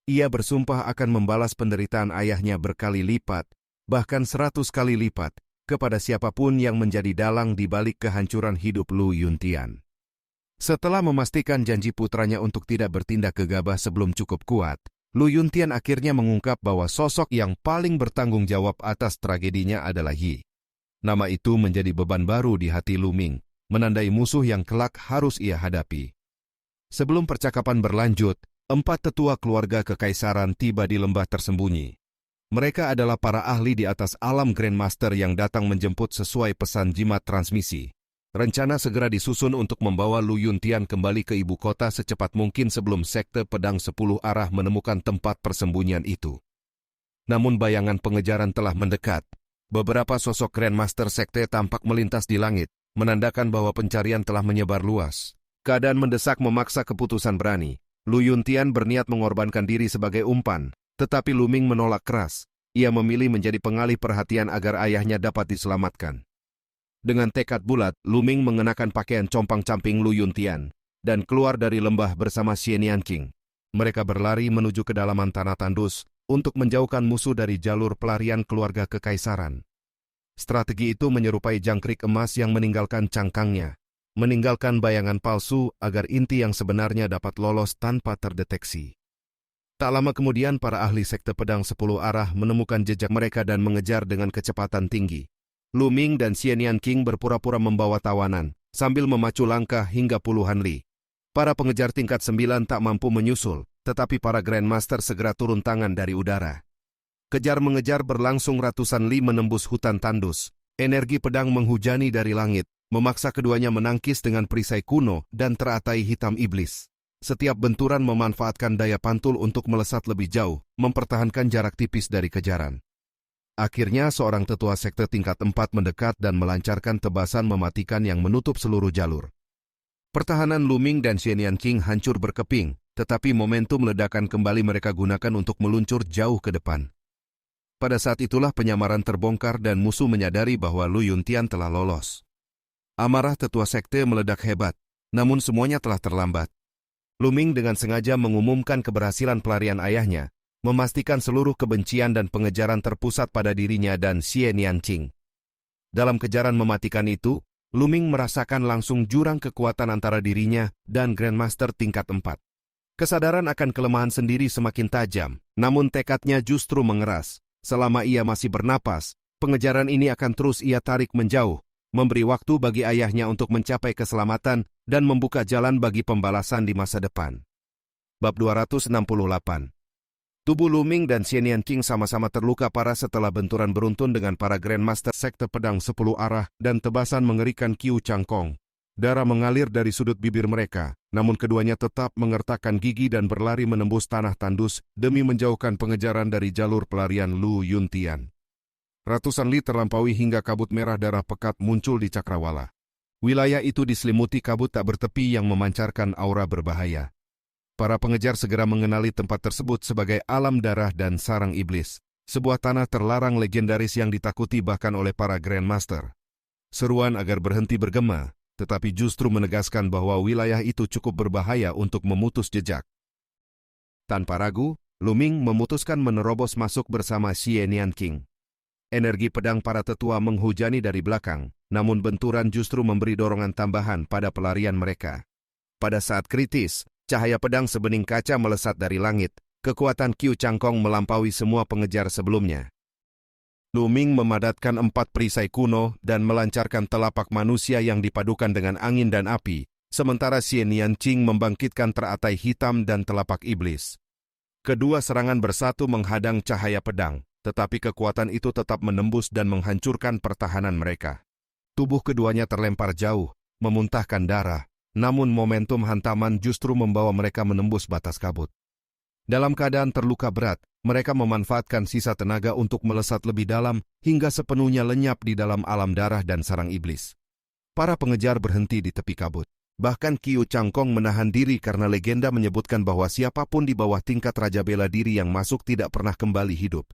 Ia bersumpah akan membalas penderitaan ayahnya berkali lipat, bahkan 100 kali lipat, kepada siapapun yang menjadi dalang di balik kehancuran hidup Lu Yuntian. Setelah memastikan janji putranya untuk tidak bertindak gegabah sebelum cukup kuat, Lu Yuntian akhirnya mengungkap bahwa sosok yang paling bertanggung jawab atas tragedinya adalah Yi. Nama itu menjadi beban baru di hati Lu Ming, menandai musuh yang kelak harus ia hadapi. Sebelum percakapan berlanjut, 4 tetua keluarga kekaisaran tiba di lembah tersembunyi. Mereka adalah para ahli di atas alam Grandmaster yang datang menjemput sesuai pesan jimat transmisi. Rencana segera disusun untuk membawa Lu Yuntian kembali ke ibu kota secepat mungkin sebelum sekte pedang 10 arah menemukan tempat persembunyian itu. Namun bayangan pengejaran telah mendekat. Beberapa sosok Grandmaster sekte tampak melintas di langit, menandakan bahwa pencarian telah menyebar luas. Keadaan mendesak memaksa keputusan berani. Lu Yuntian berniat mengorbankan diri sebagai umpan, tetapi Lu Ming menolak keras. Ia memilih menjadi pengalih perhatian agar ayahnya dapat diselamatkan. Dengan tekad bulat, Lu Ming mengenakan pakaian compang-camping Lu Yuntian dan keluar dari lembah bersama Xian Yanqing. Mereka berlari menuju kedalaman tanah tandus untuk menjauhkan musuh dari jalur pelarian keluarga kekaisaran. Strategi itu menyerupai jangkrik emas yang meninggalkan cangkangnya, meninggalkan bayangan palsu agar inti yang sebenarnya dapat lolos tanpa terdeteksi. Tak lama kemudian para ahli sekte pedang 10 arah menemukan jejak mereka dan mengejar dengan kecepatan tinggi. Lu Ming dan Xian Yanqing berpura-pura membawa tawanan, sambil memacu langkah hingga puluhan li. Para pengejar tingkat 9 tak mampu menyusul, tetapi para Grandmaster segera turun tangan dari udara. Kejar-mengejar berlangsung ratusan li menembus hutan tandus. Energi pedang menghujani dari langit, memaksa keduanya menangkis dengan perisai kuno dan teratai hitam iblis. Setiap benturan memanfaatkan daya pantul untuk melesat lebih jauh, mempertahankan jarak tipis dari kejaran. Akhirnya seorang tetua sekte tingkat 4 mendekat dan melancarkan tebasan mematikan yang menutup seluruh jalur. Pertahanan Lu Ming dan Xian Yanqing hancur berkeping, tetapi momentum ledakan kembali mereka gunakan untuk meluncur jauh ke depan. Pada saat itulah penyamaran terbongkar dan musuh menyadari bahwa Lu Yuntian telah lolos. Amarah tetua sekte meledak hebat, namun semuanya telah terlambat. Lu Ming dengan sengaja mengumumkan keberhasilan pelarian ayahnya, memastikan seluruh kebencian dan pengejaran terpusat pada dirinya dan Xian Yanqing. Dalam kejaran mematikan itu, Lu Ming merasakan langsung jurang kekuatan antara dirinya dan Grandmaster tingkat 4. Kesadaran akan kelemahan sendiri semakin tajam, namun tekadnya justru mengeras. Selama ia masih bernapas, pengejaran ini akan terus ia tarik menjauh, memberi waktu bagi ayahnya untuk mencapai keselamatan dan membuka jalan bagi pembalasan di masa depan. Bab 268. Tubuh Lu Ming dan Xian Yanqing sama-sama terluka parah setelah benturan beruntun dengan para Grandmaster sekte pedang 10 arah dan tebasan mengerikan Qiu Changkong. Darah mengalir dari sudut bibir mereka, namun keduanya tetap mengertakkan gigi dan berlari menembus tanah tandus demi menjauhkan pengejaran dari jalur pelarian Lu Yuntian. Ratusan li terlampaui hingga kabut merah darah pekat muncul di cakrawala. Wilayah itu diselimuti kabut tak bertepi yang memancarkan aura berbahaya. Para pengejar segera mengenali tempat tersebut sebagai alam darah dan sarang iblis, sebuah tanah terlarang legendaris yang ditakuti bahkan oleh para Grandmaster. Seruan agar berhenti bergema, tetapi justru menegaskan bahwa wilayah itu cukup berbahaya untuk memutus jejak. Tanpa ragu, Lu Ming memutuskan menerobos masuk bersama Xian Yanqing. energi pedang para tetua menghujani dari belakang, namun benturan justru memberi dorongan tambahan pada pelarian mereka. Pada saat kritis, cahaya pedang sebening kaca melesat dari langit, kekuatan Qiu Cangkong melampaui semua pengejar sebelumnya. Lu Ming memadatkan 4 perisai kuno dan melancarkan telapak manusia yang dipadukan dengan angin dan api, sementara Xian Yanqing membangkitkan teratai hitam dan telapak iblis. Kedua serangan bersatu menghadang cahaya pedang, tetapi kekuatan itu tetap menembus dan menghancurkan pertahanan mereka. Tubuh keduanya terlempar jauh, memuntahkan darah, namun momentum hantaman justru membawa mereka menembus batas kabut. Dalam keadaan terluka berat, mereka memanfaatkan sisa tenaga untuk melesat lebih dalam hingga sepenuhnya lenyap di dalam alam darah dan sarang iblis. Para pengejar berhenti di tepi kabut. Bahkan Qiu Cangkong menahan diri karena legenda menyebutkan bahwa siapapun di bawah tingkat Raja Bela Diri yang masuk tidak pernah kembali hidup.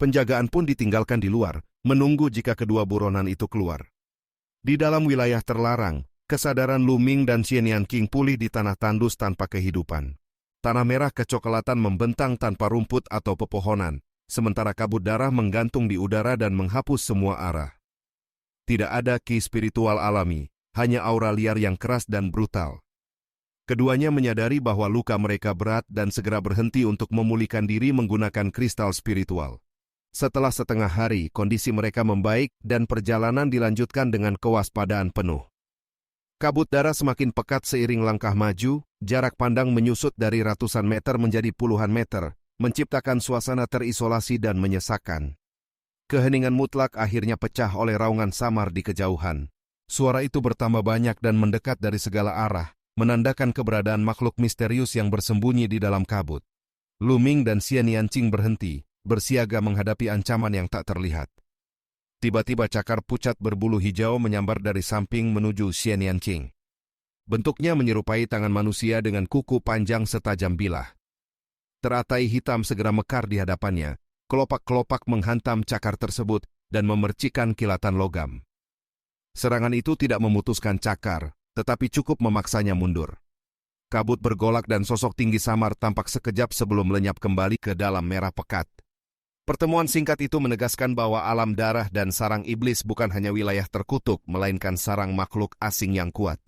Penjagaan pun ditinggalkan di luar, menunggu jika kedua buronan itu keluar. Di dalam wilayah terlarang, kesadaran Lu Ming dan Xian Yanqing pulih di tanah tandus tanpa kehidupan. Tanah merah kecoklatan membentang tanpa rumput atau pepohonan, sementara kabut darah menggantung di udara dan menghapus semua arah. Tidak ada ki spiritual alami, hanya aura liar yang keras dan brutal. Keduanya menyadari bahwa luka mereka berat dan segera berhenti untuk memulihkan diri menggunakan kristal spiritual. Setelah setengah hari, kondisi mereka membaik dan perjalanan dilanjutkan dengan kewaspadaan penuh. Kabut darah semakin pekat seiring langkah maju, jarak pandang menyusut dari ratusan meter menjadi puluhan meter, menciptakan suasana terisolasi dan menyesakan. Keheningan mutlak akhirnya pecah oleh raungan samar di kejauhan. Suara itu bertambah banyak dan mendekat dari segala arah, menandakan keberadaan makhluk misterius yang bersembunyi di dalam kabut. Lu Ming dan Xian Yanqing berhenti, bersiaga menghadapi ancaman yang tak terlihat. Tiba-tiba cakar pucat berbulu hijau menyambar dari samping menuju Xian Yanqing. Bentuknya menyerupai tangan manusia dengan kuku panjang setajam bilah. Teratai hitam segera mekar di hadapannya, kelopak-kelopak menghantam cakar tersebut dan memercikan kilatan logam. Serangan itu tidak memutuskan cakar, tetapi cukup memaksanya mundur. Kabut bergolak dan sosok tinggi samar tampak sekejap sebelum lenyap kembali ke dalam merah pekat. Pertemuan singkat itu menegaskan bahwa alam darah dan sarang iblis bukan hanya wilayah terkutuk, melainkan sarang makhluk asing yang kuat.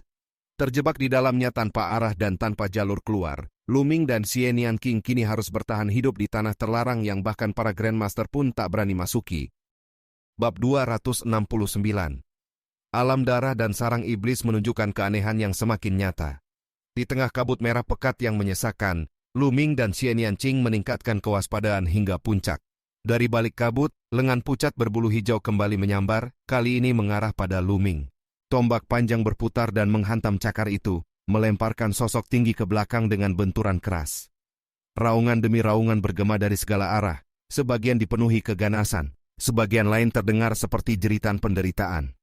Terjebak di dalamnya tanpa arah dan tanpa jalur keluar, Lu Ming dan Xian Yanqing kini harus bertahan hidup di tanah terlarang yang bahkan para Grandmaster pun tak berani masuki. Bab 269. Alam darah dan sarang iblis menunjukkan keanehan yang semakin nyata. Di tengah kabut merah pekat yang menyesakan, Lu Ming dan Xian Yanqing meningkatkan kewaspadaan hingga puncak. Dari balik kabut, lengan pucat berbulu hijau kembali menyambar, kali ini mengarah pada Lu Ming. Tombak panjang berputar dan menghantam cakar itu, melemparkan sosok tinggi ke belakang dengan benturan keras. Raungan demi raungan bergema dari segala arah, sebagian dipenuhi keganasan, sebagian lain terdengar seperti jeritan penderitaan.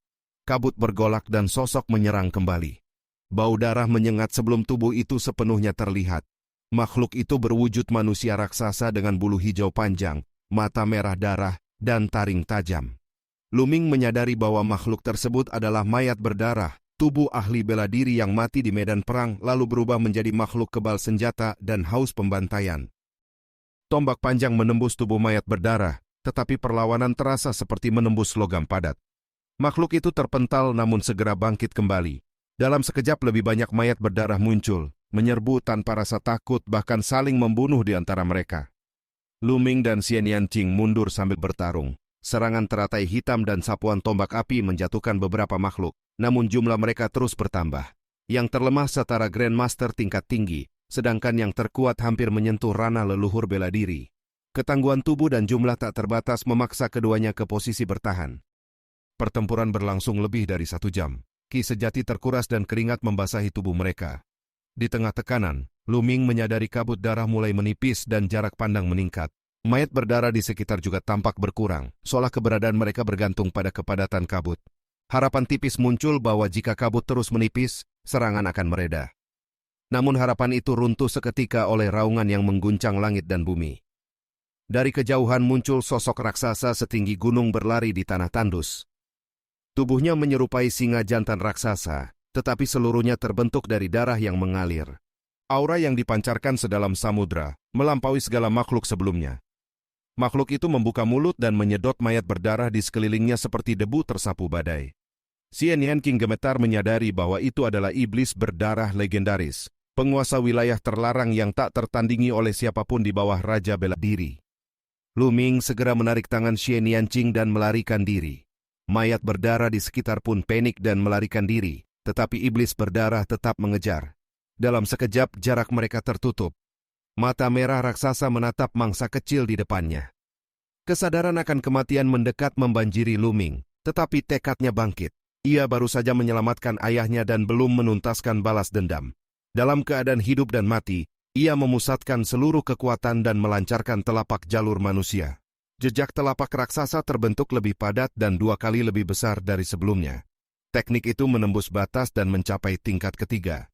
Kabut bergolak dan sosok menyerang kembali. Bau darah menyengat sebelum tubuh itu sepenuhnya terlihat. Makhluk itu berwujud manusia raksasa dengan bulu hijau panjang, mata merah darah, dan taring tajam. Lu Ming menyadari bahwa makhluk tersebut adalah mayat berdarah, tubuh ahli bela diri yang mati di medan perang lalu berubah menjadi makhluk kebal senjata dan haus pembantaian. Tombak panjang menembus tubuh mayat berdarah, tetapi perlawanan terasa seperti menembus logam padat. Makhluk itu terpental namun segera bangkit kembali. Dalam sekejap lebih banyak mayat berdarah muncul, menyerbu tanpa rasa takut bahkan saling membunuh di antara mereka. Lu Ming dan Xian Yanqing mundur sambil bertarung. Serangan teratai hitam dan sapuan tombak api menjatuhkan beberapa makhluk, namun jumlah mereka terus bertambah. Yang terlemah setara Grandmaster tingkat tinggi, sedangkan yang terkuat hampir menyentuh ranah leluhur bela diri. Ketangguhan tubuh dan jumlah tak terbatas memaksa keduanya ke posisi bertahan. Pertempuran berlangsung lebih dari 1 jam. Ki sejati terkuras dan keringat membasahi tubuh mereka. Di tengah tekanan, Lu Ming menyadari kabut darah mulai menipis dan jarak pandang meningkat. Mayat berdarah di sekitar juga tampak berkurang, seolah keberadaan mereka bergantung pada kepadatan kabut. Harapan tipis muncul bahwa jika kabut terus menipis, serangan akan mereda. Namun harapan itu runtuh seketika oleh raungan yang mengguncang langit dan bumi. Dari kejauhan muncul sosok raksasa setinggi gunung berlari di tanah tandus. Tubuhnya menyerupai singa jantan raksasa, tetapi seluruhnya terbentuk dari darah yang mengalir. Aura yang dipancarkan sedalam samudra, melampaui segala makhluk sebelumnya. Makhluk itu membuka mulut dan menyedot mayat berdarah di sekelilingnya seperti debu tersapu badai. Xian Yanqing gemetar menyadari bahwa itu adalah iblis berdarah legendaris, penguasa wilayah terlarang yang tak tertandingi oleh siapapun di bawah Raja Bela Diri. Lu Ming segera menarik tangan Xian Yanqing dan melarikan diri. Mayat berdarah di sekitar pun panik dan melarikan diri, tetapi iblis berdarah tetap mengejar. Dalam sekejap jarak mereka tertutup. Mata merah raksasa menatap mangsa kecil di depannya. Kesadaran akan kematian mendekat membanjiri Lu Ming, tetapi tekadnya bangkit. Ia baru saja menyelamatkan ayahnya dan belum menuntaskan balas dendam. Dalam keadaan hidup dan mati, ia memusatkan seluruh kekuatan dan melancarkan telapak jalur manusia. Jejak telapak raksasa terbentuk lebih padat dan 2 kali lebih besar dari sebelumnya. Teknik itu menembus batas dan mencapai tingkat ketiga.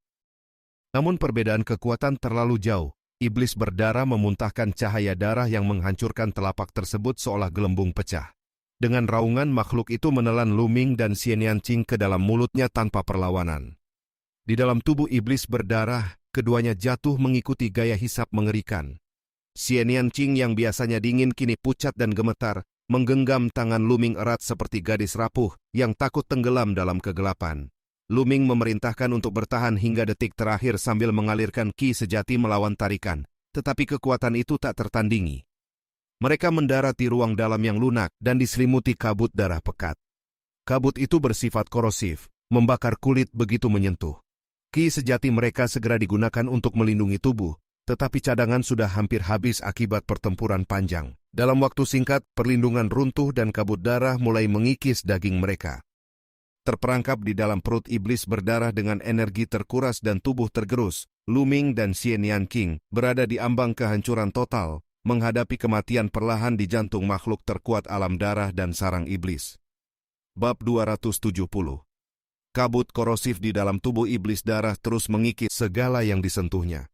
Namun perbedaan kekuatan terlalu jauh. Iblis berdarah memuntahkan cahaya darah yang menghancurkan telapak tersebut seolah gelembung pecah. Dengan raungan, makhluk itu menelan Lu Ming dan Xian Yanqing ke dalam mulutnya tanpa perlawanan. Di dalam tubuh iblis berdarah, keduanya jatuh mengikuti gaya hisap mengerikan. Xian Yanqing yang biasanya dingin kini pucat dan gemetar, menggenggam tangan Lu Ming erat seperti gadis rapuh yang takut tenggelam dalam kegelapan. Lu Ming memerintahkan untuk bertahan hingga detik terakhir sambil mengalirkan ki sejati melawan tarikan, tetapi kekuatan itu tak tertandingi. Mereka mendarat di ruang dalam yang lunak dan diselimuti kabut darah pekat. Kabut itu bersifat korosif, membakar kulit begitu menyentuh. Ki sejati mereka segera digunakan untuk melindungi tubuh, tetapi cadangan sudah hampir habis akibat pertempuran panjang. Dalam waktu singkat, perlindungan runtuh dan kabut darah mulai mengikis daging mereka. Terperangkap di dalam perut iblis berdarah dengan energi terkuras dan tubuh tergerus, Lu Ming dan Xian Yanqing berada di ambang kehancuran total, menghadapi kematian perlahan di jantung makhluk terkuat alam darah dan sarang iblis. Bab 270. Kabut korosif di dalam tubuh iblis darah terus mengikis segala yang disentuhnya.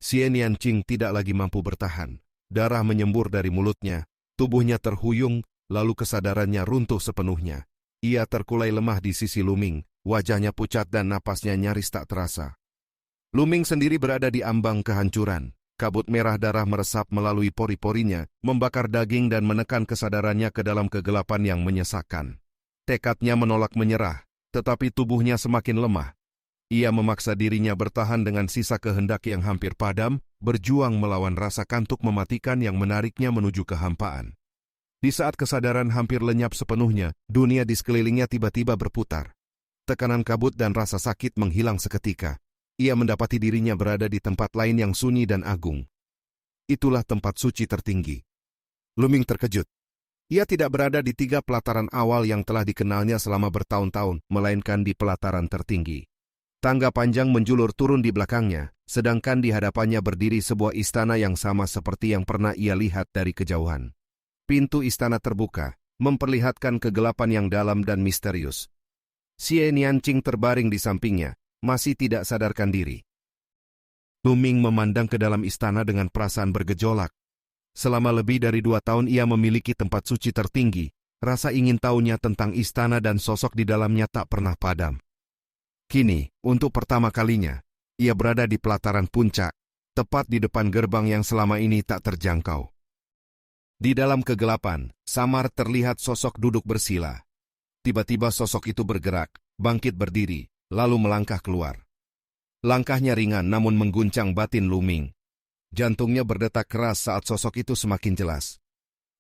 Xian Yanqing tidak lagi mampu bertahan. Darah menyembur dari mulutnya, tubuhnya terhuyung, lalu kesadarannya runtuh sepenuhnya. Ia terkulai lemah di sisi Lu Ming, wajahnya pucat dan napasnya nyaris tak terasa. Lu Ming sendiri berada di ambang kehancuran. Kabut merah darah meresap melalui pori-porinya, membakar daging dan menekan kesadarannya ke dalam kegelapan yang menyesakkan. Tekadnya menolak menyerah, tetapi tubuhnya semakin lemah. Ia memaksa dirinya bertahan dengan sisa kehendak yang hampir padam, berjuang melawan rasa kantuk mematikan yang menariknya menuju kehampaan. Di saat kesadaran hampir lenyap sepenuhnya, dunia di sekelilingnya tiba-tiba berputar. Tekanan kabut dan rasa sakit menghilang seketika. Ia mendapati dirinya berada di tempat lain yang sunyi dan agung. Itulah tempat suci tertinggi. Lu Ming terkejut. Ia tidak berada di 3 pelataran awal yang telah dikenalnya selama bertahun-tahun, melainkan di pelataran tertinggi. Tangga panjang menjulur turun di belakangnya, sedangkan di hadapannya berdiri sebuah istana yang sama seperti yang pernah ia lihat dari kejauhan. Pintu istana terbuka, memperlihatkan kegelapan yang dalam dan misterius. Xian Yanqing terbaring di sampingnya, masih tidak sadarkan diri. Lu Ming memandang ke dalam istana dengan perasaan bergejolak. Selama lebih dari 2 tahun ia memiliki tempat suci tertinggi, rasa ingin tahunya tentang istana dan sosok di dalamnya tak pernah padam. Kini, untuk pertama kalinya, ia berada di pelataran puncak, tepat di depan gerbang yang selama ini tak terjangkau. Di dalam kegelapan, samar terlihat sosok duduk bersila. Tiba-tiba sosok itu bergerak, bangkit berdiri, lalu melangkah keluar. Langkahnya ringan namun mengguncang batin Lu Ming. Jantungnya berdetak keras saat sosok itu semakin jelas.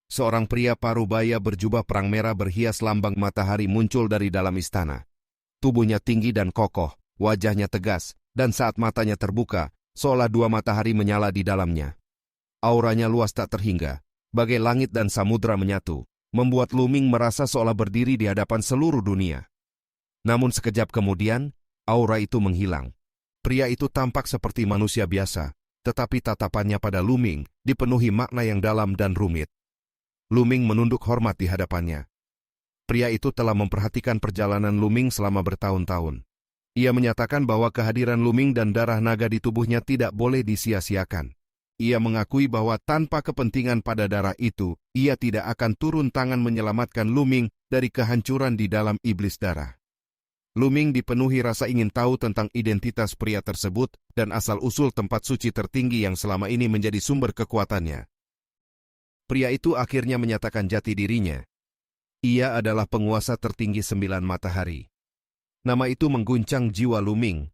Seorang pria parubaya berjubah perang merah berhias lambang matahari muncul dari dalam istana. Tubuhnya tinggi dan kokoh, wajahnya tegas, dan saat matanya terbuka, seolah 2 matahari menyala di dalamnya. Auranya luas tak terhingga, bagai langit dan samudra menyatu, membuat Lu Ming merasa seolah berdiri di hadapan seluruh dunia. Namun sekejap kemudian, aura itu menghilang. Pria itu tampak seperti manusia biasa, tetapi tatapannya pada Lu Ming dipenuhi makna yang dalam dan rumit. Lu Ming menunduk hormat di hadapannya. Pria itu telah memperhatikan perjalanan Lu Ming selama bertahun-tahun. Ia menyatakan bahwa kehadiran Lu Ming dan darah naga di tubuhnya tidak boleh disia-siakan. Ia mengakui bahwa tanpa kepentingan pada darah itu, ia tidak akan turun tangan menyelamatkan Lu Ming dari kehancuran di dalam iblis darah. Lu Ming dipenuhi rasa ingin tahu tentang identitas pria tersebut dan asal-usul tempat suci tertinggi yang selama ini menjadi sumber kekuatannya. pria itu akhirnya menyatakan jati dirinya. Ia adalah penguasa tertinggi 9 matahari. Nama itu mengguncang jiwa Lu-Ming.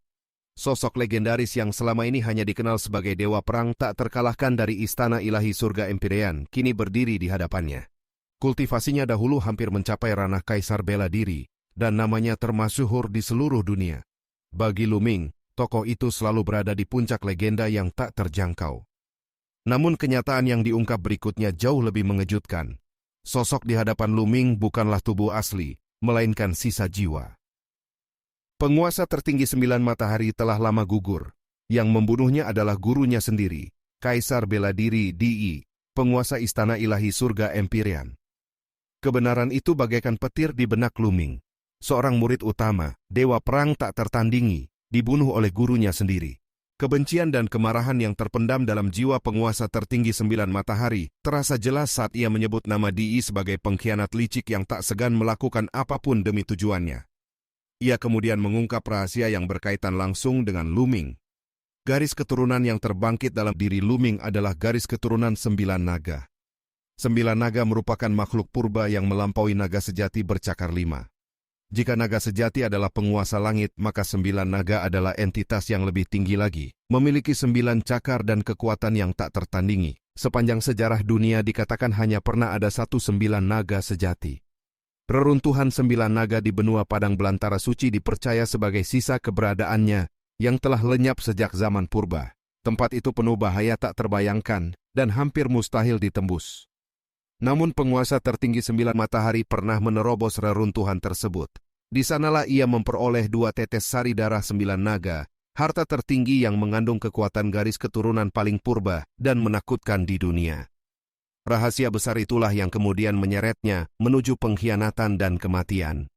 Sosok legendaris yang selama ini hanya dikenal sebagai dewa perang tak terkalahkan dari istana ilahi surga Empyrean, kini berdiri di hadapannya. Kultivasinya dahulu hampir mencapai ranah kaisar bela diri, dan namanya termasyhur di seluruh dunia. Bagi Lu-Ming, tokoh itu selalu berada di puncak legenda yang tak terjangkau. Namun kenyataan yang diungkap berikutnya jauh lebih mengejutkan. Sosok di hadapan Lu-Ming bukanlah tubuh asli, melainkan sisa jiwa. Penguasa tertinggi 9 matahari telah lama gugur. Yang membunuhnya adalah gurunya sendiri, Kaisar Bela Diri Di, penguasa istana ilahi surga Empyrean. Kebenaran itu bagaikan petir di benak Lu-Ming. Seorang murid utama, dewa perang tak tertandingi, dibunuh oleh gurunya sendiri. Kebencian dan kemarahan yang terpendam dalam jiwa penguasa tertinggi 9 matahari terasa jelas saat ia menyebut nama Di sebagai pengkhianat licik yang tak segan melakukan apapun demi tujuannya. Ia kemudian mengungkap rahasia yang berkaitan langsung dengan Lu-Ming. Garis keturunan yang terbangkit dalam diri Lu-Ming adalah garis keturunan 9 naga. 9 naga merupakan makhluk purba yang melampaui naga sejati bercakar 5. Jika naga sejati adalah penguasa langit, maka 9 naga adalah entitas yang lebih tinggi lagi, memiliki 9 cakar dan kekuatan yang tak tertandingi. Sepanjang sejarah dunia dikatakan hanya pernah ada 9 naga sejati. Reruntuhan 9 naga di benua padang belantara suci dipercaya sebagai sisa keberadaannya yang telah lenyap sejak zaman purba. Tempat itu penuh bahaya tak terbayangkan dan hampir mustahil ditembus. Namun penguasa tertinggi 9 matahari pernah menerobos reruntuhan tersebut. Di sanalah ia memperoleh 2 tetes sari darah 9 naga, harta tertinggi yang mengandung kekuatan garis keturunan paling purba dan menakutkan di dunia. Rahasia besar itulah yang kemudian menyeretnya menuju pengkhianatan dan kematian.